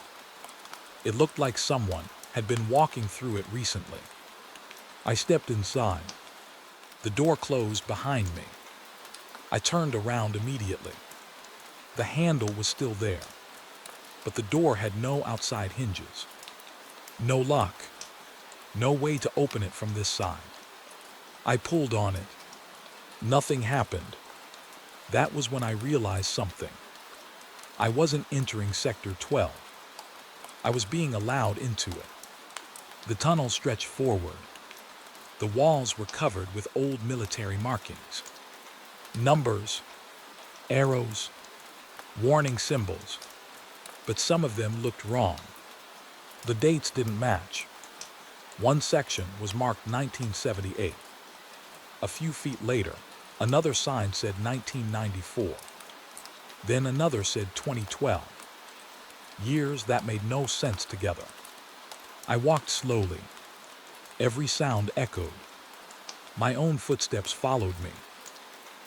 It looked like someone had been walking through it recently. I stepped inside. The door closed behind me. I turned around immediately. The handle was still there, but the door had no outside hinges. No lock. No way to open it from this side. I pulled on it. Nothing happened. That was when I realized something. I wasn't entering Sector 12. I was being allowed into it. The tunnel stretched forward. The walls were covered with old military markings. Numbers, arrows, warning symbols. But some of them looked wrong. The dates didn't match. One section was marked 1978. A few feet later, another sign said 1994. Then another said 2012. Years that made no sense together. I walked slowly. Every sound echoed. My own footsteps followed me.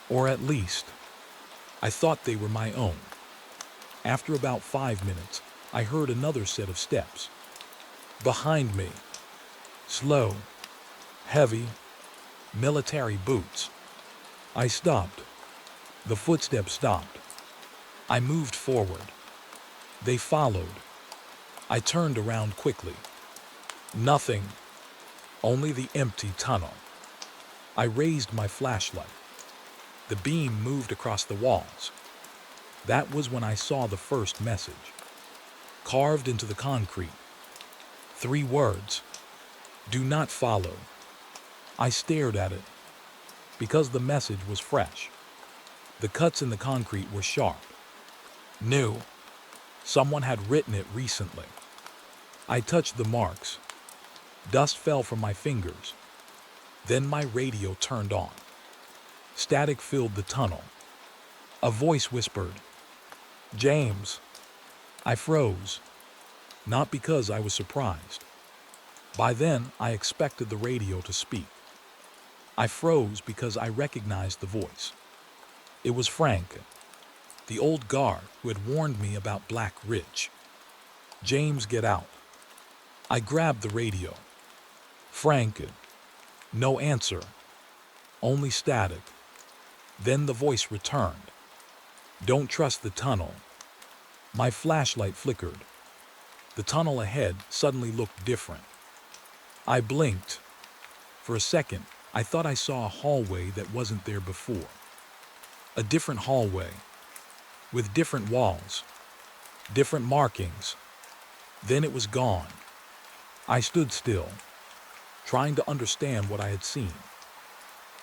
Or at least, I thought they were my own. After about 5 minutes, I heard another set of steps. Behind me. Slow, heavy, military boots. I stopped. The footsteps stopped. I moved forward. They followed. I turned around quickly. Nothing. Only the empty tunnel. I raised my flashlight. The beam moved across the walls. That was when I saw the first message. Carved into the concrete. 3 words. Do not follow. I stared at it. Because the message was fresh. The cuts in the concrete were sharp. New. Someone had written it recently. I touched the marks. Dust fell from my fingers. Then my radio turned on. Static filled the tunnel. A voice whispered, "James." I froze. Not because I was surprised. By then, I expected the radio to speak. I froze because I recognized the voice. It was Frank, the old guard who had warned me about Black Ridge. "James, get out." I grabbed the radio. Frank, no answer. Only static. Then the voice returned. "Don't trust the tunnel." My flashlight flickered. The tunnel ahead suddenly looked different. I blinked. For a second, I thought I saw a hallway that wasn't there before. A different hallway, with different walls, different markings. Then it was gone. I stood still, trying to understand what I had seen.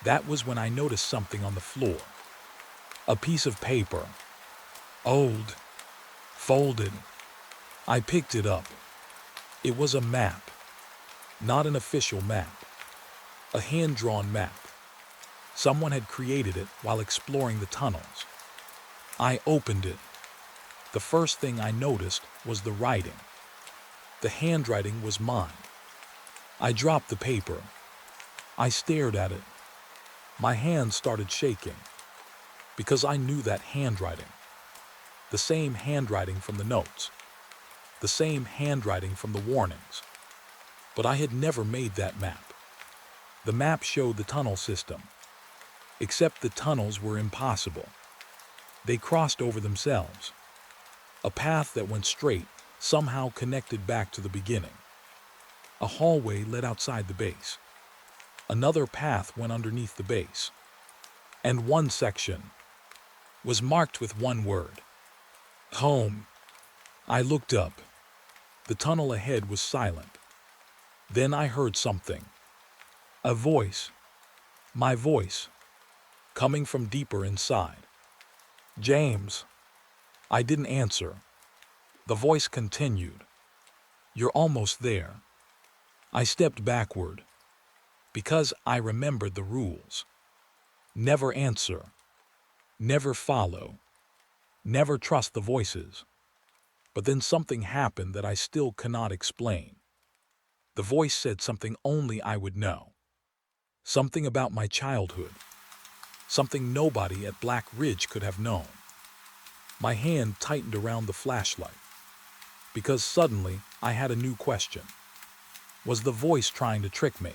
That was when I noticed something on the floor. A piece of paper. Old. Folded. I picked it up. It was a map. Not an official map. A hand-drawn map. Someone had created it while exploring the tunnels. I opened it. The first thing I noticed was the writing. The handwriting was mine. I dropped the paper. I stared at it. My hands started shaking, because I knew that handwriting. The same handwriting from the notes. The same handwriting from the warnings. But I had never made that map. The map showed the tunnel system. Except the tunnels were impossible. They crossed over themselves. A path that went straight somehow connected back to the beginning. A hallway led outside the base. Another path went underneath the base. And one section was marked with one word. Home. I looked up. The tunnel ahead was silent. Then I heard something. A voice. My voice. Coming from deeper inside. James. I didn't answer. The voice continued. You're almost there. I stepped backward. Because I remembered the rules. Never answer. Never follow. Never trust the voices. But then something happened that I still cannot explain. The voice said something only I would know. Something about my childhood. Something nobody at Black Ridge could have known. My hand tightened around the flashlight. Because suddenly I had a new question. Was the voice trying to trick me?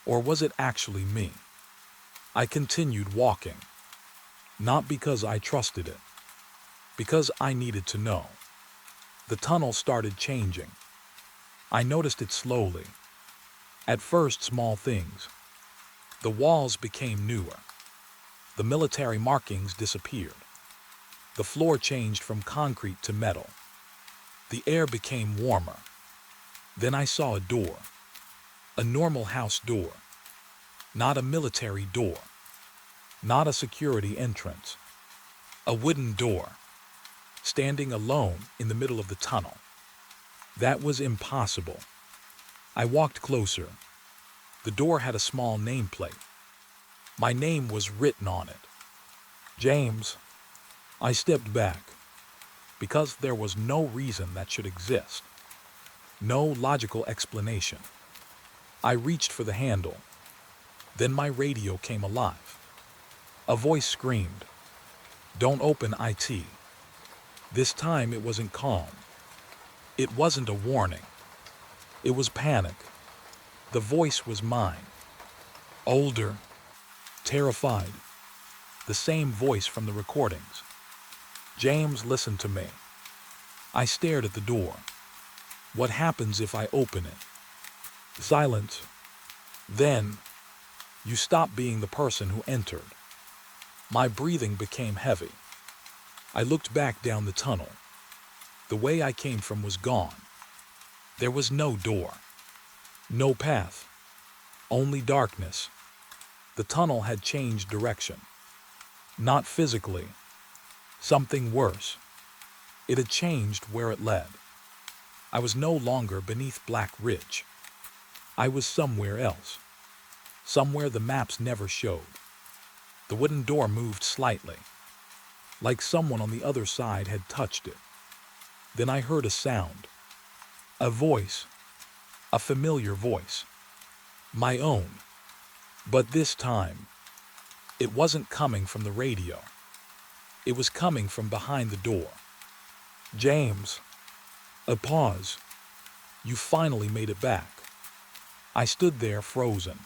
Or was it actually me? I continued walking. Not because I trusted it. Because I needed to know. The tunnel started changing. I noticed it slowly. At first, small things. The walls became newer. The military markings disappeared. The floor changed from concrete to metal. The air became warmer. Then I saw a door. A normal house door. Not a military door. Not a security entrance. A wooden door. Standing alone in the middle of the tunnel. That was impossible. I walked closer. The door had a small nameplate. My name was written on it. James. I stepped back. Because there was no reason that should exist. No logical explanation. I reached for the handle. Then my radio came alive. A voice screamed, "Don't open IT." This time it wasn't calm. It wasn't a warning. It was panic. The voice was mine. Older. Terrified. The same voice from the recordings. James, listen to me. I stared at the door. What happens if I open it? Silence. Then, you stop being the person who entered. My breathing became heavy. I looked back down the tunnel. The way I came from was gone. There was no door. No path. Only darkness. The tunnel had changed direction. Not physically. Something worse. It had changed where it led. I was no longer beneath Black Ridge. I was somewhere else. Somewhere the maps never showed. The wooden door moved slightly. Like someone on the other side had touched it. Then I heard a sound. A voice. A familiar voice. My own. But this time, it wasn't coming from the radio. It was coming from behind the door. James. A pause. You finally made it back. I stood there frozen.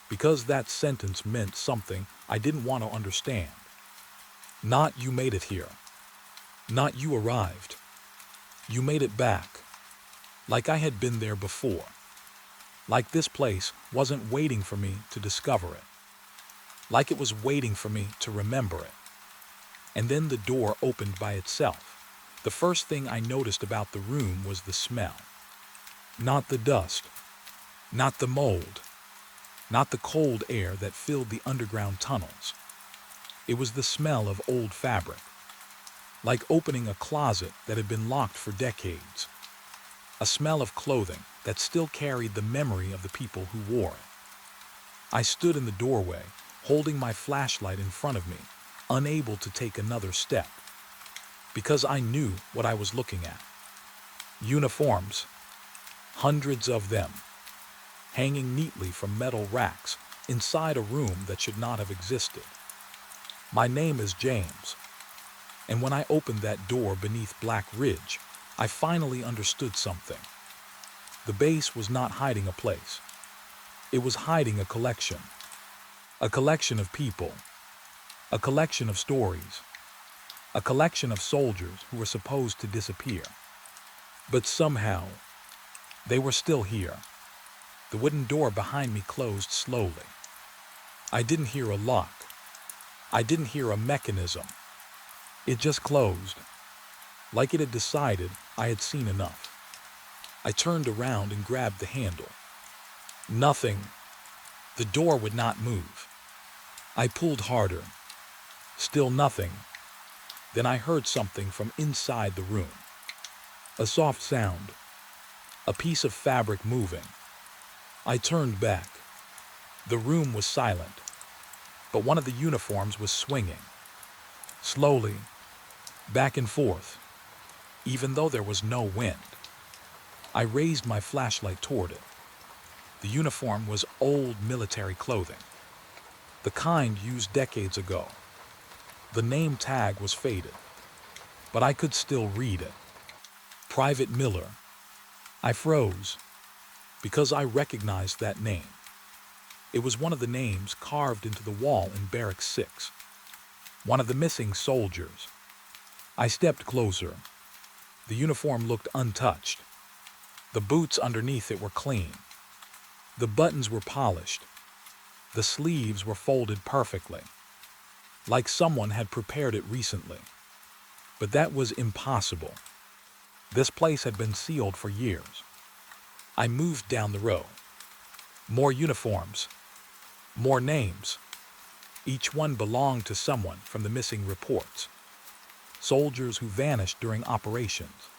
Because that sentence meant something I didn't want to understand. Not you made it here. Not you arrived. You made it back. Like I had been there before. Like this place wasn't waiting for me to discover it. Like it was waiting for me to remember it. And then the door opened by itself. The first thing I noticed about the room was the smell. Not the dust. Not the mold. Not the cold air that filled the underground tunnels. It was the smell of old fabric. Like opening a closet that had been locked for decades. A smell of clothing that still carried the memory of the people who wore it. I stood in the doorway, holding my flashlight in front of me, unable to take another step. Because I knew what I was looking at. Uniforms. Hundreds of them. Hanging neatly from metal racks inside a room that should not have existed. My name is James. And when I opened that door beneath Black Ridge, I finally understood something. The base was not hiding a place. It was hiding a collection. A collection of people. A collection of stories. A collection of soldiers who were supposed to disappear. But somehow, they were still here. The wooden door behind me closed slowly. I didn't hear a lock. I didn't hear a mechanism. It just closed. Like it had decided I had seen enough. I turned around and grabbed the handle. Nothing. The door would not move. I pulled harder. Still nothing. Then I heard something from inside the room. A soft sound. A piece of fabric moving. I turned back. The room was silent, but one of the uniforms was swinging. Slowly, back and forth, even though there was no wind. I raised my flashlight toward it. The uniform was old military clothing, the kind used decades ago. The name tag was faded, but I could still read it. Private Miller. I froze, because I recognized that name. It was one of the names carved into the wall in Barracks 6. One of the missing soldiers. I stepped closer. The uniform looked untouched. The boots underneath it were clean. The buttons were polished. The sleeves were folded perfectly, like someone had prepared it recently. But that was impossible. This place had been sealed for years. I moved down the row. More uniforms. More names. Each one belonged to someone from the missing reports. Soldiers who vanished during operations.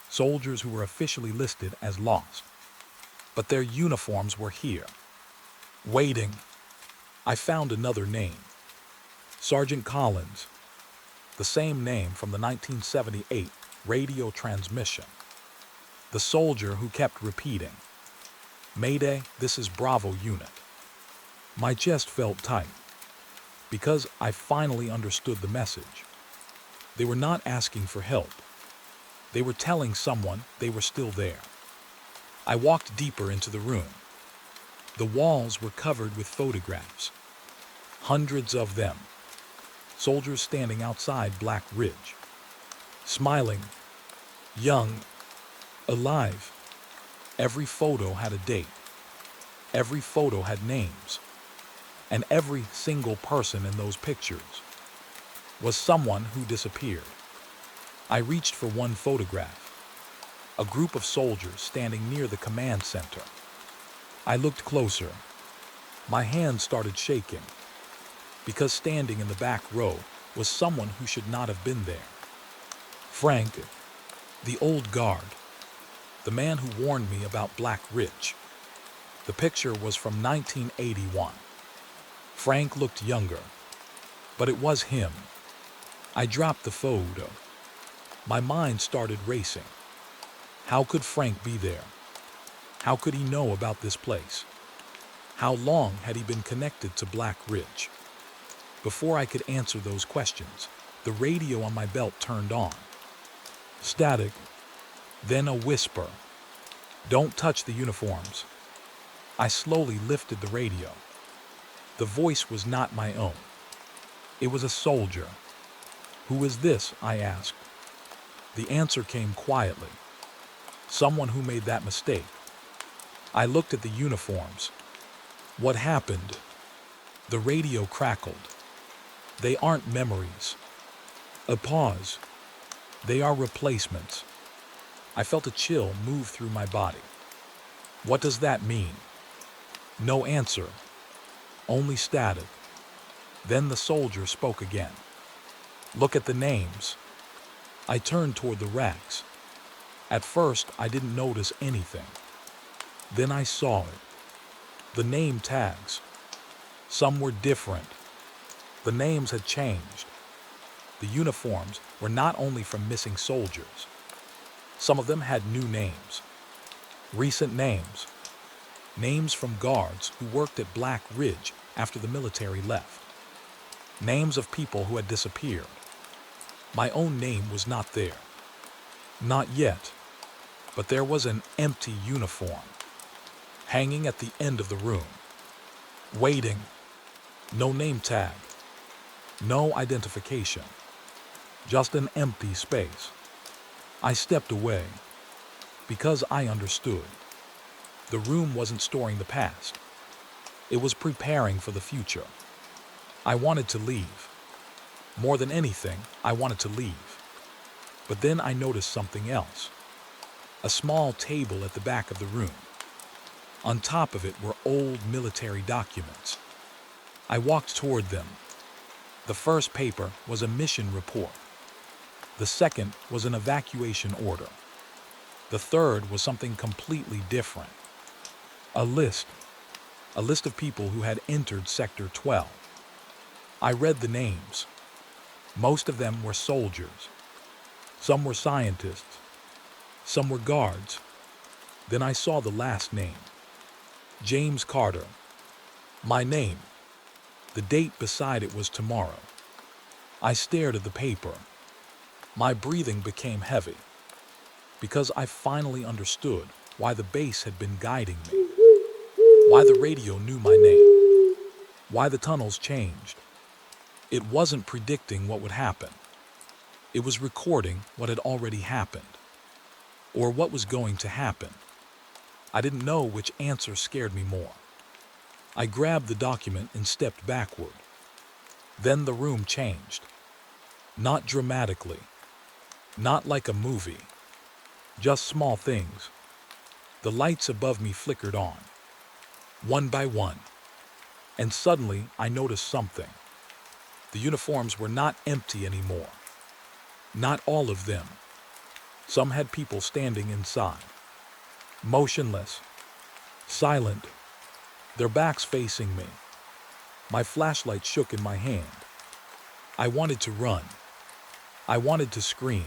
Soldiers who were officially listed as lost. But their uniforms were here. Waiting. I found another name. Sergeant Collins. The same name from the 1978 radio transmission. The soldier who kept repeating, "Mayday, this is Bravo Unit." My chest felt tight, because I finally understood the message. They were not asking for help. They were telling someone they were still there. I walked deeper into the room. The walls were covered with photographs. Hundreds of them. Soldiers standing outside Black Ridge. Smiling. Young. Alive. Every photo had a date. Every photo had names. And every single person in those pictures was someone who disappeared. I reached for one photograph. A group of soldiers standing near the command center. I looked closer. My hands started shaking, because standing in the back row was someone who should not have been there. Frank, the old guard, the man who warned me about Black Ridge. The picture was from 1981. Frank looked younger, but it was him. I dropped the photo. My mind started racing. How could Frank be there? How could he know about this place? How long had he been connected to Black Ridge? Before I could answer those questions, the radio on my belt turned on. Static, then a whisper. "Don't touch the uniforms." I slowly lifted the radio. The voice was not my own. It was a soldier. "Who is this?" I asked. The answer came quietly. "Someone who made that mistake." I looked at the uniforms. What happened? The radio crackled. "They aren't memories." A pause. "They are replacements." I felt a chill move through my body. What does that mean? No answer. Only static. Then the soldier spoke again. "Look at the names." I turned toward the racks. At first, I didn't notice anything. Then I saw it. The name tags. Some were different. The names had changed. The uniforms were not only from missing soldiers. Some of them had new names. Recent names. Names from guards who worked at Black Ridge after the military left. Names of people who had disappeared. My own name was not there. Not yet. But there was an empty uniform, hanging at the end of the room. Waiting. No name tag. No identification. Just an empty space. I stepped away, because I understood. The room wasn't storing the past. It was preparing for the future. I wanted to leave. More than anything, I wanted to leave. But then I noticed something else. A small table at the back of the room. On top of it were old military documents. I walked toward them. The first paper was a mission report. The second was an evacuation order. The third was something completely different. A list. A list of people who had entered Sector 12. I read the names. Most of them were soldiers. Some were scientists. Some were guards. Then I saw the last name. James Carter. My name. The date beside it was tomorrow. I stared at the paper. My breathing became heavy, because I finally understood why the base had been guiding me, why the radio knew my name, why the tunnels changed. It wasn't predicting what would happen. It was recording what had already happened, or what was going to happen. I didn't know which answer scared me more. I grabbed the document and stepped backward. Then the room changed. Not dramatically. Not like a movie. Just small things. The lights above me flickered on, one by one. And suddenly I noticed something. The uniforms were not empty anymore. Not all of them. Some had people standing inside. Motionless. Silent. Their backs facing me. My flashlight shook in my hand. I wanted to run. I wanted to scream.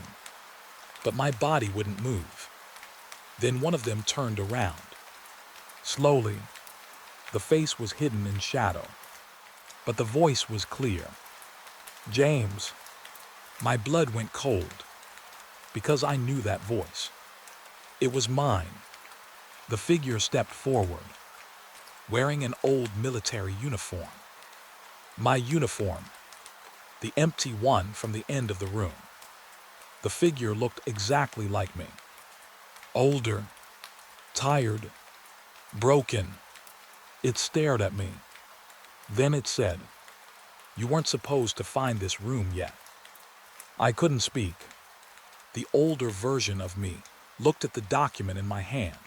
But my body wouldn't move. Then one of them turned around. Slowly. The face was hidden in shadow. But the voice was clear. James. My blood went cold. Because I knew that voice. It was mine. The figure stepped forward, wearing an old military uniform. My uniform. The empty one from the end of the room. The figure looked exactly like me. Older, tired, broken. It stared at me. Then it said, "You weren't supposed to find this room yet." I couldn't speak. The older version of me looked at the document in my hand,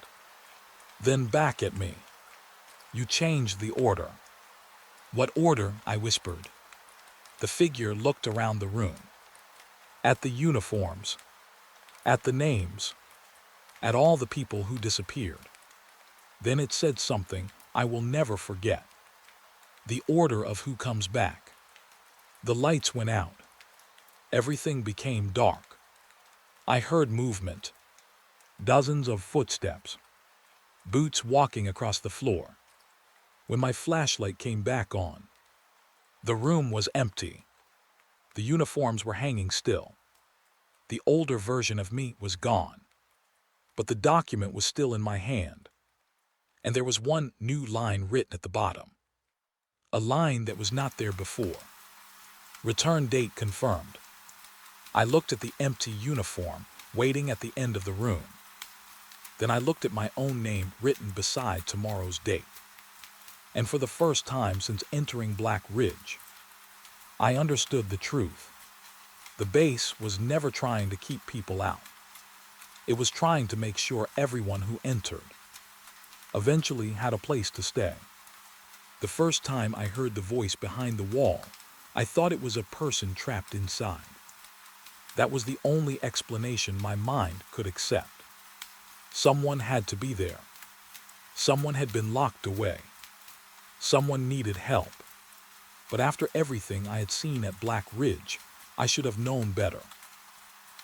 then back at me. "You changed the order." "What order?" I whispered. The figure looked around the room. At the uniforms. At the names. At all the people who disappeared. Then it said something I will never forget. The order of who comes back. The lights went out. Everything became dark. I heard movement. Dozens of footsteps. Boots walking across the floor. When my flashlight came back on, the room was empty. The uniforms were hanging still. The older version of me was gone. But the document was still in my hand. And there was one new line written at the bottom. A line that was not there before. Return date confirmed. I looked at the empty uniform waiting at the end of the room. Then I looked at my own name written beside tomorrow's date. And for the first time since entering Black Ridge, I understood the truth. The base was never trying to keep people out. It was trying to make sure everyone who entered eventually had a place to stay. The first time I heard the voice behind the wall, I thought it was a person trapped inside. That was the only explanation my mind could accept. Someone had to be there. Someone had been locked away. Someone needed help. But after everything I had seen at Black Ridge, I should have known better.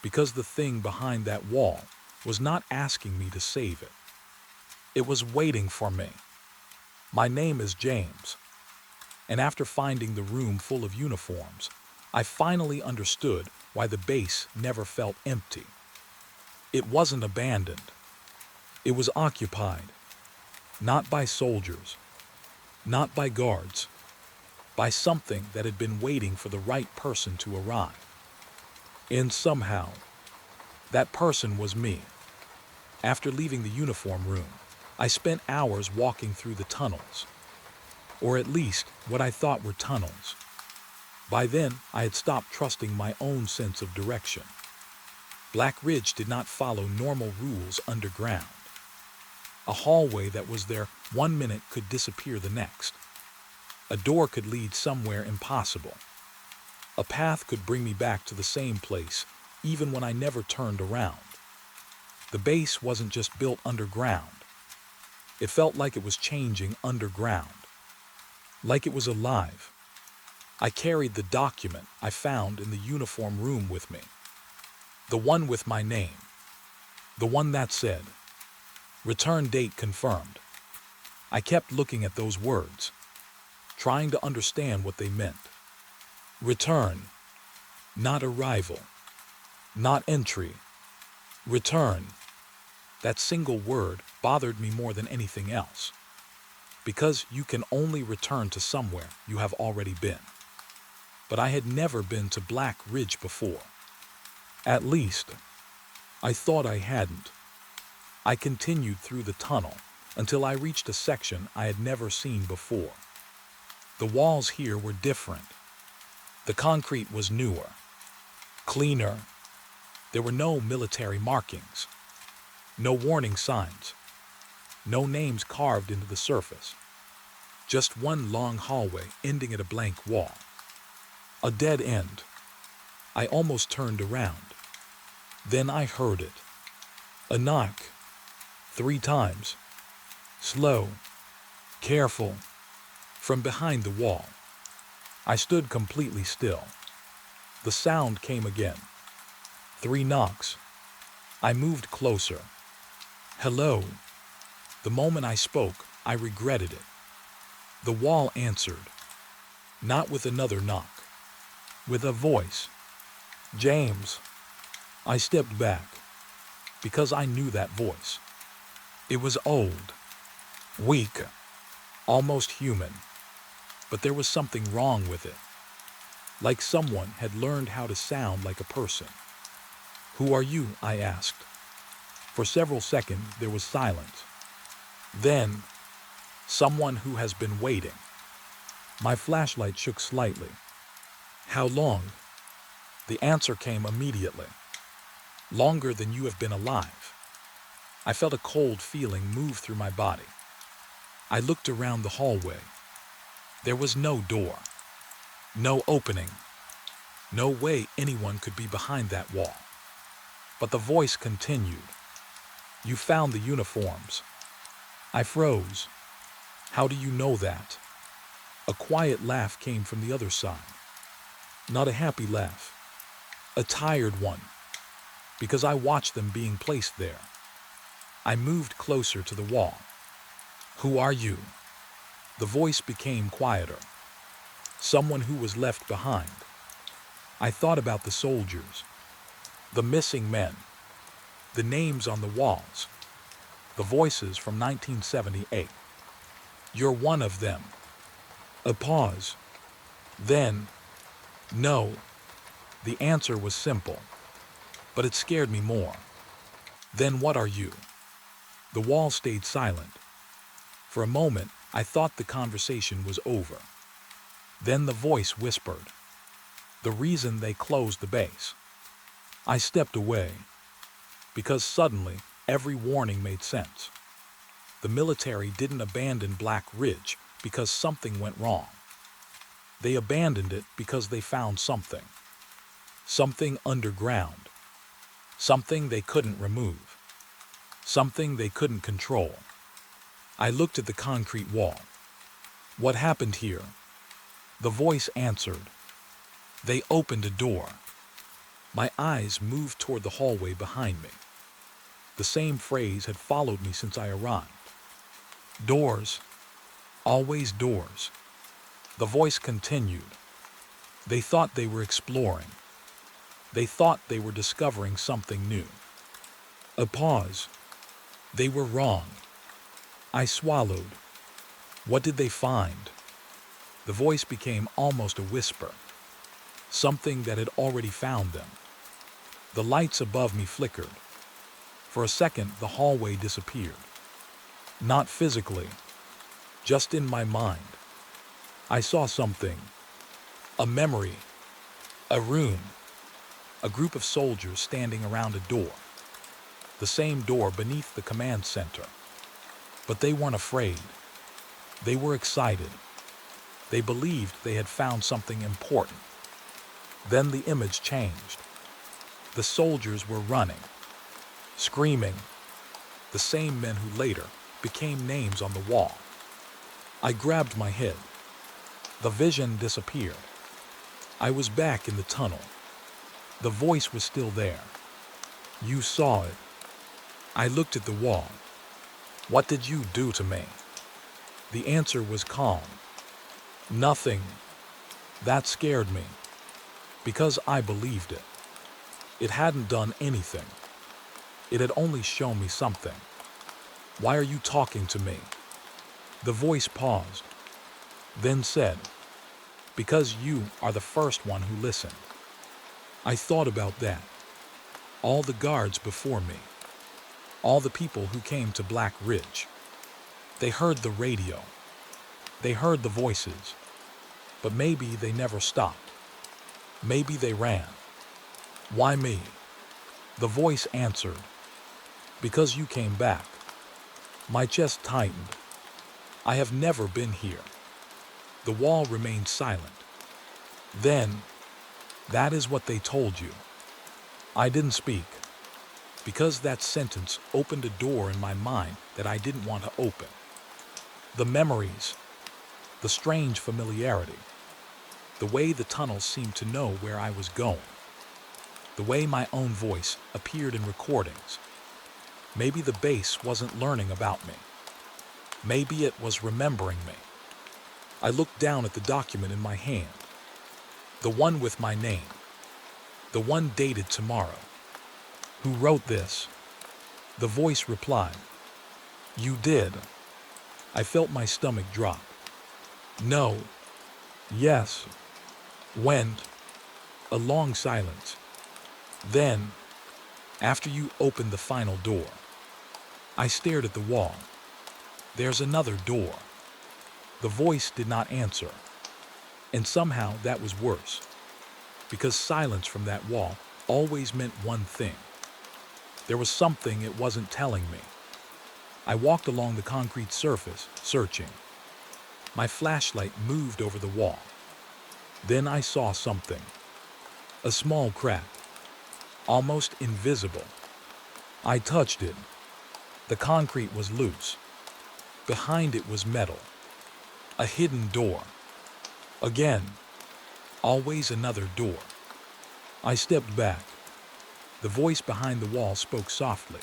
Because the thing behind that wall was not asking me to save it. It was waiting for me. My name is James. And after finding the room full of uniforms, I finally understood why the base never felt empty. It wasn't abandoned. It was occupied. Not by soldiers. Not by guards. By something that had been waiting for the right person to arrive. And somehow, that person was me. After leaving the uniform room, I spent hours walking through the tunnels. Or at least what I thought were tunnels. By then, I had stopped trusting my own sense of direction. Black Ridge did not follow normal rules underground. A hallway that was there 1 minute could disappear the next. A door could lead somewhere impossible. A path could bring me back to the same place, even when I never turned around. The base wasn't just built underground. It felt like it was changing underground, like it was alive. I carried the document I found in the uniform room with me, the one with my name, the one that said, "Return date confirmed." I kept looking at those words, trying to understand what they meant. Return, not arrival, not entry. Return. That single word bothered me more than anything else, because you can only return to somewhere you have already been. But I had never been to Black Ridge before. At least, I thought I hadn't. I continued through the tunnel until I reached a section I had never seen before. The walls here were different. The concrete was newer, cleaner. There were no military markings, no warning signs, no names carved into the surface. Just one long hallway ending at a blank wall. A dead end. I almost turned around. Then I heard it. A knock. 3 times. Slow. Careful. From behind the wall. I stood completely still. The sound came again. 3 knocks. I moved closer. Hello. The moment I spoke, I regretted it. The wall answered. Not with another knock. With a voice. James. I stepped back, because I knew that voice. It was old, weak, almost human, but there was something wrong with it. Like someone had learned how to sound like a person. "Who are you?" I asked. For several seconds there was silence. Then, "Someone who has been waiting." My flashlight shook slightly. "How long?" The answer came immediately. "Longer than you have been alive." I felt a cold feeling move through my body. I looked around the hallway. There was no door, no opening, no way anyone could be behind that wall. But the voice continued. "You found the uniforms." I froze. "How do you know that?" A quiet laugh came from the other side. Not a happy laugh, a tired one, because I watched them being placed there. I moved closer to the wall. "Who are you?" The voice became quieter. Someone who was left behind. I thought about the soldiers, the missing men, the names on the walls, the voices from 1978. "You're one of them." A pause. Then, "No." The answer was simple, but it scared me more. "Then what are you?" The wall stayed silent. For a moment, I thought the conversation was over. Then the voice whispered, "The reason they closed the base." I stepped away, because suddenly every warning made sense. The military didn't abandon Black Ridge because something went wrong. They abandoned it because they found something. Something underground. Something they couldn't remove. Something they couldn't control. I looked at the concrete wall. "What happened here?" The voice answered. "They opened a door." My eyes moved toward the hallway behind me. The same phrase had followed me since I arrived. Doors. Always doors. The voice continued. "They thought they were exploring. They thought they were discovering something new." A pause. "They were wrong." I swallowed. "What did they find?" The voice became almost a whisper. Something that had already found them. The lights above me flickered. For a second, the hallway disappeared. Not physically, just in my mind. I saw something. A memory. A room. A group of soldiers standing around a door, the same door beneath the command center. But they weren't afraid. They were excited. They believed they had found something important. Then the image changed. The soldiers were running, screaming, the same men who later became names on the wall. I grabbed my head. The vision disappeared. I was back in the tunnel. The voice was still there. You saw it. I looked at the wall. What did you do to me? The answer was calm. Nothing. That scared me. Because I believed it. It hadn't done anything. It had only shown me something. Why are you talking to me? The voice paused, then said, because you are the first one who listened. I thought about that. All the guards before me. All the people who came to Black Ridge. They heard the radio. They heard the voices. But maybe they never stopped. Maybe they ran. Why me? The voice answered, because you came back. My chest tightened. I have never been here. The wall remained silent. Then, that is what they told you. I didn't speak, because that sentence opened a door in my mind that I didn't want to open. The memories, the strange familiarity, the way the tunnels seemed to know where I was going, the way my own voice appeared in recordings. Maybe the base wasn't learning about me. Maybe it was remembering me. I looked down at the document in my hand, the one with my name, the one dated tomorrow. Who wrote this? The voice replied, you did. I felt my stomach drop. No. Yes. Went. A long silence. Then, after you opened the final door, I stared at the wall. There's another door. The voice did not answer. And somehow that was worse, because silence from that wall always meant one thing. There was something it wasn't telling me. I walked along the concrete surface, searching. My flashlight moved over the wall. Then I saw something. A small crack, almost invisible. I touched it. The concrete was loose. Behind it was metal. A hidden door. Again, always another door. I stepped back. The voice behind the wall spoke softly.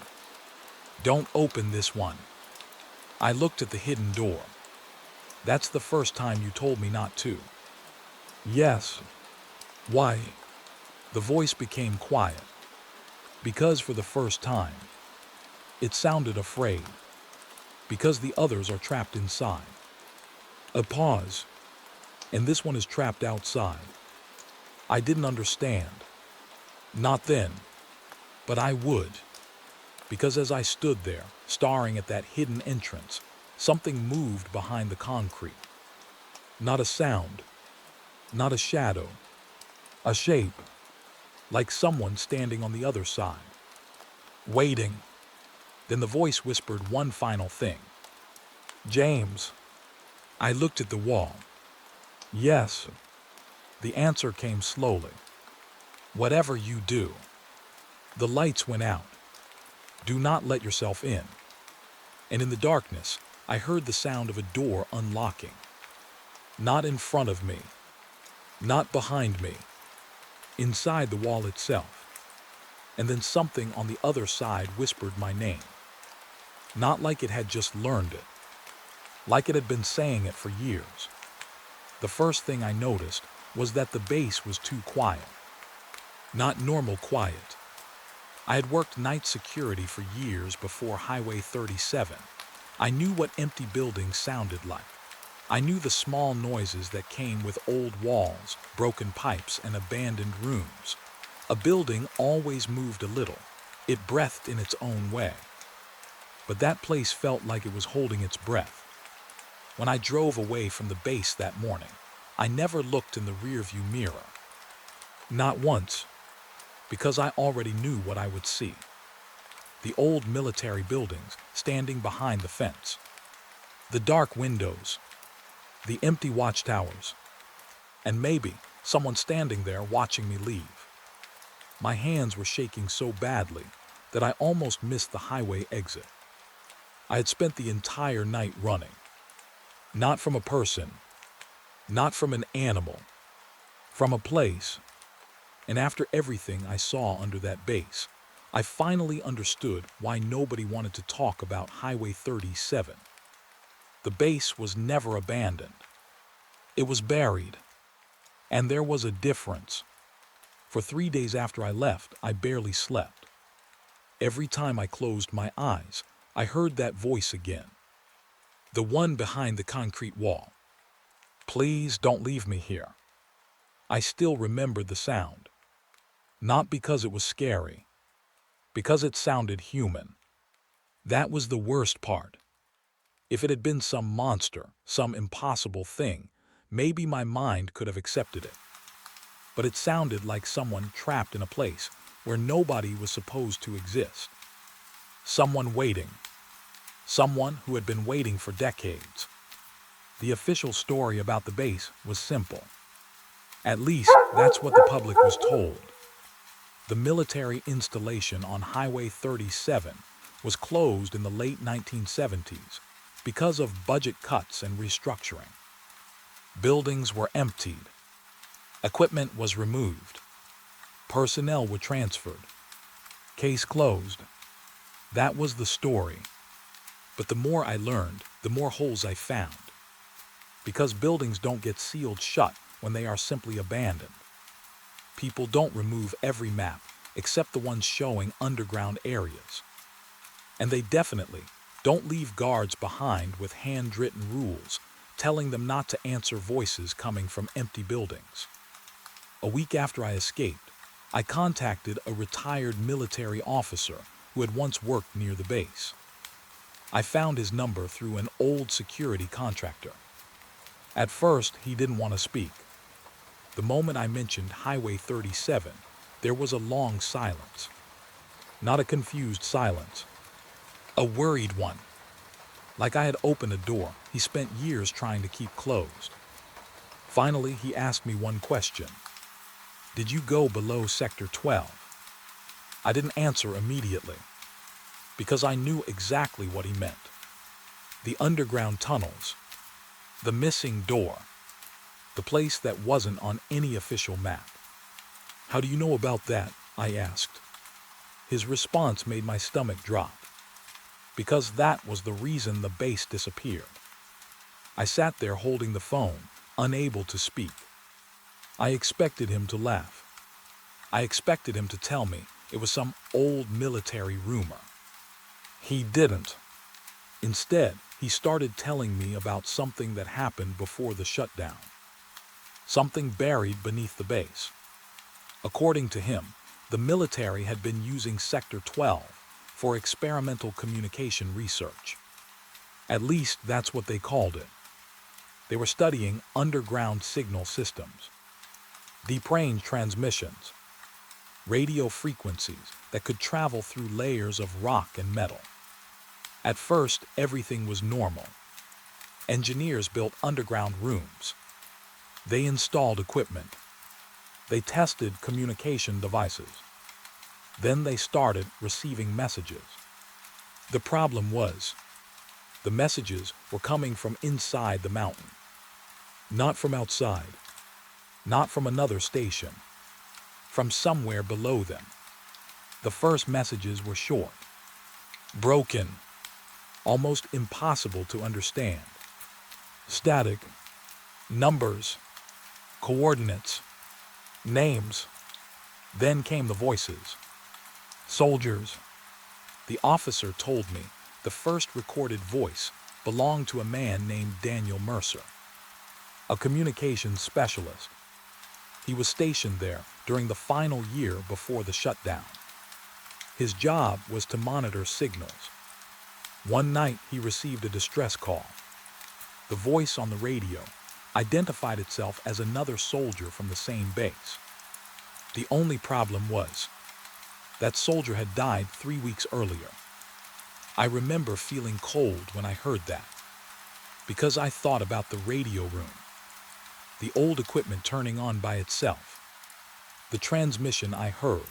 Don't open this one. I looked at the hidden door. That's the first time you told me not to. Yes. Why? The voice became quiet. Because for the first time, it sounded afraid. Because the others are trapped inside. A pause. And this one is trapped outside. I didn't understand. Not then. But I would. Because as I stood there, staring at that hidden entrance, something moved behind the concrete. Not a sound. Not a shadow. A shape. Like someone standing on the other side. Waiting. Then the voice whispered one final thing. James. I looked at the wall. Yes. The answer came slowly. Whatever you do. The lights went out. Do not let yourself in. And in the darkness, I heard the sound of a door unlocking. Not in front of me. Not behind me. Inside the wall itself. And then something on the other side whispered my name. Not like it had just learned it. Like it had been saying it for years. The first thing I noticed was that the base was too quiet. Not normal quiet. I had worked night security for years before Highway 37. I knew what empty buildings sounded like. I knew the small noises that came with old walls, broken pipes, and abandoned rooms. A building always moved a little. It breathed in its own way. But that place felt like it was holding its breath. When I drove away from the base that morning, I never looked in the rearview mirror. Not once. Because I already knew what I would see. The old military buildings standing behind the fence. The dark windows. The empty watchtowers. And maybe someone standing there watching me leave. My hands were shaking so badly that I almost missed the highway exit. I had spent the entire night running. Not from a person, not from an animal, from a place. And after everything I saw under that base, I finally understood why nobody wanted to talk about Highway 37. The base was never abandoned. It was buried. And there was a difference. For 3 days after I left, I barely slept. Every time I closed my eyes, I heard that voice again. The one behind the concrete wall. Please don't leave me here. I still remembered the sound. Not because it was scary, because it sounded human. That was the worst part. If it had been some monster, some impossible thing, maybe my mind could have accepted it. But it sounded like someone trapped in a place where nobody was supposed to exist. Someone waiting. Someone who had been waiting for decades. The official story about the base was simple. At least that's what the public was told. The military installation on Highway 37 was closed in the late 1970s because of budget cuts and restructuring. Buildings were emptied. Equipment was removed. Personnel were transferred. Case closed. That was the story. But the more I learned, the more holes I found. Because buildings don't get sealed shut when they are simply abandoned. People don't remove every map except the ones showing underground areas. And they definitely don't leave guards behind with handwritten rules telling them not to answer voices coming from empty buildings. A week after I escaped, I contacted a retired military officer who had once worked near the base. I found his number through an old security contractor. At first, he didn't want to speak. The moment I mentioned Highway 37, there was a long silence. Not a confused silence, a worried one. Like I had opened a door he spent years trying to keep closed. Finally, he asked me one question. Did you go below Sector 12? I didn't answer immediately, because I knew exactly what he meant. The underground tunnels, the missing door, the place that wasn't on any official map. How do you know about that? I asked. His response made my stomach drop. Because that was the reason the base disappeared. I sat there holding the phone, unable to speak. I expected him to laugh. I expected him to tell me it was some old military rumor. He didn't. Instead, he started telling me about something that happened before the shutdown. Something buried beneath the base. According to him, the military had been using Sector 12 for experimental communication research. At least that's what they called it. They were studying underground signal systems, deep range transmissions, radio frequencies that could travel through layers of rock and metal. At first, everything was normal. Engineers built underground rooms. They installed equipment. They tested communication devices. Then they started receiving messages. The problem was, the messages were coming from inside the mountain. Not from outside. Not from another station. From somewhere below them. The first messages were short, broken, almost impossible to understand. Static, numbers, coordinates, names. Then came the voices. Soldiers. The officer told me the first recorded voice belonged to a man named Daniel Mercer, a communications specialist. He was stationed there during the final year before the shutdown. His job was to monitor signals. One night he received a distress call. The voice on the radio identified itself as another soldier from the same base. The only problem was, That soldier had died 3 weeks earlier. I remember feeling cold when I heard that, because I thought about the radio room, the old equipment turning on by itself, the transmission I heard,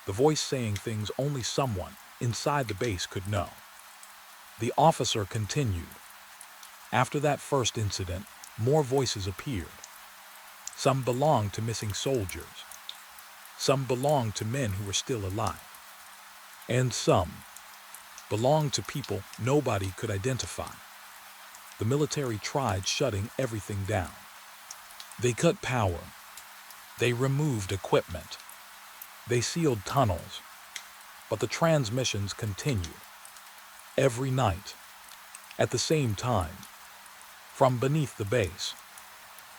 the voice saying things only someone inside the base could know. The officer continued. After that first incident, more voices appeared. Some belonged to missing soldiers. Some belonged to men who were still alive. And some belonged to people nobody could identify. The military tried shutting everything down. They cut power. They removed equipment. They sealed tunnels. But the transmissions continued. Every night. At the same time. From beneath the base.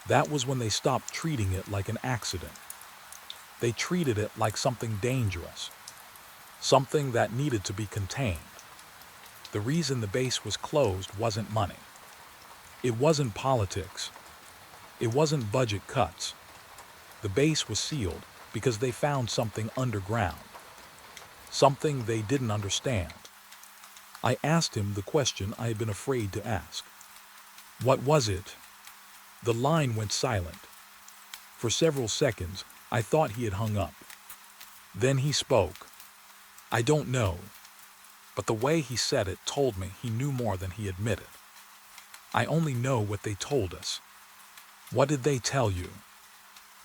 That was when they stopped treating it like an accident. They treated it like something dangerous. Something that needed to be contained. The reason the base was closed wasn't money. It wasn't politics. It wasn't budget cuts. The base was sealed because they found something underground. Something they didn't understand. I asked him the question I had been afraid to ask. What was it? The line went silent. For several seconds, I thought he had hung up. Then he spoke. I don't know, but the way he said it told me he knew more than he admitted. I only know what they told us. What did they tell you?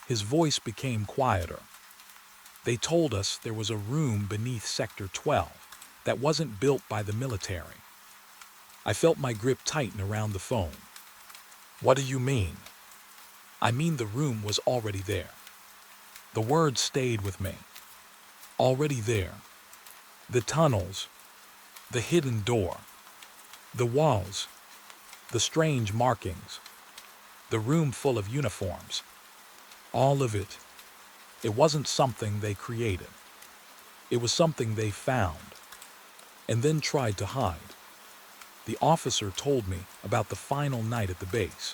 His voice became quieter. They told us there was a room beneath Sector 12 that wasn't built by the military. I felt my grip tighten around the phone. What do you mean? I mean the room was already there. The words stayed with me. Already there. The tunnels, the hidden door, the walls, the strange markings, the room full of uniforms. All of it. It wasn't something they created. It was something they found, and then tried to hide. The officer told me about the final night at the base.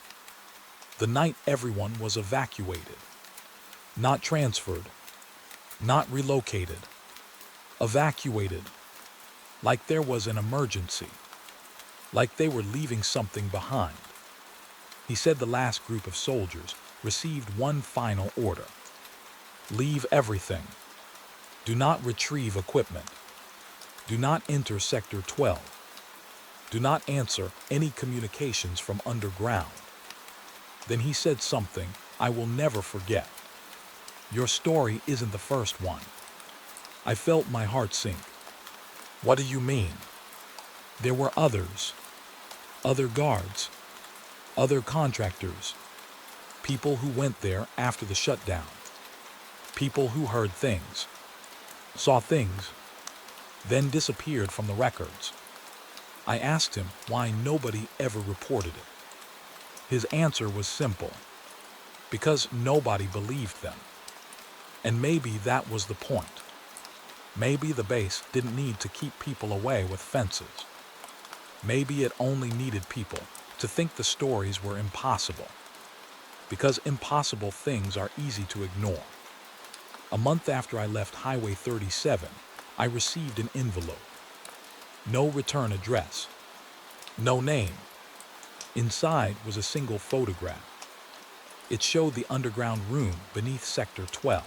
The night everyone was evacuated. Not transferred. Not relocated. Evacuated. Like there was an emergency. Like they were leaving something behind. He said the last group of soldiers received one final order. Leave everything. Do not retrieve equipment. Do not enter Sector 12. Do not answer any communications from underground. Then he said something I will never forget. Your story isn't the first one. I felt my heart sink. What do you mean? There were others. Other guards. Other contractors. People who went there after the shutdown. People who heard things. Saw things. Then disappeared from the records. I asked him why nobody ever reported it. His answer was simple. Because nobody believed them. And maybe that was the point. Maybe the base didn't need to keep people away with fences. Maybe it only needed people to think the stories were impossible. Because impossible things are easy to ignore. A month after I left Highway 37, I received an envelope. No return address. No name. Inside was a single photograph. It showed the underground room beneath Sector 12.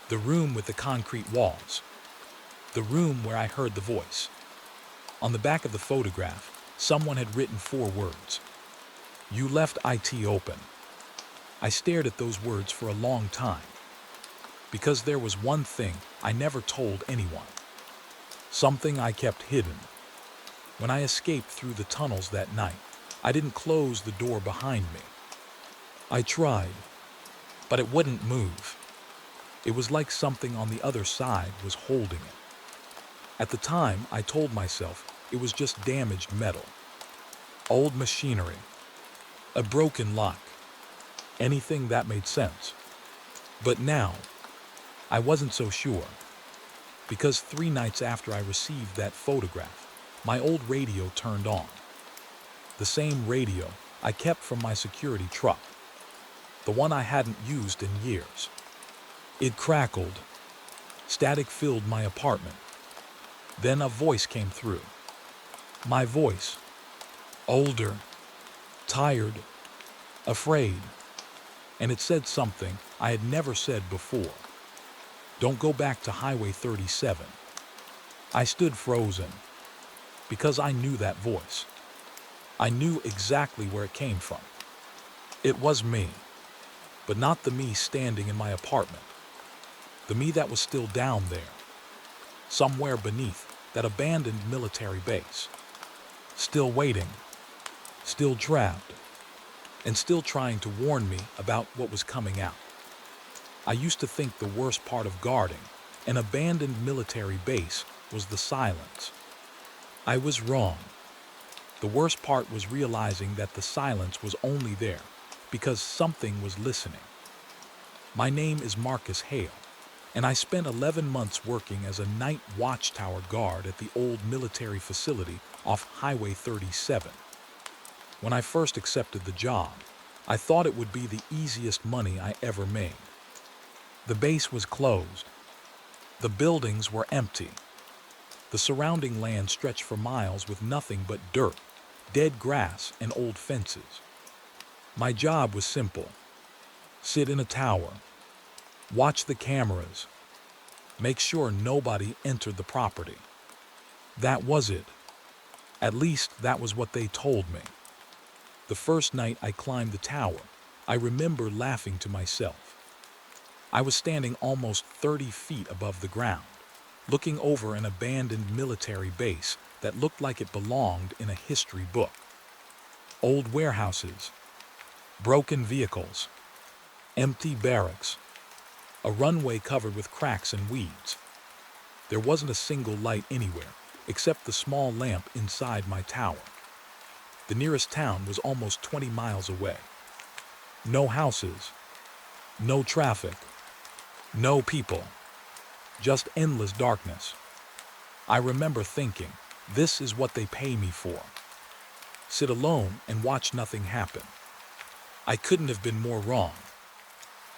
The room with the concrete walls. The room where I heard the voice. On the back of the photograph, someone had written 4 words. You left IT open. I stared at those words for a long time. Because there was one thing I never told anyone. Something I kept hidden. When I escaped through the tunnels that night, I didn't close the door behind me. I tried, but it wouldn't move. It was like something on the other side was holding it. At the time, I told myself it was just damaged metal. Old machinery. A broken lock. Anything that made sense. But now, I wasn't so sure. Because 3 nights after I received that photograph, my old radio turned on. The same radio I kept from my security truck. The one I hadn't used in years. It crackled. Static filled my apartment. Then a voice came through. My voice. Older, tired, afraid. And it said something I had never said before. Don't go back to Highway 37. I stood frozen because I knew that voice. I knew exactly where it came from. It was me, but not the me standing in my apartment. The me that was still down there, somewhere beneath that abandoned military base. Still waiting, still trapped, and still trying to warn me about what was coming out. I used to think the worst part of guarding an abandoned military base was the silence. I was wrong. The worst part was realizing that the silence was only there because something was listening. My name is Marcus Hale, and I spent 11 months working as a night watchtower guard at the old military facility off Highway 37. When I first accepted the job, I thought it would be the easiest money I ever made. The base was closed. The buildings were empty. The surrounding land stretched for miles with nothing but dirt, dead grass, and old fences. My job was simple. Sit in a tower, watch the cameras, make sure nobody entered the property. That was it. At least that was what they told me. The first night I climbed the tower, I remember laughing to myself. I was standing almost 30 feet above the ground, looking over an abandoned military base that looked like it belonged in a history book. Old warehouses, broken vehicles, empty barracks, a runway covered with cracks and weeds. There wasn't a single light anywhere, except the small lamp inside my tower. The nearest town was almost 20 miles away. No houses, no traffic, no people, just endless darkness. I remember thinking, this is what they pay me for. Sit alone and watch nothing happen. I couldn't have been more wrong.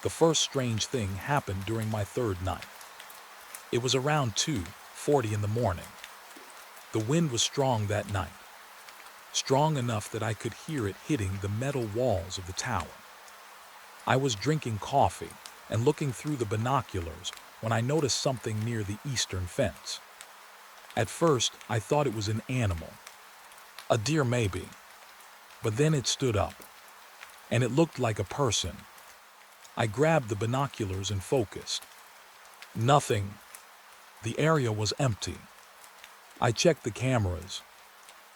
The first strange thing happened during my third night. It was around 2:40 in the morning. The wind was strong that night, strong enough that I could hear it hitting the metal walls of the tower. I was drinking coffee and looking through the binoculars when I noticed something near the eastern fence. At first, I thought it was an animal, a deer maybe, but then it stood up, and it looked like a person. I grabbed the binoculars and focused. Nothing. The area was empty. I checked the cameras.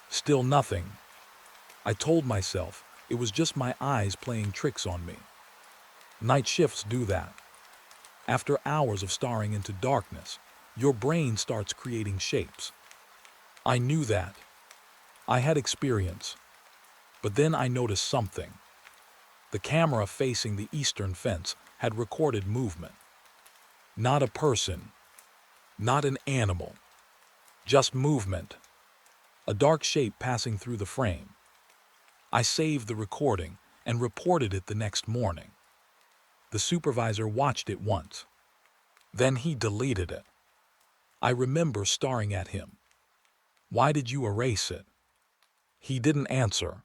Still nothing. I told myself it was just my eyes playing tricks on me. Night shifts do that. After hours of staring into darkness, your brain starts creating shapes. I knew that. I had experience. But then I noticed something. The camera facing the eastern fence had recorded movement. Not a person, not an animal, just movement. A dark shape passing through the frame. I saved the recording and reported it the next morning. The supervisor watched it once. Then he deleted it. I remember staring at him. Why did you erase it? He didn't answer.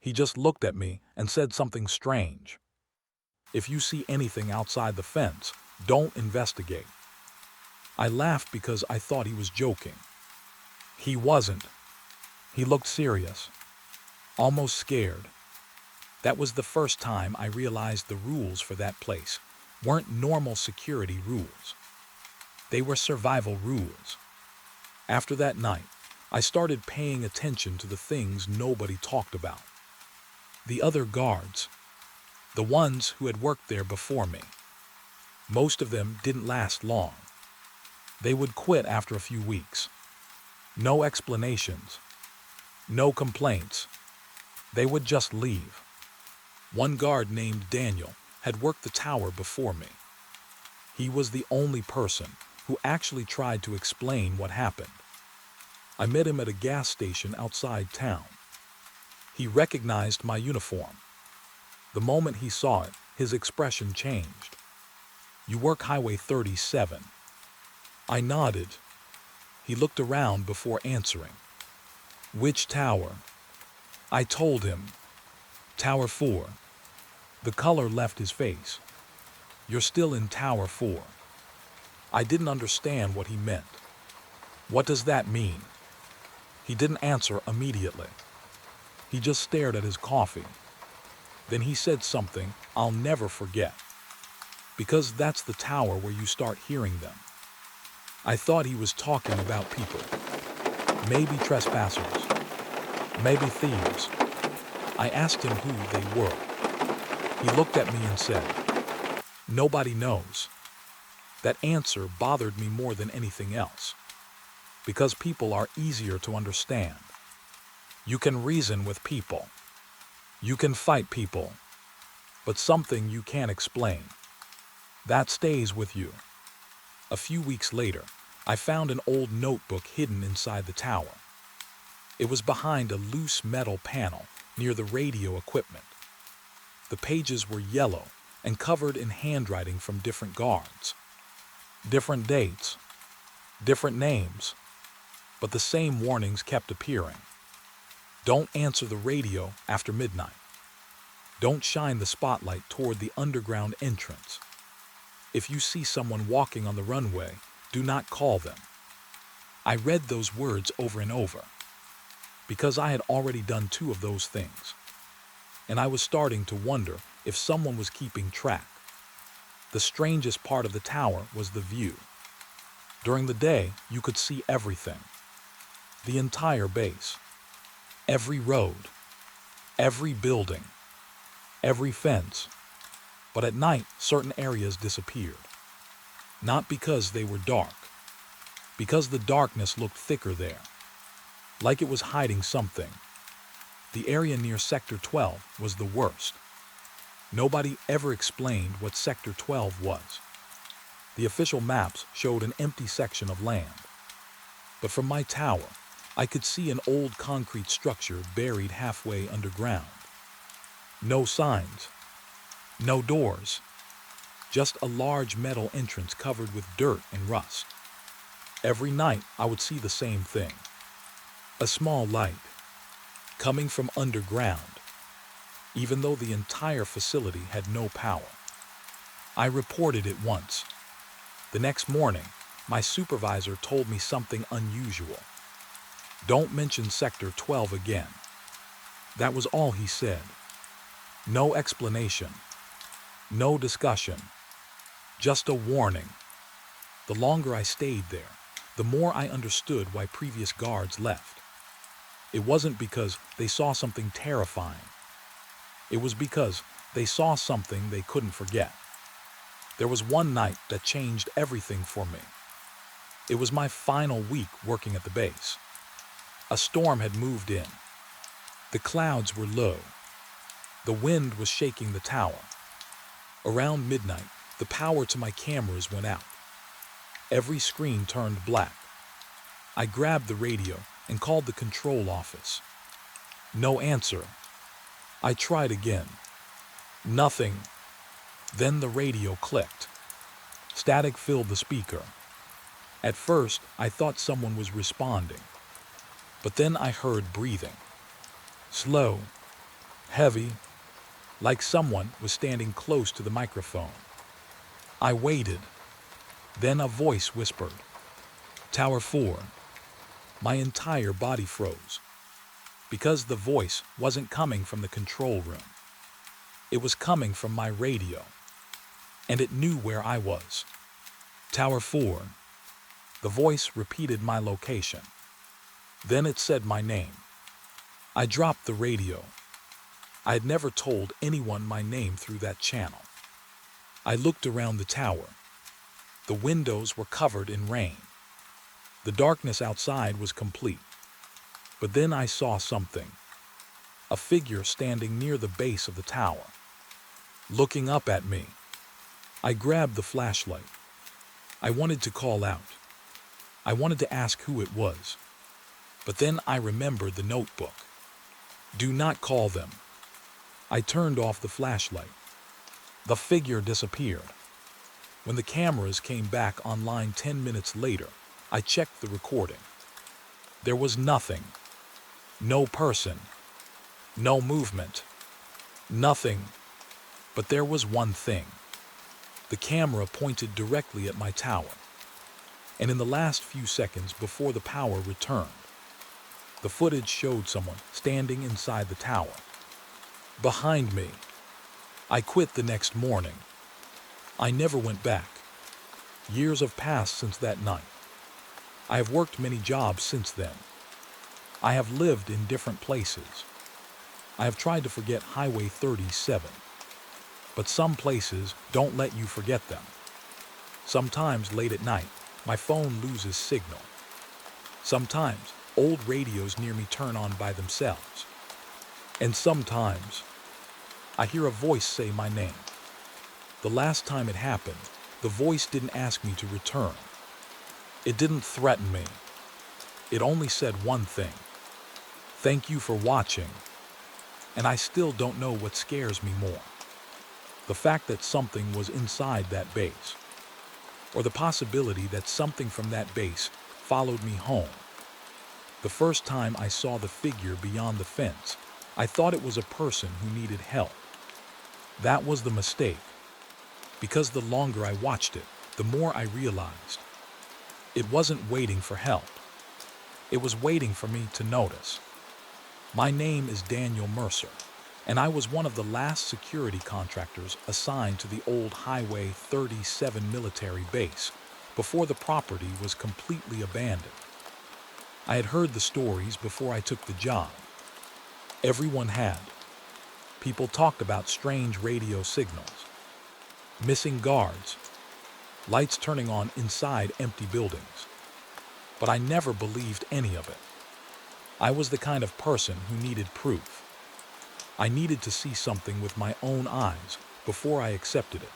He just looked at me and said something strange. If you see anything outside the fence, don't investigate. I laughed because I thought he was joking. He wasn't. He looked serious, almost scared. That was the first time I realized the rules for that place weren't normal security rules. They were survival rules. After that night, I started paying attention to the things nobody talked about. The other guards, the ones who had worked there before me. Most of them didn't last long. They would quit after a few weeks. No explanations, no complaints. They would just leave. One guard named Daniel had worked the tower before me. He was the only person who actually tried to explain what happened. I met him at a gas station outside town. He recognized my uniform. The moment he saw it, his expression changed. You work Highway 37, I nodded. He looked around before answering. Which tower? I told him. Tower 4. The color left his face. You're still in Tower 4. I didn't understand what he meant. What does that mean? He didn't answer immediately. He just stared at his coffee. Then he said something I'll never forget. Because that's the tower where you start hearing them. I thought he was talking about people. Maybe trespassers. Maybe thieves. I asked him who they were. He looked at me and said, "Nobody knows." That answer bothered me more than anything else. Because people are easier to understand. You can reason with people. You can fight people. But something you can't explain. That stays with you. A few weeks later, I found an old notebook hidden inside the tower. It was behind a loose metal panel near the radio equipment. The pages were yellow and covered in handwriting from different guards. Different dates, different names, but the same warnings kept appearing. Don't answer the radio after midnight. Don't shine the spotlight toward the underground entrance. If you see someone walking on the runway, do not call them. I read those words over and over, because I had already done 2 of those things. And I was starting to wonder if someone was keeping track. The strangest part of the tower was the view. During the day, you could see everything. The entire base. Every road. Every building. Every fence. But at night, certain areas disappeared. Not because they were dark. Because the darkness looked thicker there. Like it was hiding something. The area near Sector 12 was the worst. Nobody ever explained what Sector 12 was. The official maps showed an empty section of land. But from my tower, I could see an old concrete structure buried halfway underground. No signs. No doors. Just a large metal entrance covered with dirt and rust. Every night, I would see the same thing. A small light. Coming from underground. Even though the entire facility had no power. I reported it once. The next morning, my supervisor told me something unusual. Don't mention Sector 12 again. That was all he said. No explanation. No discussion. Just a warning. The longer I stayed there, the more I understood why previous guards left. It wasn't because they saw something terrifying. It was because they saw something they couldn't forget. There was one night that changed everything for me. It was my final week working at the base. A storm had moved in. The clouds were low. The wind was shaking the tower. Around midnight, the power to my cameras went out. Every screen turned black. I grabbed the radio and called the control office. No answer. I tried again. Nothing. Then the radio clicked. Static filled the speaker. At first, I thought someone was responding. But then I heard breathing. Slow. Heavy. Like someone was standing close to the microphone. I waited. Then a voice whispered, "Tower 4. My entire body froze. Because the voice wasn't coming from the control room. It was coming from my radio. And it knew where I was. Tower 4. The voice repeated my location. Then it said my name. I dropped the radio. I had never told anyone my name through that channel. I looked around the tower. The windows were covered in rain. The darkness outside was complete. But then I saw something. A figure standing near the base of the tower, looking up at me. I grabbed the flashlight. I wanted to call out. I wanted to ask who it was. But then I remembered the notebook. Do not call them. I turned off the flashlight. The figure disappeared. When the cameras came back online 10 minutes later, I checked the recording. There was nothing. No person. No movement. Nothing. But there was one thing. The camera pointed directly at my tower. And in the last few seconds before the power returned, the footage showed someone standing inside the tower. Behind me. I quit the next morning. I never went back. Years have passed since that night. I have worked many jobs since then. I have lived in different places. I have tried to forget Highway 37. But some places don't let you forget them. Sometimes late at night, my phone loses signal. Sometimes old radios near me turn on by themselves. And sometimes I hear a voice say my name. The last time it happened, the voice didn't ask me to return. It didn't threaten me. It only said one thing. Thank you for watching. And I still don't know what scares me more. The fact that something was inside that base, or the possibility that something from that base followed me home. The first time I saw the figure beyond the fence, I thought it was a person who needed help. That was the mistake, because the longer I watched it, the more I realized it wasn't waiting for help. It was waiting for me to notice. My name is Daniel Mercer, and I was one of the last security contractors assigned to the old Highway 37 military base before the property was completely abandoned. I had heard the stories before I took the job. Everyone had. People talked about strange radio signals, missing guards, lights turning on inside empty buildings. But I never believed any of it. I was the kind of person who needed proof. I needed to see something with my own eyes before I accepted it.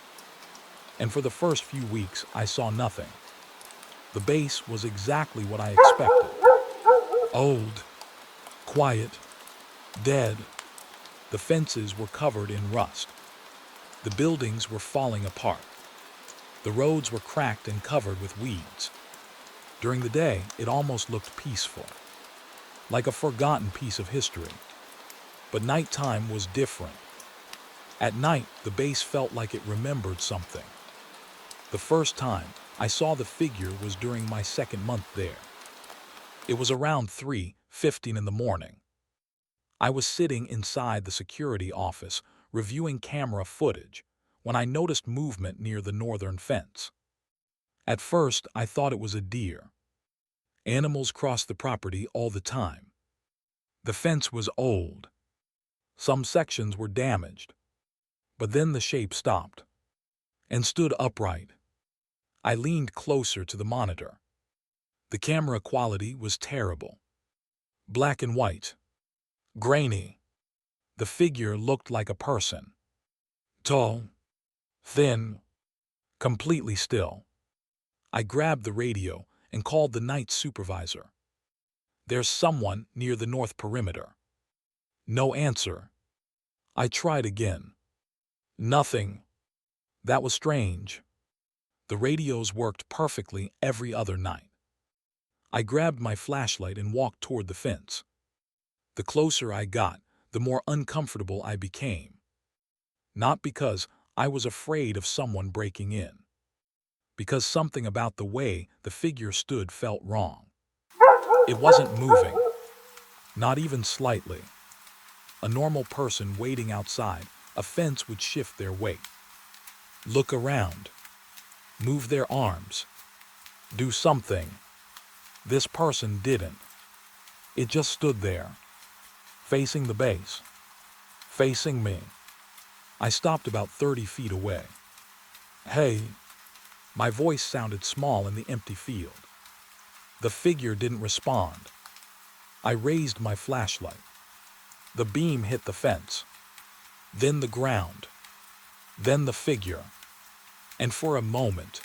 And for the first few weeks, I saw nothing. The base was exactly what I expected. Old, quiet, dead. The fences were covered in rust. The buildings were falling apart. The roads were cracked and covered with weeds. During the day, it almost looked peaceful, like a forgotten piece of history. But nighttime was different. At night, the base felt like it remembered something. The first time I saw the figure was during my second month there. It was around 3:15 in the morning. I was sitting inside the security office reviewing camera footage when I noticed movement near the northern fence. At first, I thought it was a deer. Animals crossed the property all the time. The fence was old. Some sections were damaged. But then the shape stopped and stood upright. I leaned closer to the monitor. The camera quality was terrible. Black and white. Grainy. The figure looked like a person. Tall. Thin. Completely still. I grabbed the radio and called the night supervisor. There's someone near the north perimeter. No answer. I tried again. Nothing. That was strange. The radios worked perfectly every other night. I grabbed my flashlight and walked toward the fence. The closer I got, the more uncomfortable I became. Not because I was afraid of someone breaking in. Because something about the way the figure stood felt wrong. It wasn't moving. Not even slightly. A normal person waiting outside a fence would shift their weight, look around, move their arms, do something. This person didn't. It just stood there, facing the base, facing me. I stopped about 30 feet away. Hey, my voice sounded small in the empty field. The figure didn't respond. I raised my flashlight. The beam hit the fence, then the ground, then the figure. And for a moment,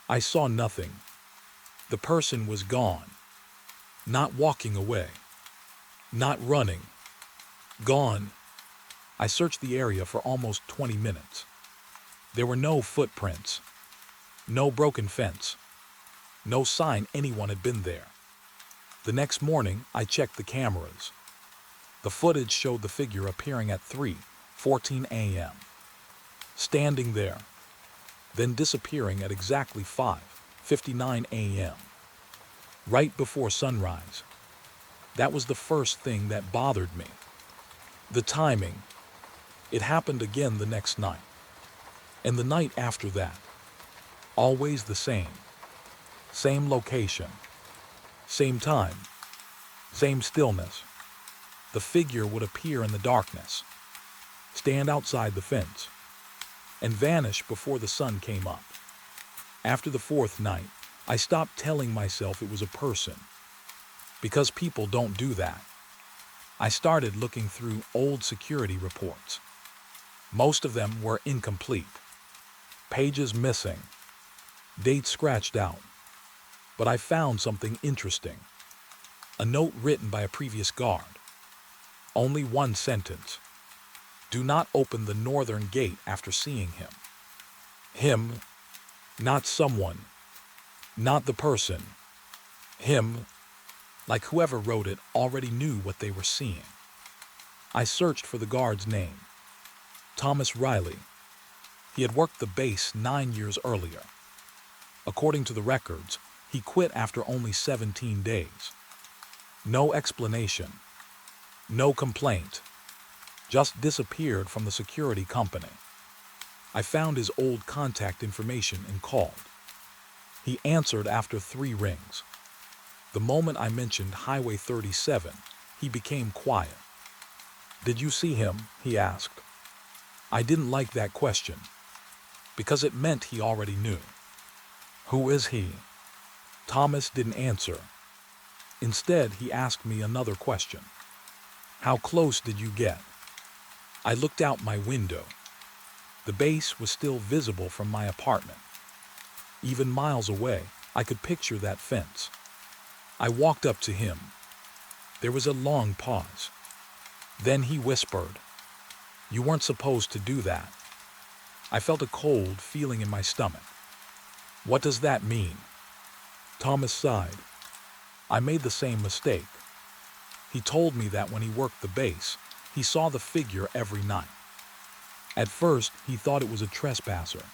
I saw nothing. The person was gone. Not walking away. Not running. Gone. I searched the area for almost 20 minutes. There were no footprints. No broken fence. No sign anyone had been there. The next morning, I checked the cameras. The footage showed the figure appearing at 3:14 a.m., standing there, then disappearing at exactly 5:59 a.m., right before sunrise. That was the first thing that bothered me. The timing. It happened again the next night. And the night after that. Always the same. Same location. Same time. Same stillness. The figure would appear in the darkness, stand outside the fence, and vanish before the sun came up. After the fourth night, I stopped telling myself it was a person, because people don't do that. I started looking through old security reports. Most of them were incomplete, pages missing, dates scratched out. But I found something interesting. A note written by a previous guard. Only one sentence. Do not open the northern gate after seeing him. Him, not someone, not the person. Him, like whoever wrote it already knew what they were seeing. I searched for the guard's name. Thomas Riley. He had worked the base 9 years earlier. According to the records, he quit after only 17 days. No explanation. No complaint. Just disappeared from the security company. I found his old contact information and called. He answered after 3 rings. The moment I mentioned Highway 37, he became quiet. Did you see him? He asked. I didn't like that question, because it meant he already knew. Who is he? Thomas didn't answer. Instead, he asked me another question. How close did you get? I looked out my window. The base was still visible from my apartment. Even miles away, I could picture that fence. I walked up to him. There was a long pause. Then he whispered, "You weren't supposed to do that." I felt a cold feeling in my stomach. What does that mean? Thomas sighed. I made the same mistake. He told me that when he worked the base, he saw the figure every night. At first, he thought it was a trespasser.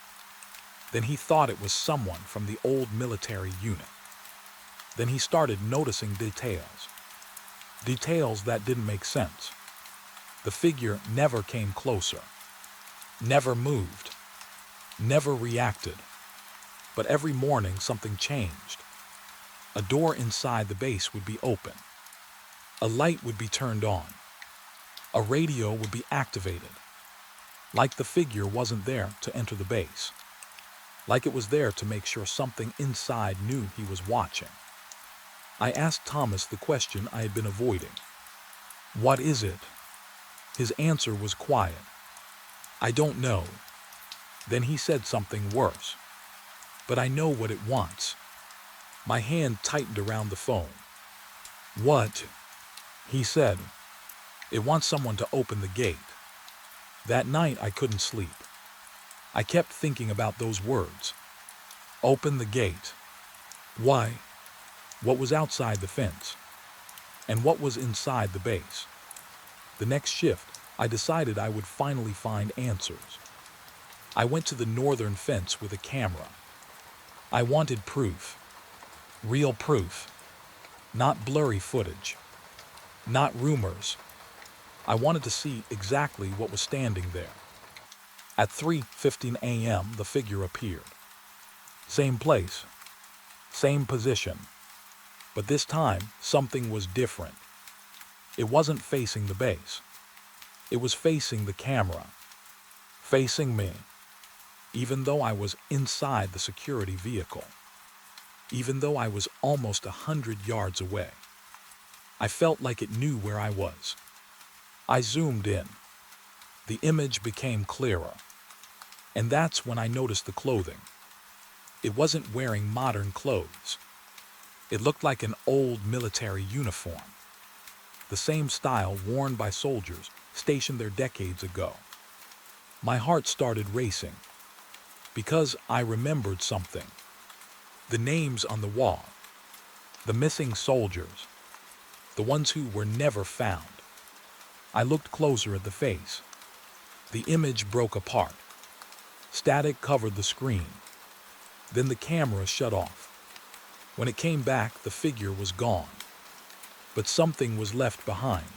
Then he thought it was someone from the old military unit. Then he started noticing details. Details that didn't make sense. The figure never came closer. Never moved. Never reacted. But every morning something changed. A door inside the base would be open. A light would be turned on. A radio would be activated. Like the figure wasn't there to enter the base. Like it was there to make sure something inside knew he was watching. I asked Thomas the question I had been avoiding. What is it? His answer was quiet. I don't know. Then he said something worse. But I know what it wants. My hand tightened around the phone. What? He said. It wants someone to open the gate. That night I couldn't sleep. I kept thinking about those words. Open the gate. Why? What was outside the fence? And what was inside the base? The next shift, I decided I would finally find answers. I went to the northern fence with a camera. I wanted proof. Real proof. Not blurry footage. Not rumors. I wanted to see exactly what was standing there. At 3:15 a.m., the figure appeared. Same place. Same position. But this time, something was different. It wasn't facing the base. It was facing the camera. Facing me. Even though I was inside the security vehicle. Even though I was almost 100 yards away. I felt like it knew where I was. I zoomed in. The image became clearer. And that's when I noticed the clothing. It wasn't wearing modern clothes. It looked like an old military uniform. The same style worn by soldiers stationed there decades ago. My heart started racing. Because I remembered something. The names on the wall. The missing soldiers. The ones who were never found. I looked closer at the face. The image broke apart. Static covered the screen. Then the camera shut off. When it came back, the figure was gone. But something was left behind.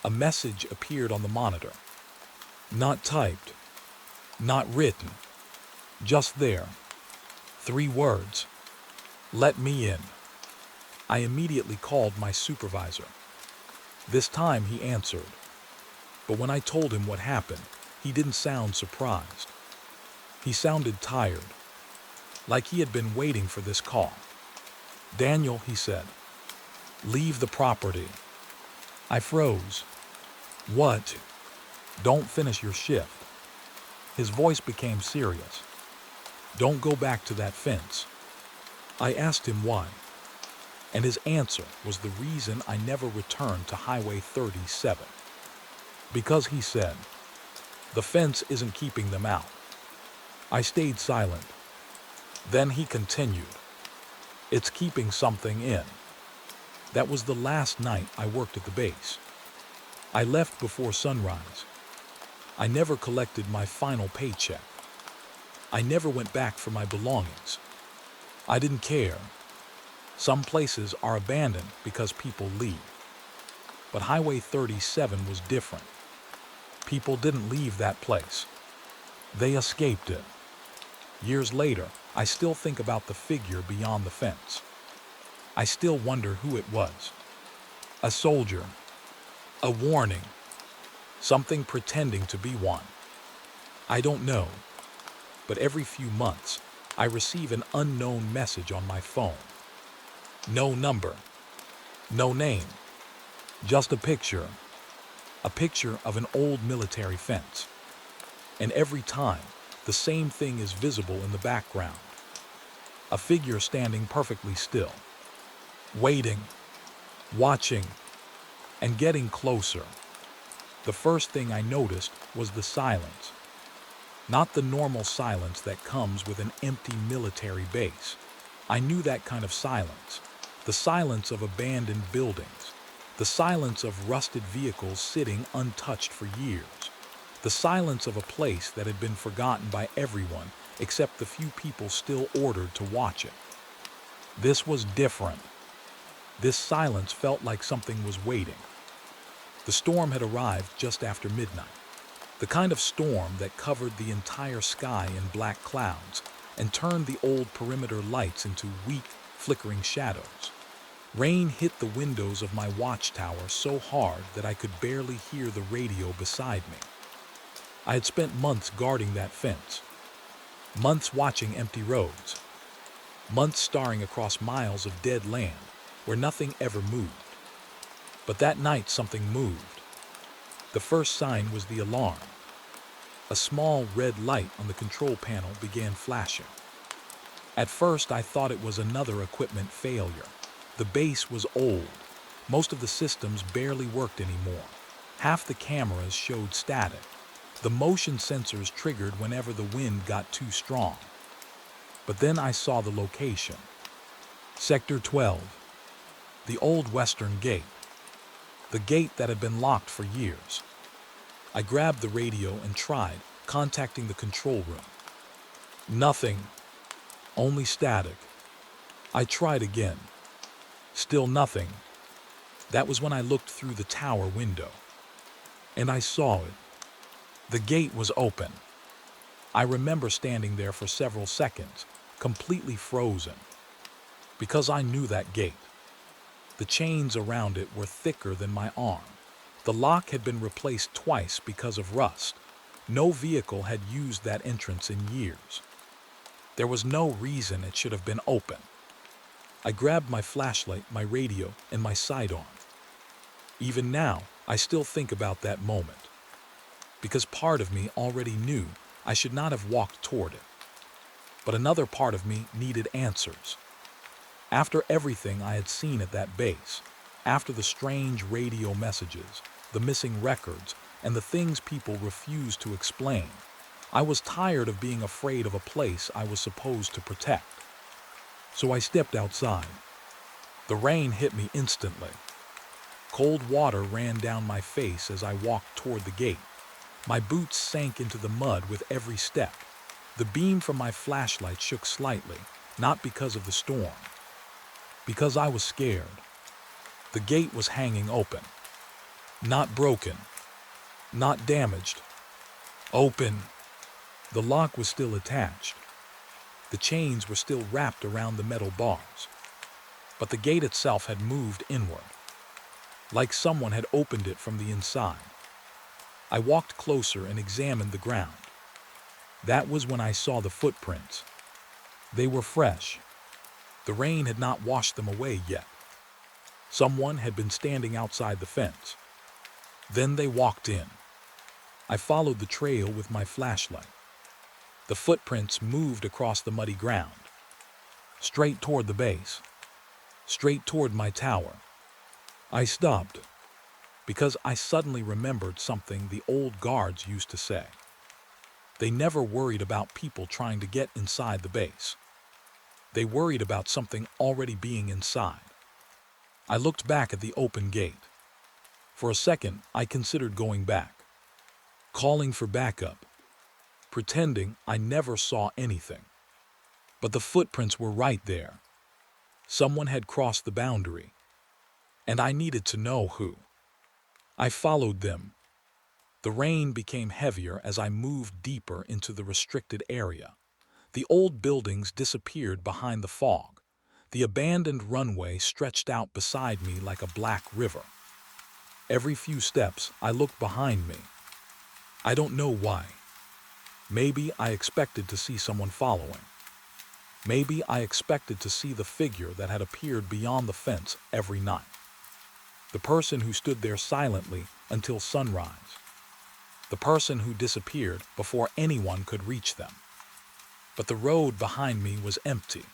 A message appeared on the monitor. Not typed. Not written. Just there. 3 words. Let me in. I immediately called my supervisor. This time he answered. But when I told him what happened, he didn't sound surprised. He sounded tired, like he had been waiting for this call. Daniel, he said, leave the property. I froze. What? Don't finish your shift. His voice became serious. Don't go back to that fence. I asked him why, and his answer was the reason I never returned to Highway 37. Because, he said, the fence isn't keeping them out. I stayed silent. Then he continued, it's keeping something in. That was the last night I worked at the base. I left before sunrise. I never collected my final paycheck. I never went back for my belongings. I didn't care. Some places are abandoned because people leave. But Highway 37 was different. People didn't leave that place. They escaped it. Years later, I still think about the figure beyond the fence. I still wonder who it was. A soldier. A warning. Something pretending to be one. I don't know. But every few months, I receive an unknown message on my phone. No number. No name. Just a picture. A picture of an old military fence. And every time, the same thing is visible in the background. A figure standing perfectly still. Waiting. Watching. And getting closer. The first thing I noticed was the silence. Not the normal silence that comes with an empty military base. I knew that kind of silence. The silence of abandoned buildings. The silence of rusted vehicles sitting untouched for years. The silence of a place that had been forgotten by everyone except the few people still ordered to watch it. This was different. This silence felt like something was waiting. The storm had arrived just after midnight. The kind of storm that covered the entire sky in black clouds and turned the old perimeter lights into weak, flickering shadows. Rain hit the windows of my watchtower so hard that I could barely hear the radio beside me. I had spent months guarding that fence, months watching empty roads, months staring across miles of dead land where nothing ever moved. But that night something moved. The first sign was the alarm. A small red light on the control panel began flashing. At first I thought it was another equipment failure. The base was old. Most of the systems barely worked anymore. Half the cameras showed static. The motion sensors triggered whenever the wind got too strong. But then I saw the location. Sector 12. The old western gate. The gate that had been locked for years. I grabbed the radio and tried contacting the control room. Nothing. Only static. I tried again. Still nothing. That was when I looked through the tower window. And I saw it. The gate was open. I remember standing there for several seconds, completely frozen. Because I knew that gate. The chains around it were thicker than my arm. The lock had been replaced twice because of rust. No vehicle had used that entrance in years. There was no reason it should have been open. I grabbed my flashlight, my radio, and my sidearm. Even now, I still think about that moment. Because part of me already knew I should not have walked toward it. But another part of me needed answers. After everything I had seen at that base, after the strange radio messages, the missing records, and the things people refused to explain, I was tired of being afraid of a place I was supposed to protect. So I stepped outside. The rain hit me instantly. Cold water ran down my face as I walked toward the gate. My boots sank into the mud with every step. The beam from my flashlight shook slightly, not because of the storm, because I was scared. The gate was hanging open. Not broken. Not damaged. Open. The lock was still attached. The chains were still wrapped around the metal bars. But the gate itself had moved inward, like someone had opened it from the inside. I walked closer and examined the ground. That was when I saw the footprints. They were fresh. The rain had not washed them away yet. Someone had been standing outside the fence. Then they walked in. I followed the trail with my flashlight. The footprints moved across the muddy ground, straight toward the base, straight toward my tower. I stopped because I suddenly remembered something the old guards used to say. They never worried about people trying to get inside the base. They worried about something already being inside. I looked back at the open gate. For a second, I considered going back, calling for backup, pretending I never saw anything. But the footprints were right there. Someone had crossed the boundary, and I needed to know who. I followed them. The rain became heavier as I moved deeper into the restricted area. The old buildings disappeared behind the fog. The abandoned runway stretched out beside me like a black river. Every few steps, I looked behind me. I don't know why. Maybe I expected to see someone following. Maybe I expected to see the figure that had appeared beyond the fence every night. The person who stood there silently until sunrise. The person who disappeared before anyone could reach them. But the road behind me was empty.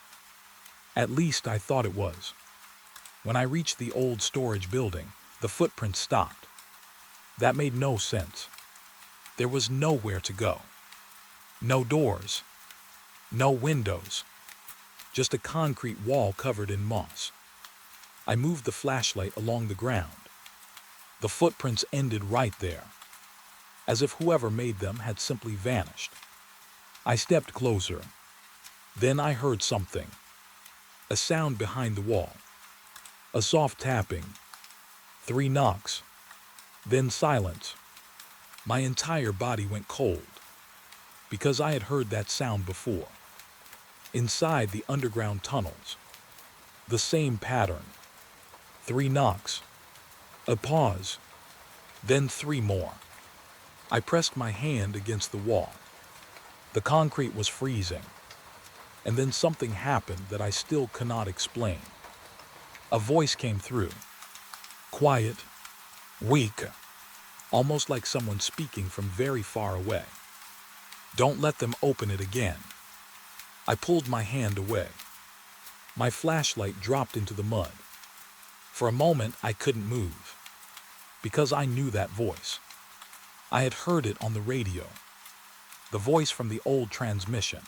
At least I thought it was. When I reached the old storage building, the footprints stopped. That made no sense. There was nowhere to go. No doors. No windows. Just a concrete wall covered in moss. I moved the flashlight along the ground. The footprints ended right there, as if whoever made them had simply vanished. I stepped closer. Then I heard something. A sound behind the wall. A soft tapping. 3 knocks. Then silence. My entire body went cold, because I had heard that sound before. Inside the underground tunnels. The same pattern. 3 knocks. A pause. Then 3 more. I pressed my hand against the wall. The concrete was freezing. And then something happened that I still cannot explain. A voice came through. Quiet. Weak. Almost like someone speaking from very far away. Don't let them open it again. I pulled my hand away. My flashlight dropped into the mud. For a moment, I couldn't move, because I knew that voice. I had heard it on the radio. The voice from the old transmission.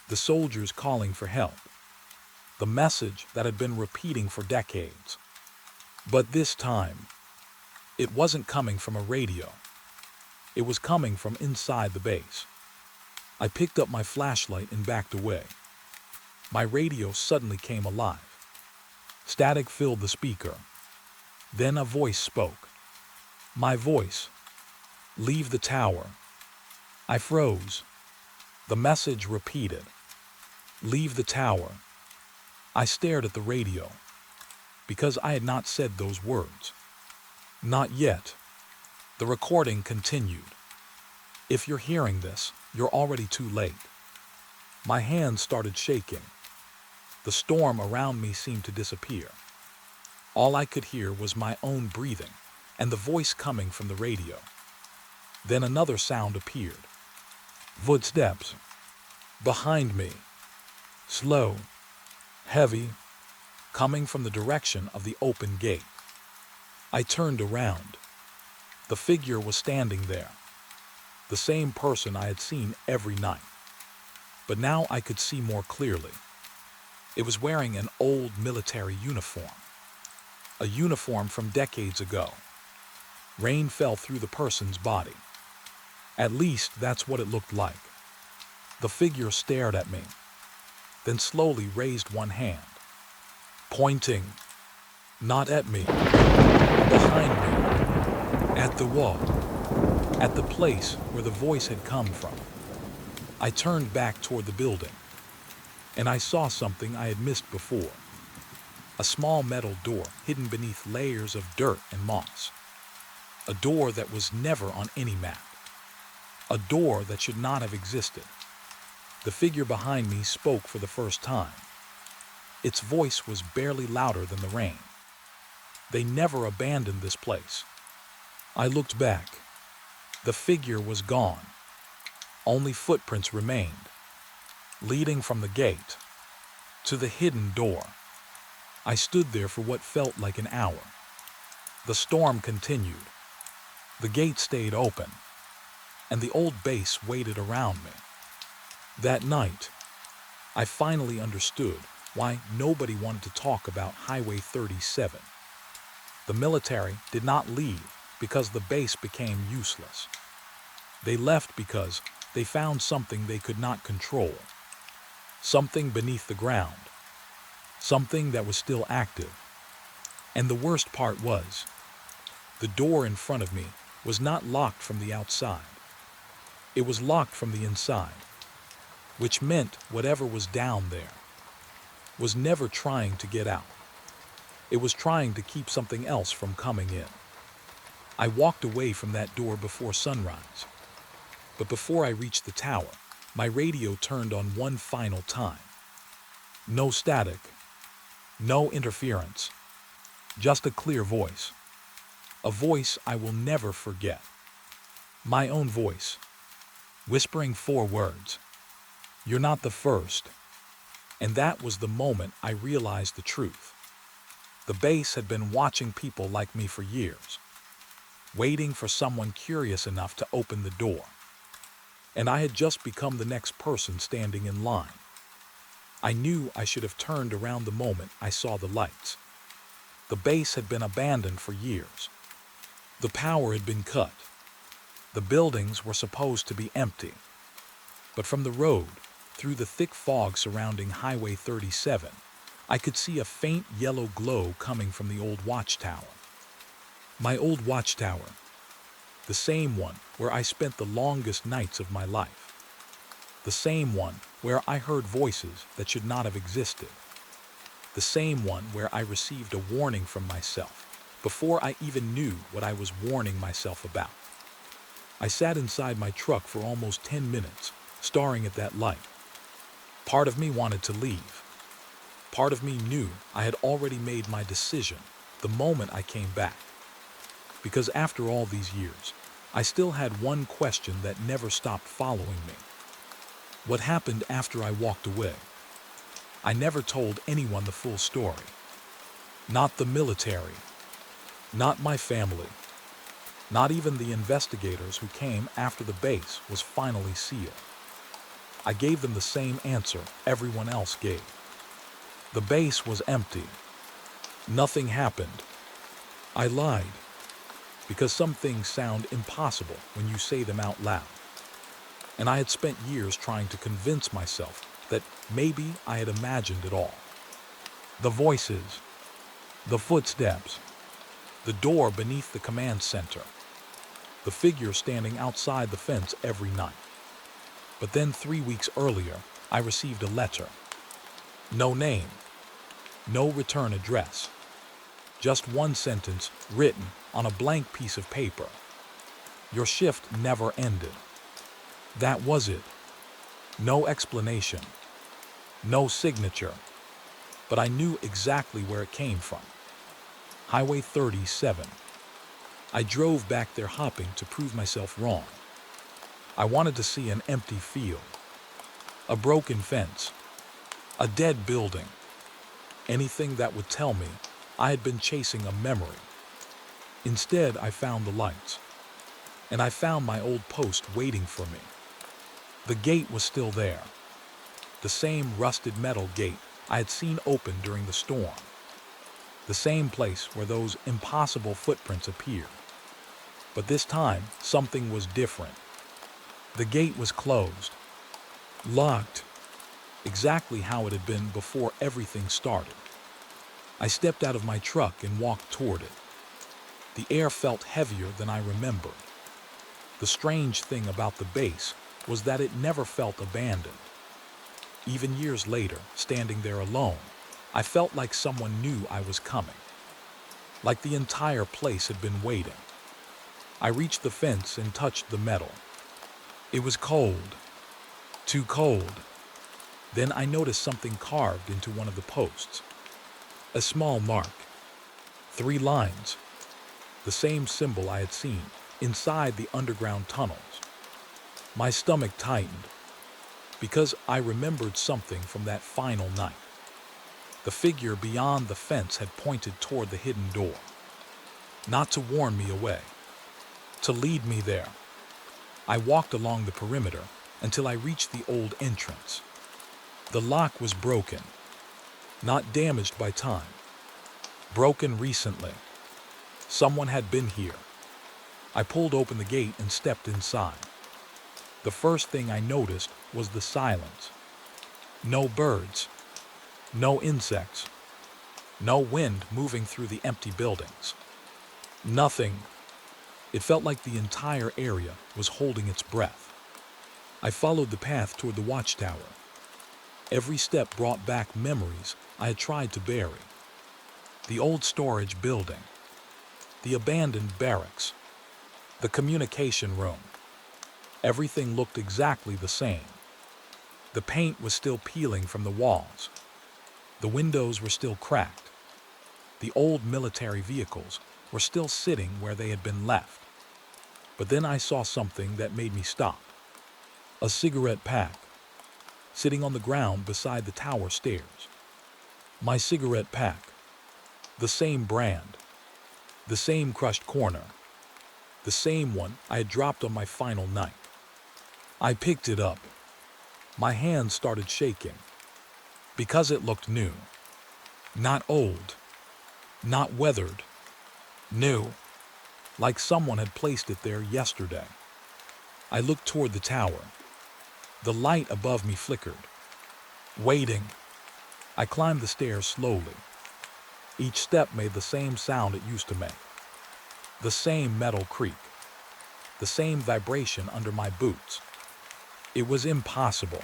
The soldiers calling for help. The message that had been repeating for decades. But this time, it wasn't coming from a radio. It was coming from inside the base. I picked up my flashlight and backed away. My radio suddenly came alive. Static filled the speaker. Then a voice spoke. My voice. Leave the tower. I froze. The message repeated. Leave the tower. I stared at the radio, because I had not said those words. Not yet. The recording continued. If you're hearing this, you're already too late. My hands started shaking. The storm around me seemed to disappear. All I could hear was my own breathing and the voice coming from the radio. Then another sound appeared. Footsteps. Behind me. Slow. Heavy. Coming from the direction of the open gate. I turned around. The figure was standing there. the same person I had seen every night. But now I could see more clearly. It was wearing an old military uniform, a uniform from decades ago. Rain fell through the person's body. At least that's what it looked like. The figure stared at me, then slowly raised one hand, pointing, not at me, behind me, at the wall, at the place where the voice had come from. I turned back toward the building, and I saw something I had missed before. A small metal door hidden beneath layers of dirt and moss. A door that was never on any map. A door that should not have existed. The figure behind me spoke for the first time. Its voice was barely louder than the rain. They never abandoned this place. I looked back. The figure was gone. Only footprints remained, leading from the gate to the hidden door. I stood there for what felt like an hour. The storm continued. The gate stayed open, and the old base waited around me. That night, I finally understood why nobody wanted to talk about Highway 37. The military did not leave because the base became useless. They left because they found something they could not control. Something beneath the ground. Something that was still active. And the worst part was, the door in front of me was not locked from the outside. It was locked from the inside, which meant whatever was down there was never trying to get out. It was trying to keep something else from coming in. I walked away from that door before sunrise. But before I reached the tower, my radio turned on one final time. No static, no interference, just a clear voice. A voice I will never forget. My own voice, whispering 4 words. You're not the first. And that was the moment I realized the truth. The base had been watching people like me for years, waiting for someone curious enough to open the door. And I had just become the next person standing in line. I knew I should have turned around the moment I saw the lights. The base had been abandoned for years. The power had been cut. The buildings were supposed to be empty. But from the road, through the thick fog surrounding Highway 37, I could see a faint yellow glow coming from the old watchtower. My old watchtower. The same one where I spent the longest nights of my life. The same one where I heard voices that should not have existed. The same one where I received a warning from myself before I even knew what I was warning myself about. I sat inside my truck for almost 10 minutes, staring at that light. Part of me wanted to leave. Part of me knew I had already made my decision the moment I came back. Because after all these years, I still had one question that never stopped following me. What happened after I walked away? I never told anyone the full story. Not the military. Not my family. Not even the investigators who came after the base was finally sealed. I gave them the same answer everyone else gave. The base was empty. Nothing happened. I lied. Because some things sound impossible when you say them out loud. And I had spent years trying to convince myself that maybe I had imagined it all. The voices, the footsteps, the door beneath the command center, the figure standing outside the fence every night. But then 3 weeks earlier, I received a letter. No name, no return address. Just one sentence written on a blank piece of paper. Your shift never ended. That was it. No explanation. No signature. But I knew exactly where it came from. Highway 37. I drove back there hopping to prove myself wrong. I wanted to see an empty field, a broken fence, a dead building, anything that would tell me I had been chasing a memory. Instead, I found the lights. and I found my old post waiting for me. The gate was still there, the same rusted metal gate I had seen open during the storm, the same place where those impossible footprints appeared. But this time, something was different. The gate was closed, locked, exactly how it had been before everything started. I stepped out of my truck and walked toward it. The air felt heavier than I remembered. The strange thing about the base was that it never felt abandoned. Even years later, standing there alone, I felt like someone knew I was coming. Like the entire place had been waiting. I reached the fence and touched the metal. It was cold. Too cold. Then I noticed something carved into one of the posts. A small mark. 3 lines. The same symbol I had seen inside the underground tunnels. My stomach tightened because I remembered something from that final night. The figure beyond the fence had pointed toward the hidden door. Not to warn me away, to lead me there. I walked along the perimeter until I reached the old entrance. The lock was broken, not damaged by time. Broken recently. Someone had been here. I pulled open the gate and stepped inside. The first thing I noticed was the silence. No birds, no insects, no wind moving through the empty buildings. Nothing. It felt like the entire area was holding its breath. I followed the path toward the watchtower. Every step brought back memories I had tried to bury. The old storage building, the abandoned barracks, the communication room. Everything looked exactly the same. The paint was still peeling from the walls. The windows were still cracked. The old military vehicles were still sitting where they had been left. But then I saw something that made me stop. A cigarette pack, sitting on the ground beside the tower stairs. My cigarette pack. The same brand. The same crushed corner. The same one I had dropped on my final night. I picked it up. My hands started shaking. Because it looked new. Not old. Not weathered. New. Like someone had placed it there yesterday. I looked toward the tower. The light above me flickered. Waiting. I climbed the stairs slowly. Each step made the same sound it used to make. The same metal creak. The same vibration under my boots. It was impossible.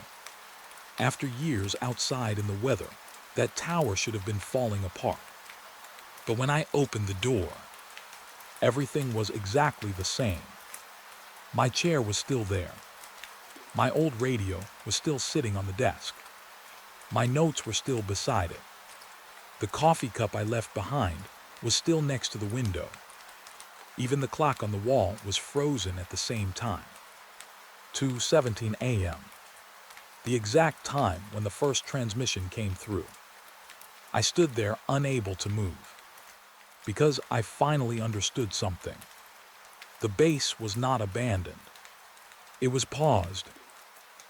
After years outside in the weather, that tower should have been falling apart. But when I opened the door, everything was exactly the same. My chair was still there. My old radio was still sitting on the desk. My notes were still beside it. The coffee cup I left behind was still next to the window. Even the clock on the wall was frozen at the same time. 2:17 a.m. The exact time when the first transmission came through. I stood there unable to move. Because I finally understood something. The base was not abandoned. It was paused,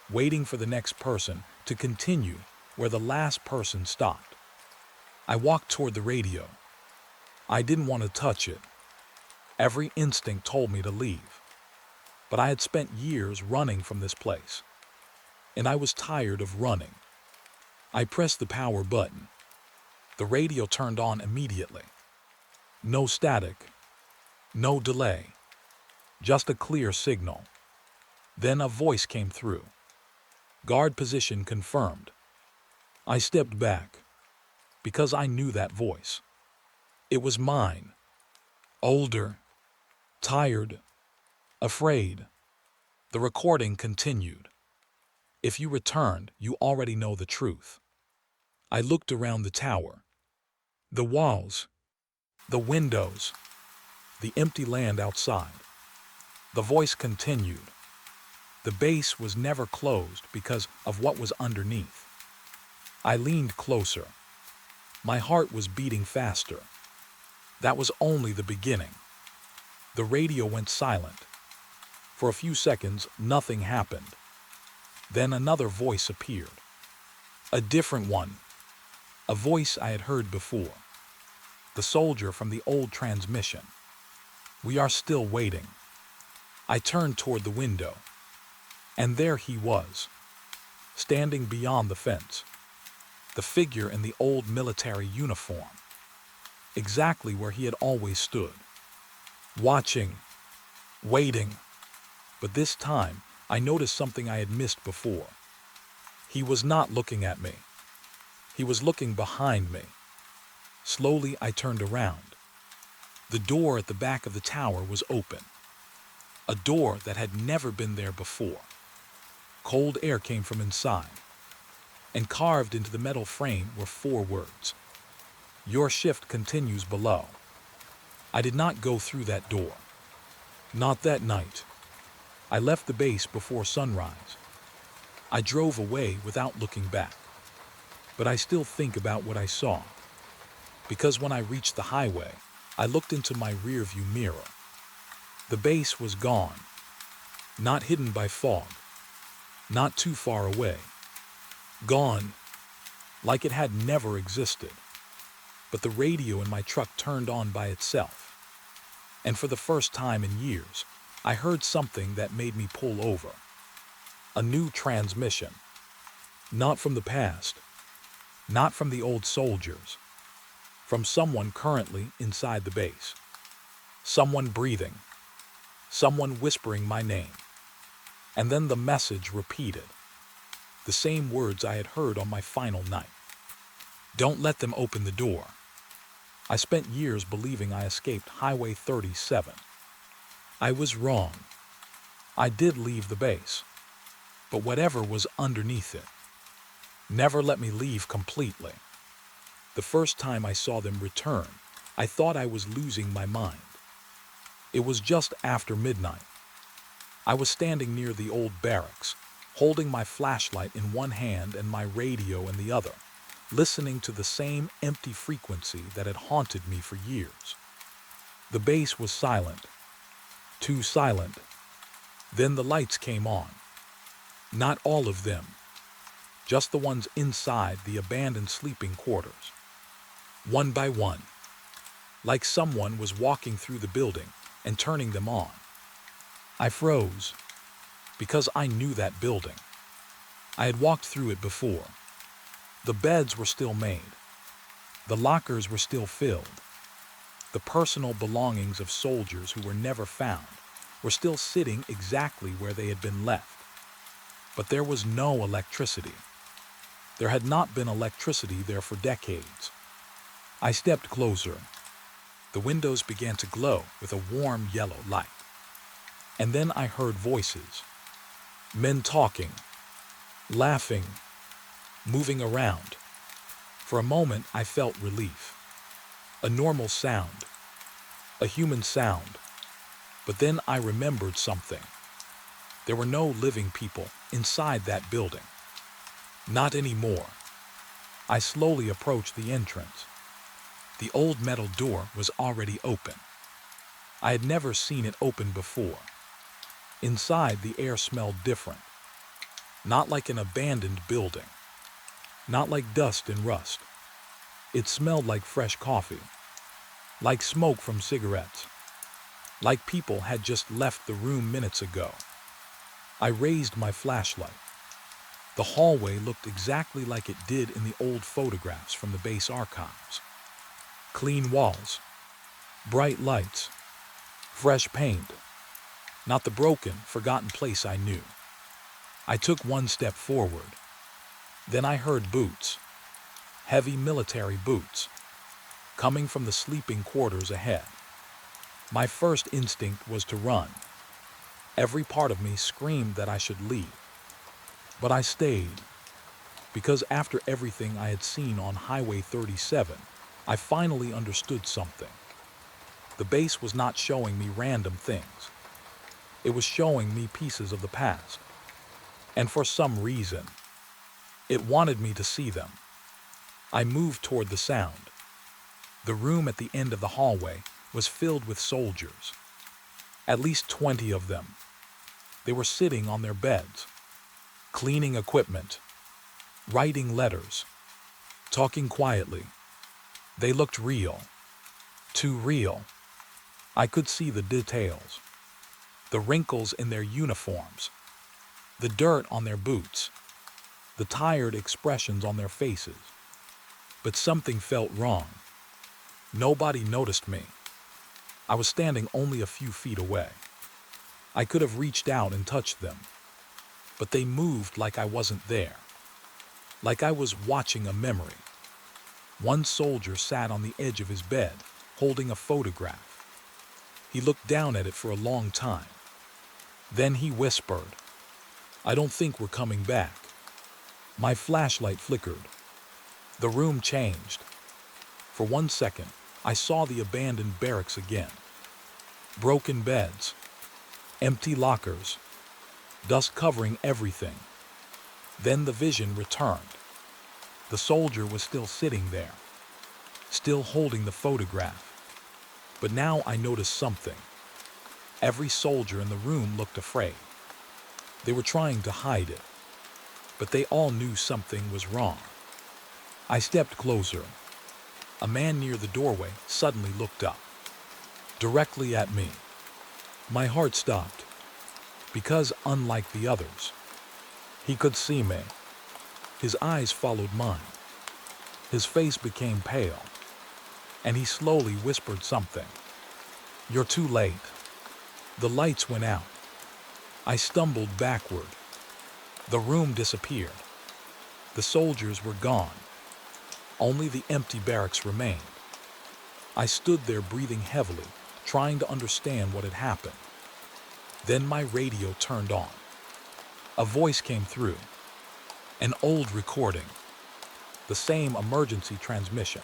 waiting for the next person to continue where the last person stopped. I walked toward the radio. I didn't want to touch it. Every instinct told me to leave. But I had spent years running from this place. And I was tired of running. I pressed the power button. The radio turned on immediately. No static. No delay. Just a clear signal. Then a voice came through. Guard position confirmed. I stepped back. Because I knew that voice. It was mine. Older. Tired. Afraid. The recording continued. If you returned, you already know the truth. I looked around the tower. The walls. The windows. The empty land outside. The voice continued. The base was never closed because of what was underneath. I leaned closer. My heart was beating faster. That was only the beginning. The radio went silent. For a few seconds, nothing happened. Then another voice appeared. A different one. A voice I had heard before. The soldier from the old transmission. "We are still waiting." I turned toward the window. And there he was, standing beyond the fence. The figure in the old military uniform. Exactly where he had always stood. Watching. Waiting. But this time, I noticed something I had missed before. He was not looking at me. He was looking behind me. Slowly, I turned around. The door at the back of the tower was open. A door that had never been there before. Cold air came from inside. And carved into the metal frame were 4 words. "Your shift continues below." I did not go through that door. Not that night. I left the base before sunrise. I drove away without looking back. But I still think about what I saw. Because when I reached the highway, I looked into my rearview mirror. The base was gone. Not hidden by fog. Not too far away. Gone. Like it had never existed. But the radio in my truck turned on by itself. And for the first time in years, I heard something that made me pull over. A new transmission. Not from the past. Not from the old soldiers. From someone currently inside the base. Someone breathing. Someone whispering my name. And then the message repeated. The same words I had heard on my final night. "Don't let them open the door." I spent years believing I escaped Highway 37. I was wrong. I did leave the base. But whatever was underneath it never let me leave completely. The first time I saw them return, I thought I was losing my mind. It was just after midnight. I was standing near the old barracks, holding my flashlight in one hand and my radio in the other, listening to the same empty frequency that had haunted me for years. The base was silent. Too silent. Then the lights came on. Not all of them. Just the ones inside the abandoned sleeping quarters. One by one. Like someone was walking through the building and turning them on. I froze. Because I knew that building. I had walked through it before. The beds were still made. The lockers were still filled. The personal belongings of soldiers who were never found were still sitting exactly where they had been left. But there was no electricity. There had not been electricity there for decades. I stepped closer. The windows began to glow with a warm yellow light. And then I heard voices. Men talking, laughing, moving around. For a moment, I felt relief. A normal sound. A human sound. But then I remembered something. There were no living people inside that building. Not anymore. I slowly approached the entrance. The old metal door was already open. I had never seen it open before. Inside, the air smelled different. Not like an abandoned building. Not like dust and rust. It smelled like fresh coffee. Like smoke from cigarettes. Like people had just left the room minutes ago. I raised my flashlight. The hallway looked exactly like it did in the old photographs from the base archives. Clean walls. Bright lights. Fresh paint. Not the broken, forgotten place I knew. I took one step forward. Then I heard boots. Heavy military boots. Coming from the sleeping quarters ahead. My first instinct was to run. Every part of me screamed that I should leave. But I stayed. Because after everything I had seen on Highway 37, I finally understood something. The base was not showing me random things. It was showing me pieces of the past. And for some reason, it wanted me to see them. I moved toward the sound. The room at the end of the hallway was filled with soldiers. At least 20 of them. They were sitting on their beds, cleaning equipment, writing letters, talking quietly. They looked real, too real. I could see the details, the wrinkles in their uniforms, the dirt on their boots, the tired expressions on their faces. But something felt wrong. Nobody noticed me. I was standing only a few feet away. I could have reached out and touched them, but they moved like I wasn't there, like I was watching a memory. One soldier sat on the edge of his bed, holding a photograph. He looked down at it for a long time. Then he whispered, "I don't think we're coming back." My flashlight flickered. The room changed. For 1 second, I saw the abandoned barracks again. Broken beds, empty lockers, dust covering everything. Then the vision returned. The soldier was still sitting there, still holding the photograph. But now I noticed something. Every soldier in the room looked afraid. They were trying to hide it, but they all knew something was wrong. I stepped closer. A man near the doorway suddenly looked up, directly at me. My heart stopped, because unlike the others, he could see me. His eyes followed mine. His face became pale, and he slowly whispered something. "You're too late." The lights went out. I stumbled backward. The room disappeared. The soldiers were gone. Only the empty barracks remained. I stood there breathing heavily, trying to understand what had happened. Then my radio turned on. A voice came through. An old recording. The same emergency transmission.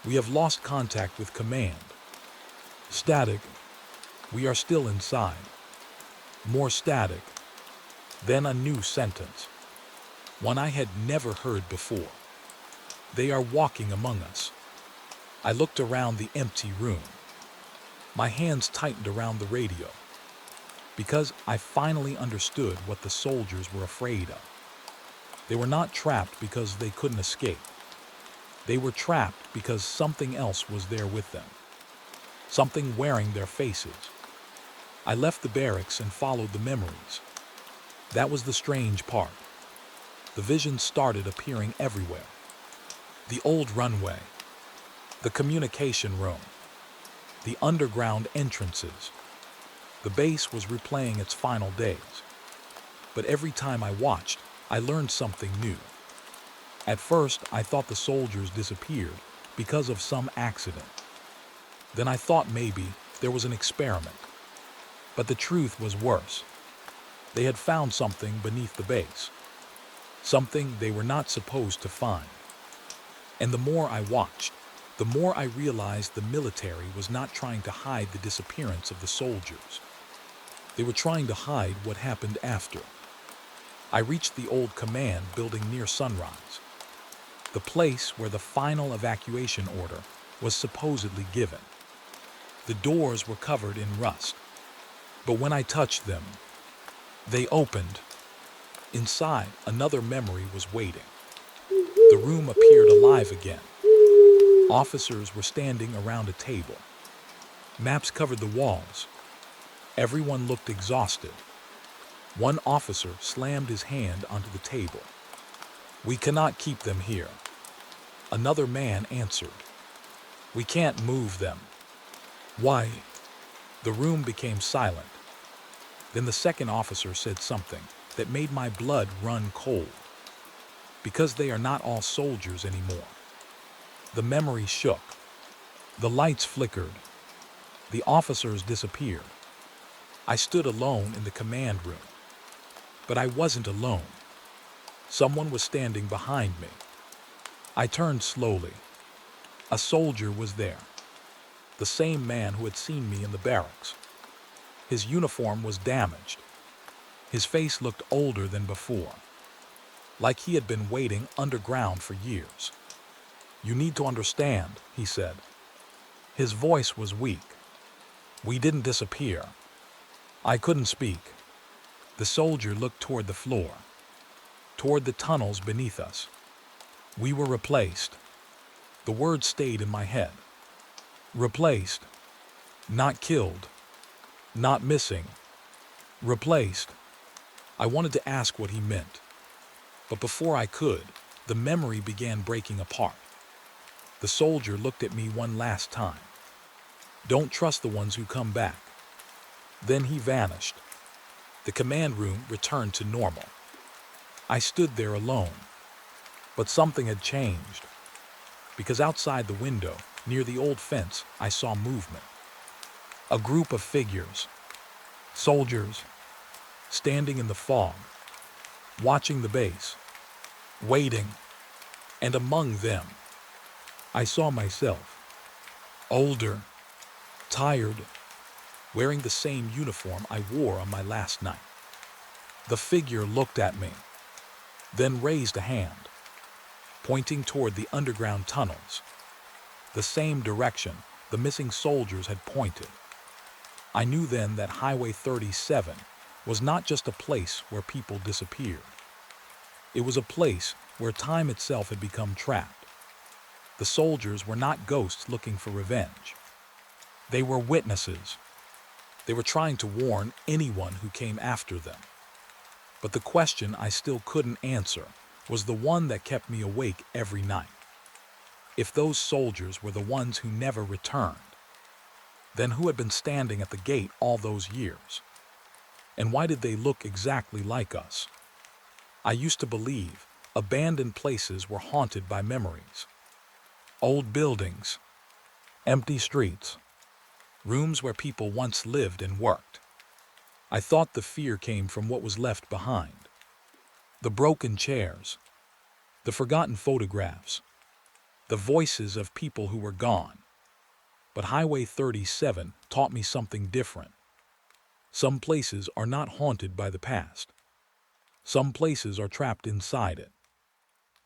"We have lost contact with command. Static. We are still inside." More static. Then a new sentence. One I had never heard before. "They are walking among us." I looked around the empty room. My hands tightened around the radio, because I finally understood what the soldiers were afraid of. They were not trapped because they couldn't escape. They were trapped because something else was there with them, something wearing their faces. I left the barracks and followed the memories. That was the strange part. The visions started appearing everywhere. The old runway, the communication room, the underground entrances. The base was replaying its final days. But every time I watched, I learned something new. At first, I thought the soldiers disappeared because of some accident. Then I thought maybe there was an experiment. But the truth was worse. They had found something beneath the base, something they were not supposed to find. And the more I watched, the more I realized the military was not trying to hide the disappearance of the soldiers. They were trying to hide what happened after. I reached the old command building near sunrise, the place where the final evacuation order was supposedly given. The doors were covered in rust, but when I touched them, they opened. Inside, another memory was waiting. The room appeared alive again. Officers were standing around a table. Maps covered the walls. Everyone looked exhausted. One officer slammed his hand onto the table. "We cannot keep them here." Another man answered, "We can't move them." "Why?" The room became silent. Then the second officer said something that made my blood run cold. "Because they are not all soldiers anymore." The memory shook. The lights flickered. The officers disappeared. I stood alone in the command room. But I wasn't alone. Someone was standing behind me. I turned slowly. A soldier was there. The same man who had seen me in the barracks. His uniform was damaged. His face looked older than before, like he had been waiting underground for years. "You need to understand," he said. His voice was weak. "We didn't disappear." I couldn't speak. The soldier looked toward the floor, toward the tunnels beneath us. We were replaced. The word stayed in my head. Replaced. Not killed. Not missing. Replaced. I wanted to ask what he meant, but before I could, the memory began breaking apart. The soldier looked at me one last time. Don't trust the ones who come back. Then he vanished. The command room returned to normal. I stood there alone, but something had changed, because outside the window, near the old fence, I saw movement. A group of figures, soldiers, standing in the fog, watching the base, waiting, and among them, I saw myself, older, tired, wearing the same uniform I wore on my last night. The figure looked at me, then raised a hand, pointing toward the underground tunnels, the same direction the missing soldiers had pointed. I knew then that Highway 37 was not just a place where people disappeared. It was a place where time itself had become trapped. The soldiers were not ghosts looking for revenge. They were witnesses. They were trying to warn anyone who came after them. But the question I still couldn't answer was the one that kept me awake every night. If those soldiers were the ones who never returned, then who had been standing at the gate all those years? And why did they look exactly like us? I used to believe abandoned places were haunted by memories. Old buildings, empty streets, rooms where people once lived and worked. I thought the fear came from what was left behind. The broken chairs, the forgotten photographs, the voices of people who were gone. But Highway 37 taught me something different. Some places are not haunted by the past. Some places are trapped inside it.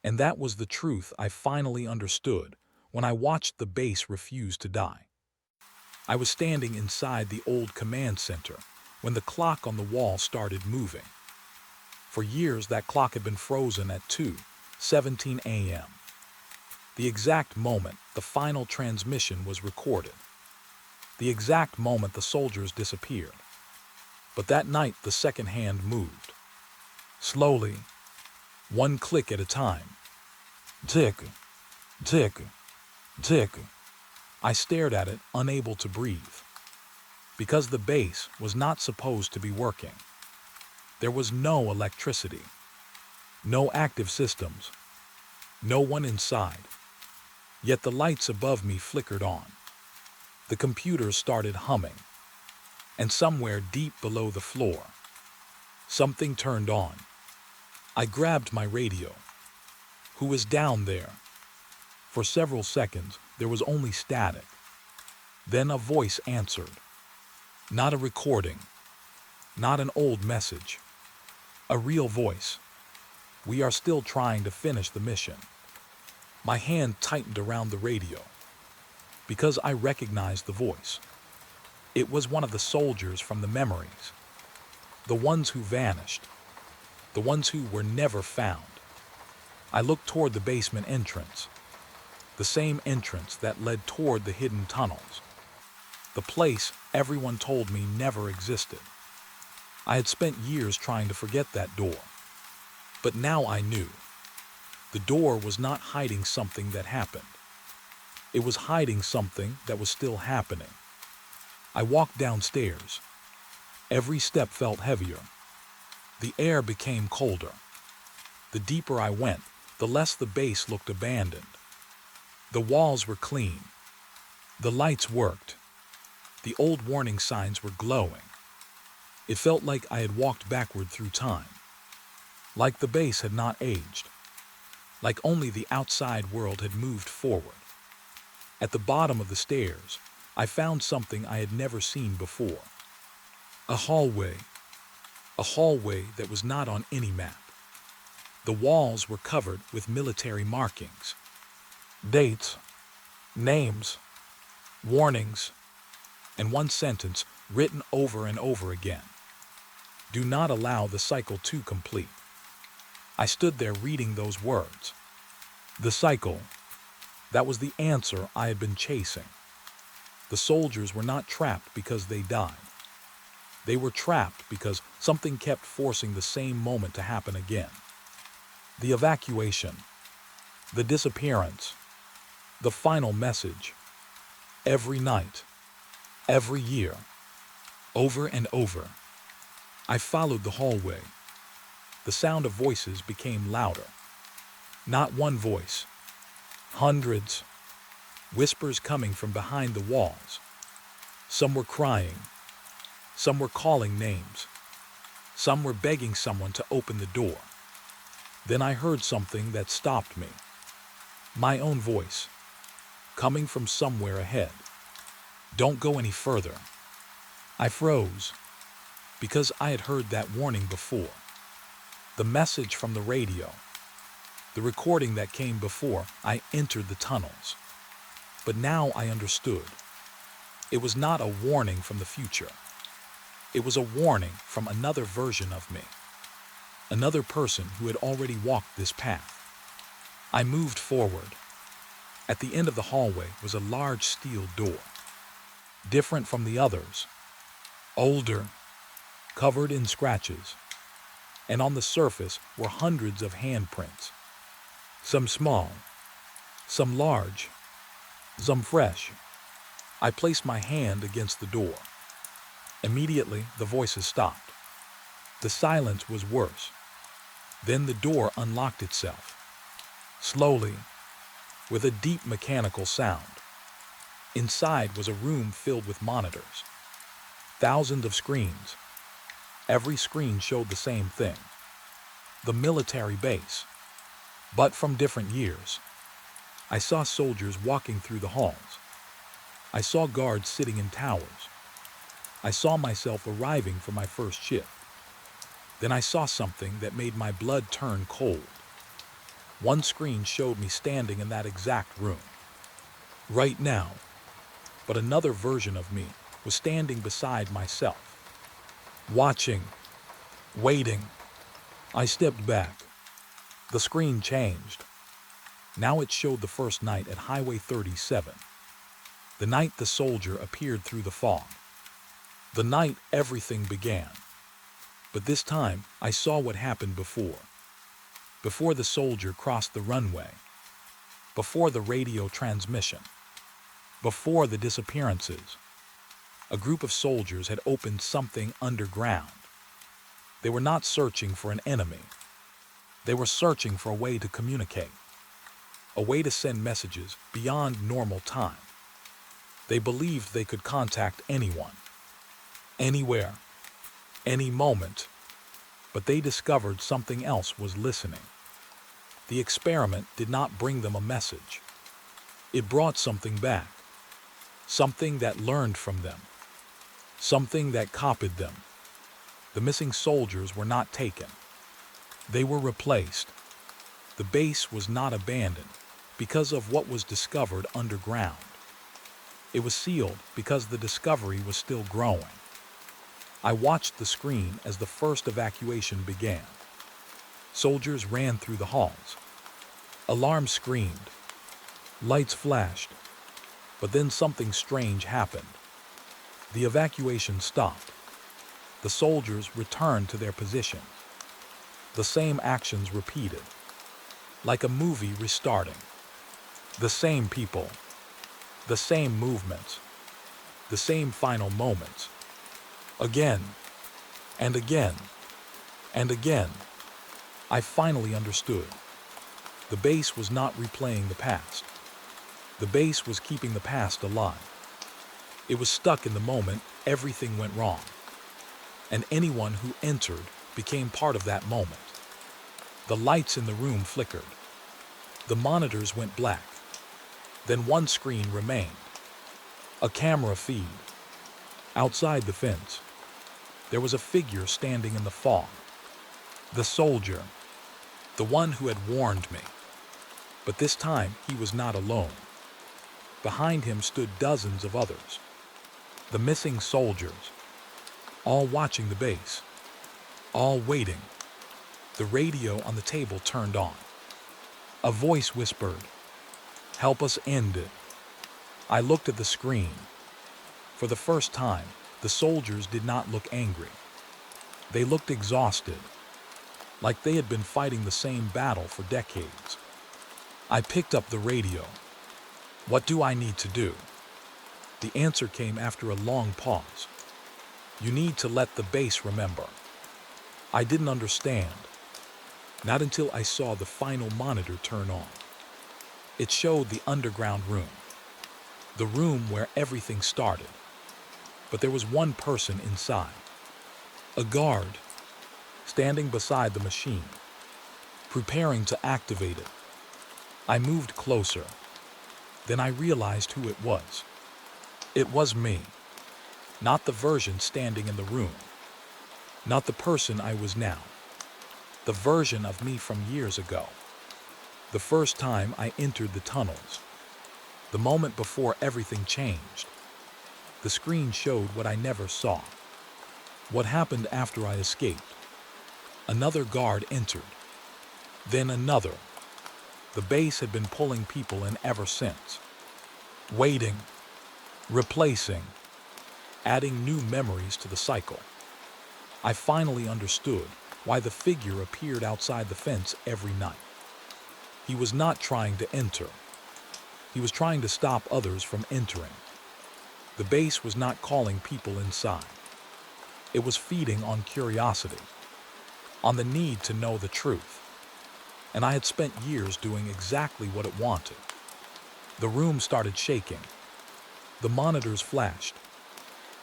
And that was the truth I finally understood when I watched the base refuse to die. I was standing inside the old command center when the clock on the wall started moving. For years, that clock had been frozen at 2:17 a.m. The exact moment the final transmission was recorded. The exact moment the soldiers disappeared. But that night, the second hand moved. Slowly, one click at a time. Tick, tick, tick. I stared at it, unable to breathe. Because the base was not supposed to be working. There was no electricity, no active systems, no one inside. Yet the lights above me flickered on. The computer started humming. And somewhere deep below the floor, something turned on. I grabbed my radio. Who was down there? For several seconds, there was only static. Then a voice answered. Not a recording, not an old message. A real voice. We are still trying to finish the mission. My hand tightened around the radio, because I recognized the voice. It was one of the soldiers from the memories. The ones who vanished. The ones who were never found. I looked toward the basement entrance. The same entrance that led toward the hidden tunnels. The place everyone told me never existed. I had spent years trying to forget that door. But now I knew. The door was not hiding something that happened. It was hiding something that was still happening. I walked downstairs. Every step felt heavier. The air became colder. The deeper I went, the less the base looked abandoned. The walls were clean. The lights worked. The old warning signs were glowing. It felt like I had walked backward through time. Like the base had not aged. Like only the outside world had moved forward. At the bottom of the stairs, I found something I had never seen before. A hallway that was not on any map. The walls were covered with military markings. Dates, names, warnings, and one sentence written over and over again. Do not allow the cycle to complete. I stood there reading those words. The cycle. That was the answer I had been chasing. The soldiers were not trapped because they died. They were trapped because something kept forcing the same moment to happen again. The evacuation, the disappearance, the final message. Every night, every year, over and over. I followed the hallway. The sound of voices became louder. Not one voice, hundreds. Whispers coming from behind the walls. Some were crying. Some were calling names. Some were begging someone to open the door. Then I heard something that stopped me. My own voice, coming from somewhere ahead. Don't go any further. I froze, because I had heard that warning before. The message from the radio. The recording that came before I entered the tunnels. But now I understood. It was not a warning from the future. It was a warning from another version of me. Another person who had already walked this path. I moved forward. At the end of the hallway was a large steel door. Different from the others. Older, covered in scratches. And on the surface were hundreds of handprints. Some small, some large, some fresh. I placed my hand against the door. Immediately, the voices stopped. The silence was worse. Then the door unlocked itself. Slowly, with a deep mechanical sound. Inside was a room filled with monitors. Thousands of screens. Every screen showed the same thing. The military base. But from different years. I saw soldiers walking through the halls. I saw guards sitting in towers. I saw myself arriving for my first shift. Then I saw something that made my blood turn cold. One screen showed me standing in that exact room. Right now. But another version of me was standing beside myself. Watching. Waiting. I stepped back. The screen changed. Now it showed the first night at Highway 37. The night the soldier appeared through the fog. The night everything began. But this time, I saw what happened before. Before the soldier crossed the runway. Before the radio transmission. Before the disappearances. A group of soldiers had opened something underground. They were not searching for an enemy. They were searching for a way to communicate. A way to send messages beyond normal time. They believed they could contact anyone. Anywhere. Any moment. But they discovered something else was listening. The experiment did not bring them a message. It brought something back. Something that learned from them. Something that copied them. The missing soldiers were not taken. They were replaced. The base was not abandoned because of what was discovered underground. It was sealed because the discovery was still growing. I watched the screen as the first evacuation began. Soldiers ran through the halls. Alarms screamed. Lights flashed. But then something strange happened. The evacuation stopped. The soldiers returned to their positions. The same actions repeated. Like a movie restarting. The same people. The same movements. The same final moments. Again. And again. And again. I finally understood. The base was not replaying the past. The base was keeping the past alive. It was stuck in the moment everything went wrong. And anyone who entered became part of that moment. The lights in the room flickered. The monitors went black. Then one screen remained. A camera feed. Outside the fence, there was a figure standing in the fog. The soldier. The one who had warned me. But this time he was not alone. Behind him stood dozens of others. The missing soldiers. All watching the base. All waiting. The radio on the table turned on. A voice whispered, "Help us end it." I looked at the screen. For the first time, the soldiers did not look angry. They looked exhausted, like they had been fighting the same battle for decades. I picked up the radio. "What do I need to do?" The answer came after a long pause. "You need to let the base remember." I didn't understand, not until I saw the final monitor turn on. It showed the underground room, the room where everything started. But there was one person inside, a guard, standing beside the machine, preparing to activate it. I moved closer. Then I realized who it was. It was me, not the version standing in the room, not the person I was now, the version of me from years ago. The first time I entered the tunnels, the moment before everything changed. The screen showed what I never saw, what happened after I escaped. Another guard entered, then another. The base had been pulling people in ever since, waiting, replacing, adding new memories to the cycle. I finally understood why the figure appeared outside the fence every night. He was not trying to enter. He was trying to stop others from entering. The base was not calling people inside. It was feeding on curiosity, on the need to know the truth. And I had spent years doing exactly what it wanted. The room started shaking. The monitors flashed.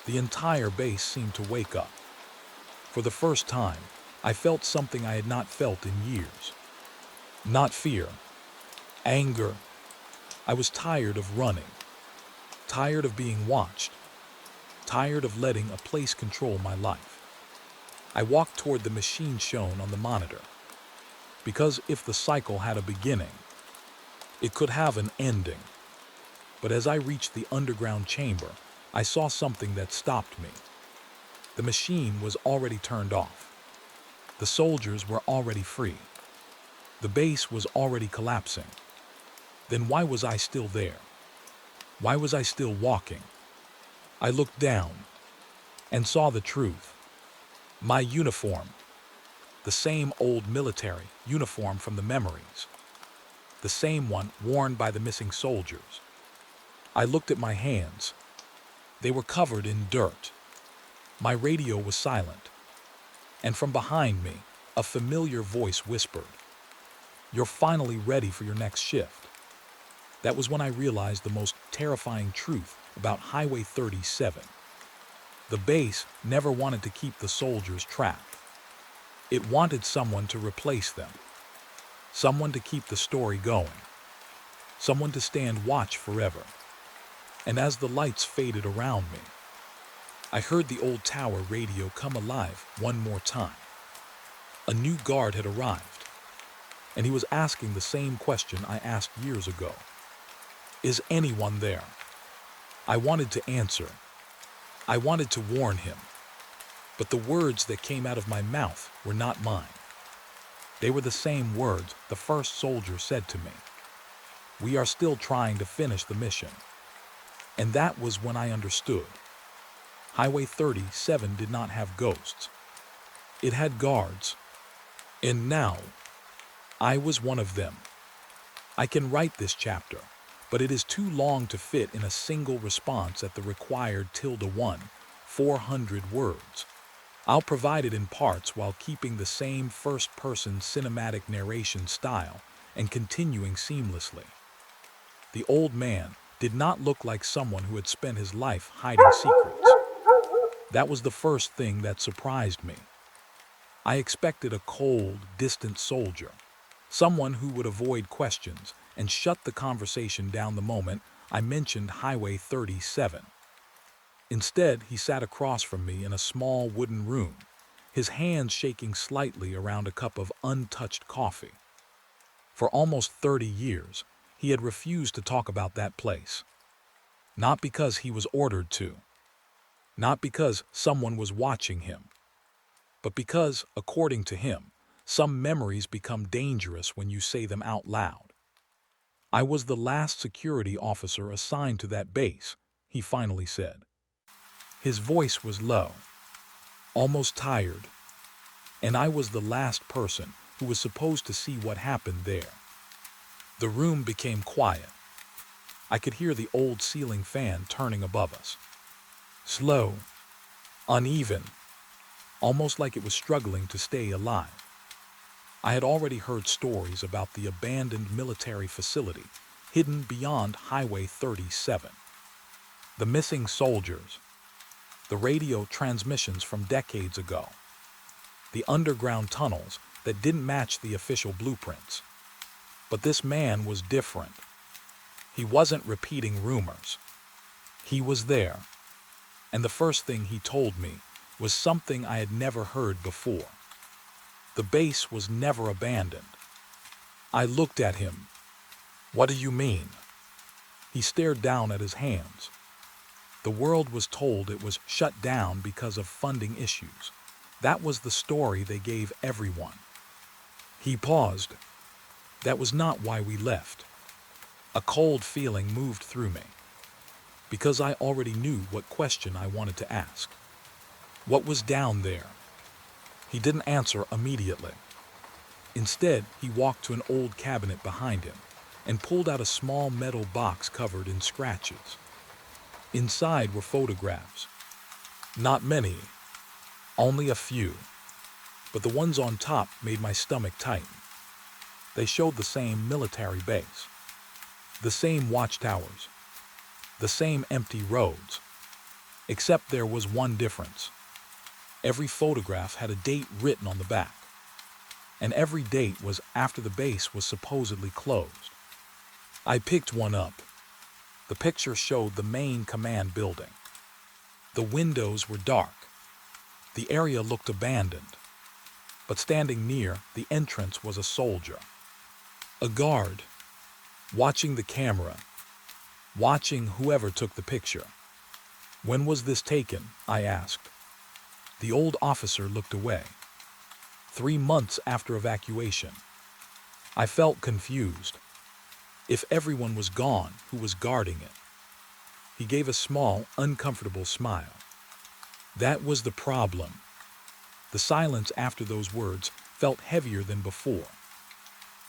The entire base seemed to wake up. For the first time, I felt something I had not felt in years. Not fear, anger. I was tired of running, tired of being watched, tired of letting a place control my life. I walked toward the machine shown on the monitor, because if the cycle had a beginning, it could have an ending. But as I reached the underground chamber, I saw something that stopped me. The machine was already turned off. The soldiers were already free. The base was already collapsing. Then why was I still there? Why was I still walking? I looked down and saw the truth. My uniform, the same old military uniform from the memories, the same one worn by the missing soldiers. I looked at my hands. They were covered in dirt. My radio was silent. And from behind me, a familiar voice whispered, "You're finally ready for your next shift." That was when I realized the most terrifying truth about Highway 37. The base never wanted to keep the soldiers trapped. It wanted someone to replace them, someone to keep the story going, someone to stand watch forever. And as the lights faded around me, I heard the old tower radio come alive one more time. A new guard had arrived, and he was asking the same question I asked years ago. "Is anyone there?" I wanted to answer. I wanted to warn him. But the words that came out of my mouth were not mine. They were the same words the first soldier said to me. "We are still trying to finish the mission." And that was when I understood. Highway 37 did not have ghosts. It had guards. And now, I was one of them. I can write this chapter, but it is too long to fit in a single response at the required ~1, 400 words. I'll provide it in parts while keeping the same first-person cinematic narration style and continuing seamlessly. The old man did not look like someone who had spent his life hiding secrets. That was the first thing that surprised me. I expected a cold, distant soldier, someone who would avoid questions and shut the conversation down the moment I mentioned Highway 37. Instead, he sat across from me in a small wooden room, his hands shaking slightly around a cup of untouched coffee. For almost 30 years, he had refused to talk about that place. Not because he was ordered to, not because someone was watching him, but because, according to him, some memories become dangerous when you say them out loud. I was the last security officer assigned to that base, he finally said. His voice was low, almost tired, and I was the last person who was supposed to see what happened there. The room became quiet. I could hear the old ceiling fan turning above us. Slow, uneven, almost like it was struggling to stay alive. I had already heard stories about the abandoned military facility hidden beyond Highway 37. The missing soldiers, the radio transmissions from decades ago, the underground tunnels that didn't match the official blueprints. But this man was different. He wasn't repeating rumors. He was there. And the first thing he told me was something I had never heard before. The base was never abandoned. I looked at him. What do you mean? He stared down at his hands. The world was told it was shut down because of funding issues. That was the story they gave everyone. He paused. That was not why we left. A cold feeling moved through me, because I already knew what question I wanted to ask. What was down there? He didn't answer immediately. Instead, he walked to an old cabinet behind him and pulled out a small metal box covered in scratches. Inside were photographs. Not many, only a few, but the ones on top made my stomach tighten. They showed the same military base, the same watchtowers, the same empty roads, except there was one difference. Every photograph had a date written on the back, and every date was after the base was supposedly closed. I picked one up. The picture showed the main command building. The windows were dark. The area looked abandoned, but standing near the entrance was a soldier, a guard, watching the camera, watching whoever took the picture. When was this taken? I asked. The old officer looked away. 3 months after evacuation. I felt confused. If everyone was gone, who was guarding it? He gave a small, uncomfortable smile. That was the problem. The silence after those words felt heavier than before.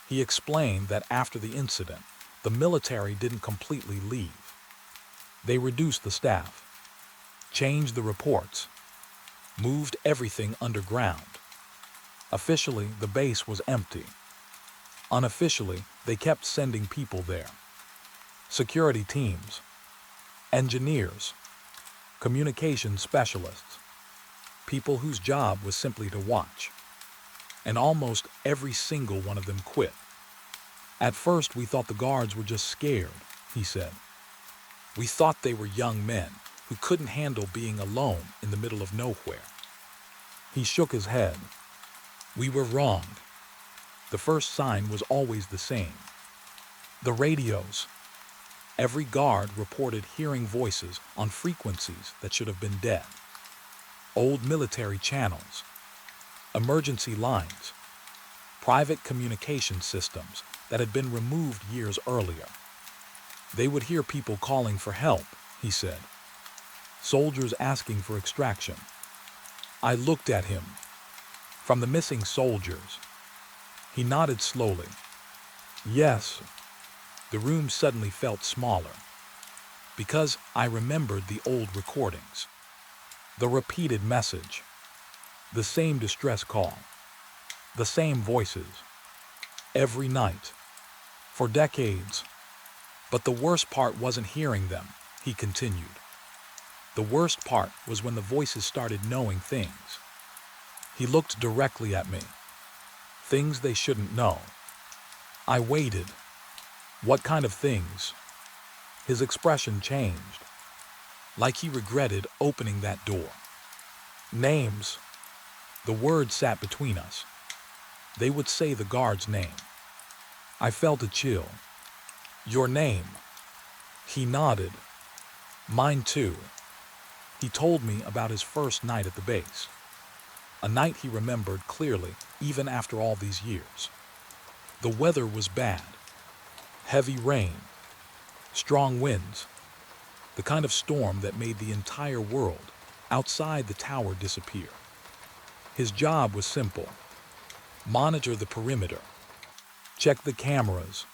He explained that after the incident, the military didn't completely leave. They reduced the staff, changed the reports, moved everything underground. Officially, the base was empty. Unofficially, they kept sending people there. Security teams, engineers, communication specialists, people whose job was simply to watch. And almost every single one of them quit. At first, we thought the guards were just scared, he said. We thought they were young men who couldn't handle being alone in the middle of nowhere. He shook his head. We were wrong. The first sign was always the same. The radios. Every guard reported hearing voices on frequencies that should have been dead. Old military channels, emergency lines, private communication systems that had been removed years earlier. They would hear people calling for help, he said. Soldiers asking for extraction. I looked at him. From the missing soldiers. He nodded slowly. Yes. The room suddenly felt smaller, because I remembered the old recordings. The repeated message. The same distress call. The same voices. Every night. For decades. But the worst part wasn't hearing them, he continued. The worst part was when the voices started knowing things. He looked directly at me. Things they shouldn't know. I waited. What kind of things? His expression changed, like he regretted opening that door. Names. The words sat between us. They would say the guard's name. I felt a chill. Your name. He nodded. Mine too. He told me about his first night at the base. A night he remembered clearly, even after all these years. The weather was bad. Heavy rain, strong winds, the kind of storm that made the entire world outside the tower disappear. His job was simple: monitor the perimeter, check the cameras,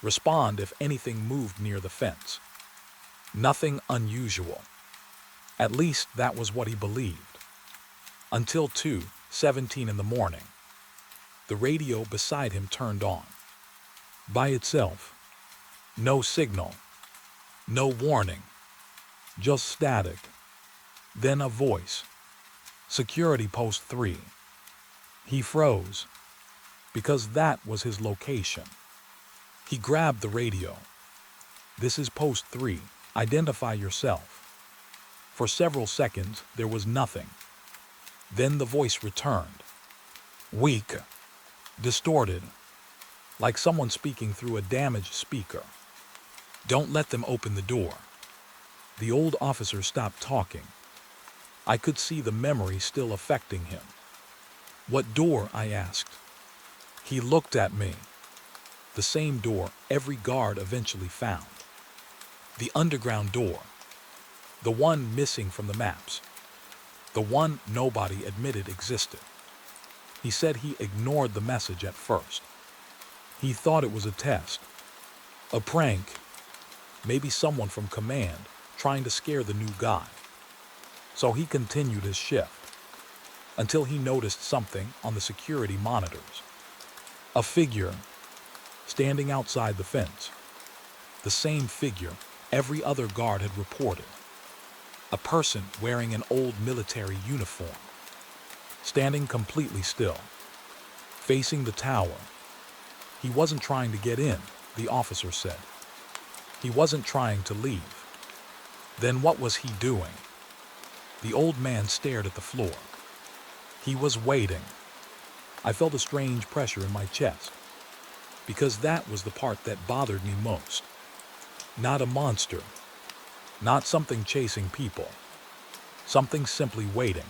respond if anything moved near the fence. Nothing unusual. At least that was what he believed. Until 2:17 in the morning. The radio beside him turned on. By itself. No signal. No warning. Just static. Then a voice. Security post 3. He froze. Because that was his location. He grabbed the radio. This is post 3. Identify yourself. For several seconds, there was nothing. Then the voice returned. Weak. Distorted. Like someone speaking through a damaged speaker. Don't let them open the door. The old officer stopped talking. I could see the memory still affecting him. What door? I asked. He looked at me. The same door every guard eventually found. The underground door. The one missing from the maps. The one nobody admitted existed. He said he ignored the message at first. He thought it was a test. A prank. Maybe someone from command trying to scare the new guy. So he continued his shift. Until he noticed something on the security monitors. A figure. Standing outside the fence. The same figure every other guard had reported. A person wearing an old military uniform. Standing completely still. Facing the tower. He wasn't trying to get in, the officer said. He wasn't trying to leave. Then what was he doing? The old man stared at the floor. He was waiting. I felt a strange pressure in my chest. Because that was the part that bothered me most. Not a monster. Not something chasing people. Something simply waiting.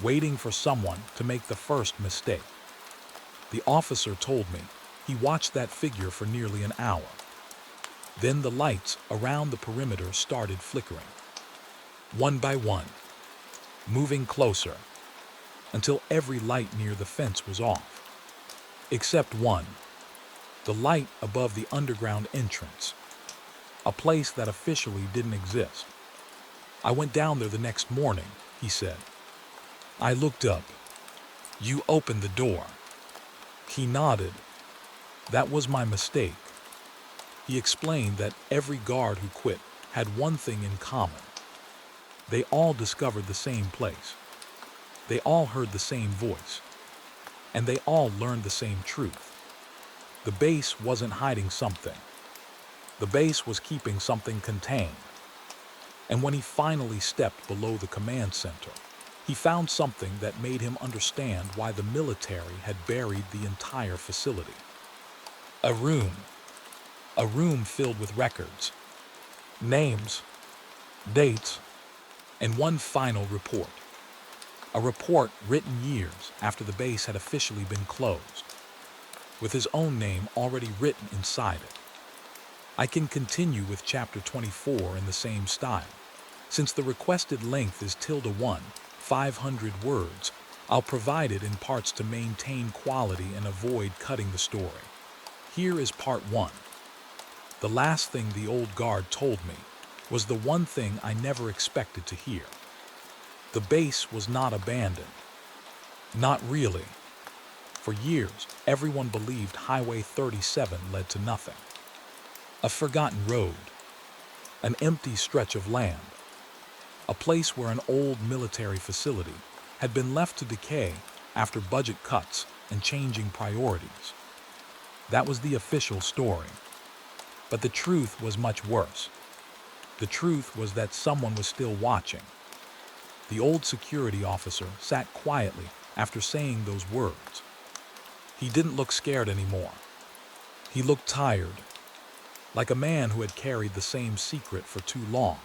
Waiting for someone to make the first mistake. The officer told me he watched that figure for nearly an hour. Then the lights around the perimeter started flickering. One by one. Moving closer. Until every light near the fence was off. Except one. The light above the underground entrance. A place that officially didn't exist. I went down there the next morning, he said. I looked up. You opened the door. He nodded. That was my mistake. He explained that every guard who quit had one thing in common. They all discovered the same place. They all heard the same voice. And they all learned the same truth. The base wasn't hiding something. The base was keeping something contained. And when he finally stepped below the command center, he found something that made him understand why the military had buried the entire facility. A room. A room filled with records, names, dates, and one final report. A report written years after the base had officially been closed, with his own name already written inside it. I can continue with chapter 24 in the same style. Since the requested length is ~1, 500 words, I'll provide it in parts to maintain quality and avoid cutting the story. Here is part 1. The last thing the old guard told me was the one thing I never expected to hear. The base was not abandoned. Not really. For years, everyone believed Highway 37 led to nothing. A forgotten road. An empty stretch of land. A place where an old military facility had been left to decay after budget cuts and changing priorities. That was the official story. But the truth was much worse. The truth was that someone was still watching. The old security officer sat quietly after saying those words. He didn't look scared anymore. He looked tired, like a man who had carried the same secret for too long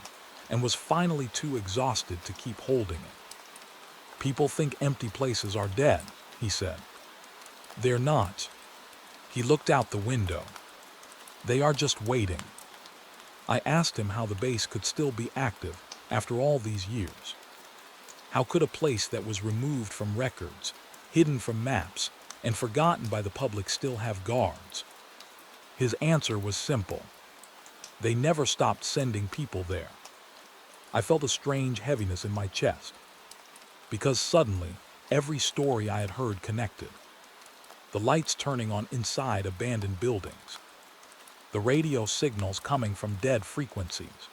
and was finally too exhausted to keep holding it. People think empty places are dead, he said. They're not. He looked out the window. They are just waiting. I asked him how the base could still be active after all these years. How could a place that was removed from records, hidden from maps, and forgotten by the public still have guards? His answer was simple. They never stopped sending people there. I felt a strange heaviness in my chest, because suddenly every story I had heard connected. The lights turning on inside abandoned buildings, the radio signals coming from dead frequencies,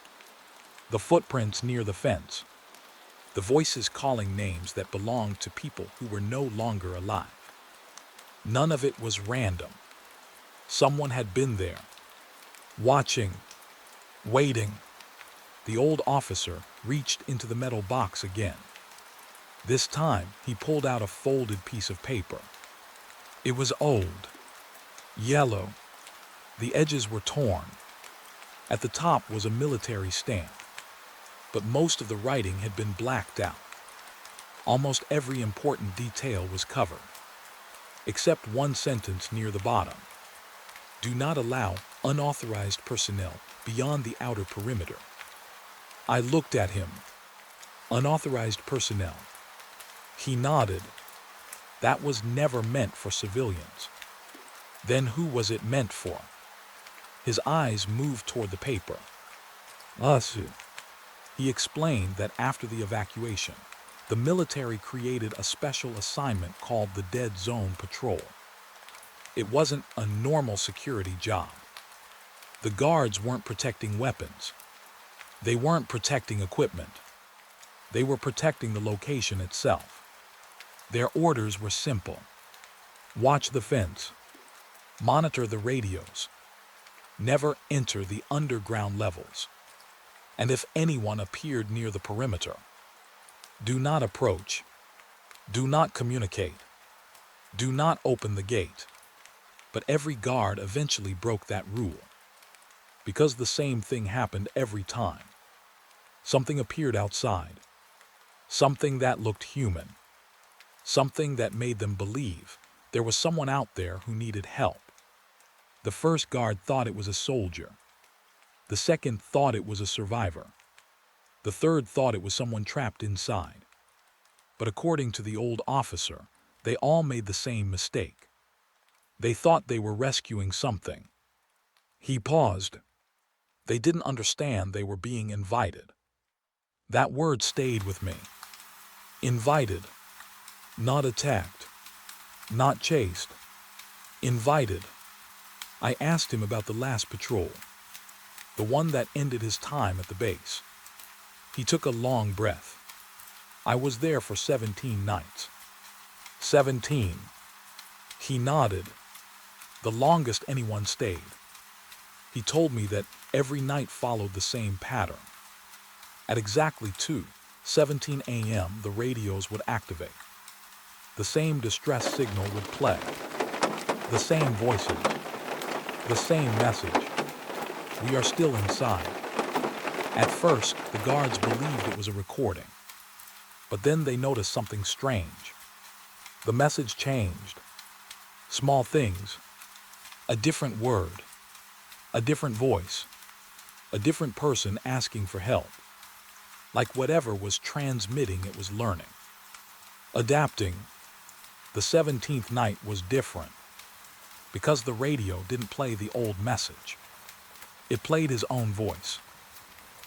the footprints near the fence, the voices calling names that belonged to people who were no longer alive. None of it was random. Someone had been there, watching, waiting. The old officer reached into the metal box again. This time, he pulled out a folded piece of paper. It was old, yellow. The edges were torn. At the top was a military stamp, but most of the writing had been blacked out. Almost every important detail was covered, except one sentence near the bottom. Do not allow unauthorized personnel beyond the outer perimeter. I looked at him. Unauthorized personnel. He nodded. That was never meant for civilians. Then who was it meant for? His eyes moved toward the paper. Us. He explained that after the evacuation, the military created a special assignment called the Dead Zone Patrol. It wasn't a normal security job. The guards weren't protecting weapons. They weren't protecting equipment. They were protecting the location itself. Their orders were simple. Watch the fence. Monitor the radios. Never enter the underground levels. And if anyone appeared near the perimeter, do not approach. Do not communicate. Do not open the gate. But every guard eventually broke that rule, because the same thing happened every time. Something appeared outside. Something that looked human. Something that made them believe there was someone out there who needed help. The first guard thought it was a soldier. The second thought it was a survivor. The third thought it was someone trapped inside. But according to the old officer, they all made the same mistake. They thought they were rescuing something. He paused. They didn't understand they were being invited. That word stayed with me. Invited. Not attacked. Not chased. Invited. I asked him about the last patrol, the one that ended his time at the base. He took a long breath. I was there for 17 nights. 17. He nodded. The longest anyone stayed. He told me that every night followed the same pattern. At exactly 2:17 a.m., the radios would activate. The same distress signal would play. The same voices. The same message. We are still inside. At first, the guards believed it was a recording. But then they noticed something strange. The message changed. Small things. A different word. A different voice. A different person asking for help. Like whatever was transmitting, it was learning. Adapting. The 17th night was different, because the radio didn't play the old message. It played his own voice.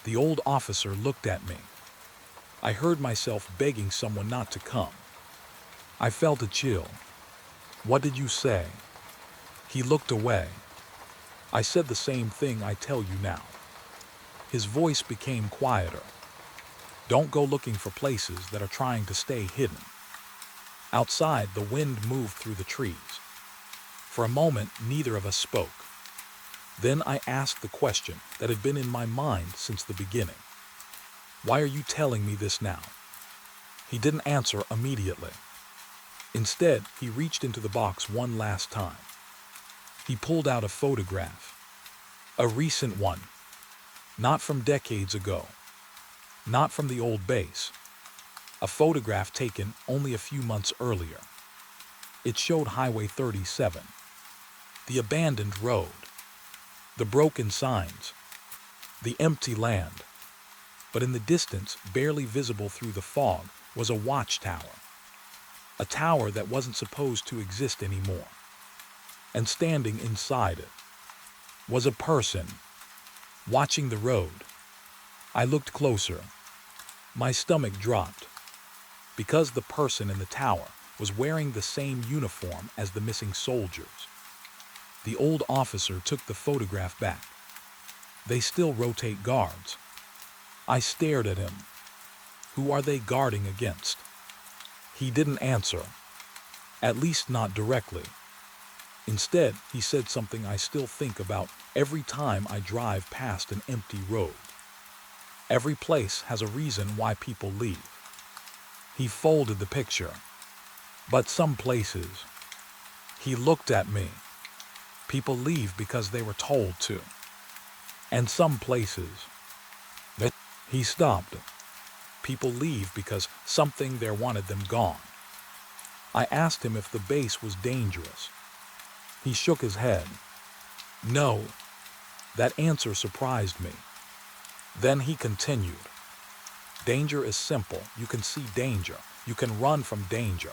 The old officer looked at me. I heard myself begging someone not to come. I felt a chill. What did you say? He looked away. I said the same thing I tell you now. His voice became quieter. Don't go looking for places that are trying to stay hidden. Outside, the wind moved through the trees. For a moment, neither of us spoke. Then I asked the question that had been in my mind since the beginning. Why are you telling me this now? He didn't answer immediately. Instead, he reached into the box one last time. He pulled out a photograph. A recent one. Not from decades ago. Not from the old base. A photograph taken only a few months earlier. It showed Highway 37, the abandoned road, the broken signs, the empty land. But in the distance, barely visible through the fog, was a watchtower. A tower that wasn't supposed to exist anymore. And standing inside it was a person, watching the road. I looked closer. My stomach dropped, because the person in the tower was wearing the same uniform as the missing soldiers. The old officer took the photograph back. They still rotate guards. I stared at him. Who are they guarding against? He didn't answer, at least not directly. Instead, he said something I still think about every time I drive past an empty road. Every place has a reason why people leave. He folded the picture. But some places, he looked at me. People leave because they were told to. And some places, he stopped. People leave because something there wanted them gone. I asked him if the base was dangerous. He shook his head. No. That answer surprised me. Then he continued. Danger is simple. You can see danger. You can run from danger.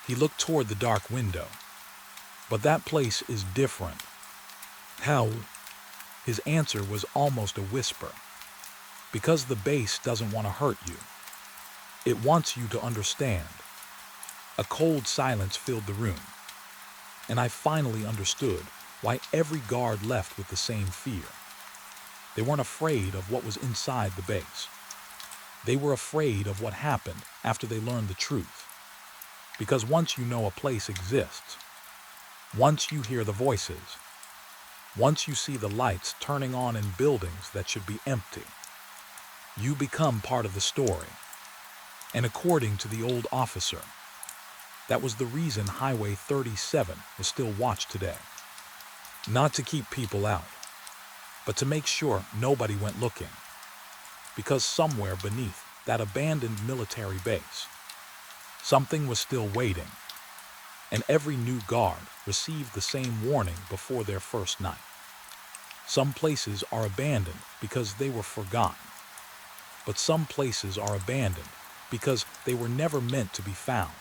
He looked toward the dark window. But that place is different. How? His answer was almost a whisper. Because the base doesn't want to hurt you. It wants you to understand. A cold silence filled the room. And I finally understood why every guard left with the same fear. They weren't afraid of what was inside the base. They were afraid of what happened after they learned the truth. Because once you know a place exists, once you hear the voices, once you see the lights turning on in buildings that should be empty, you become part of the story. And according to the old officer, that was the reason Highway 37 was still watched today. Not to keep people out, but to make sure nobody went looking. Because somewhere beneath that abandoned military base, something was still waiting. And every new guard received the same warning before their first night. Some places are abandoned because they were forgotten. But some places are abandoned because they were never meant to be found.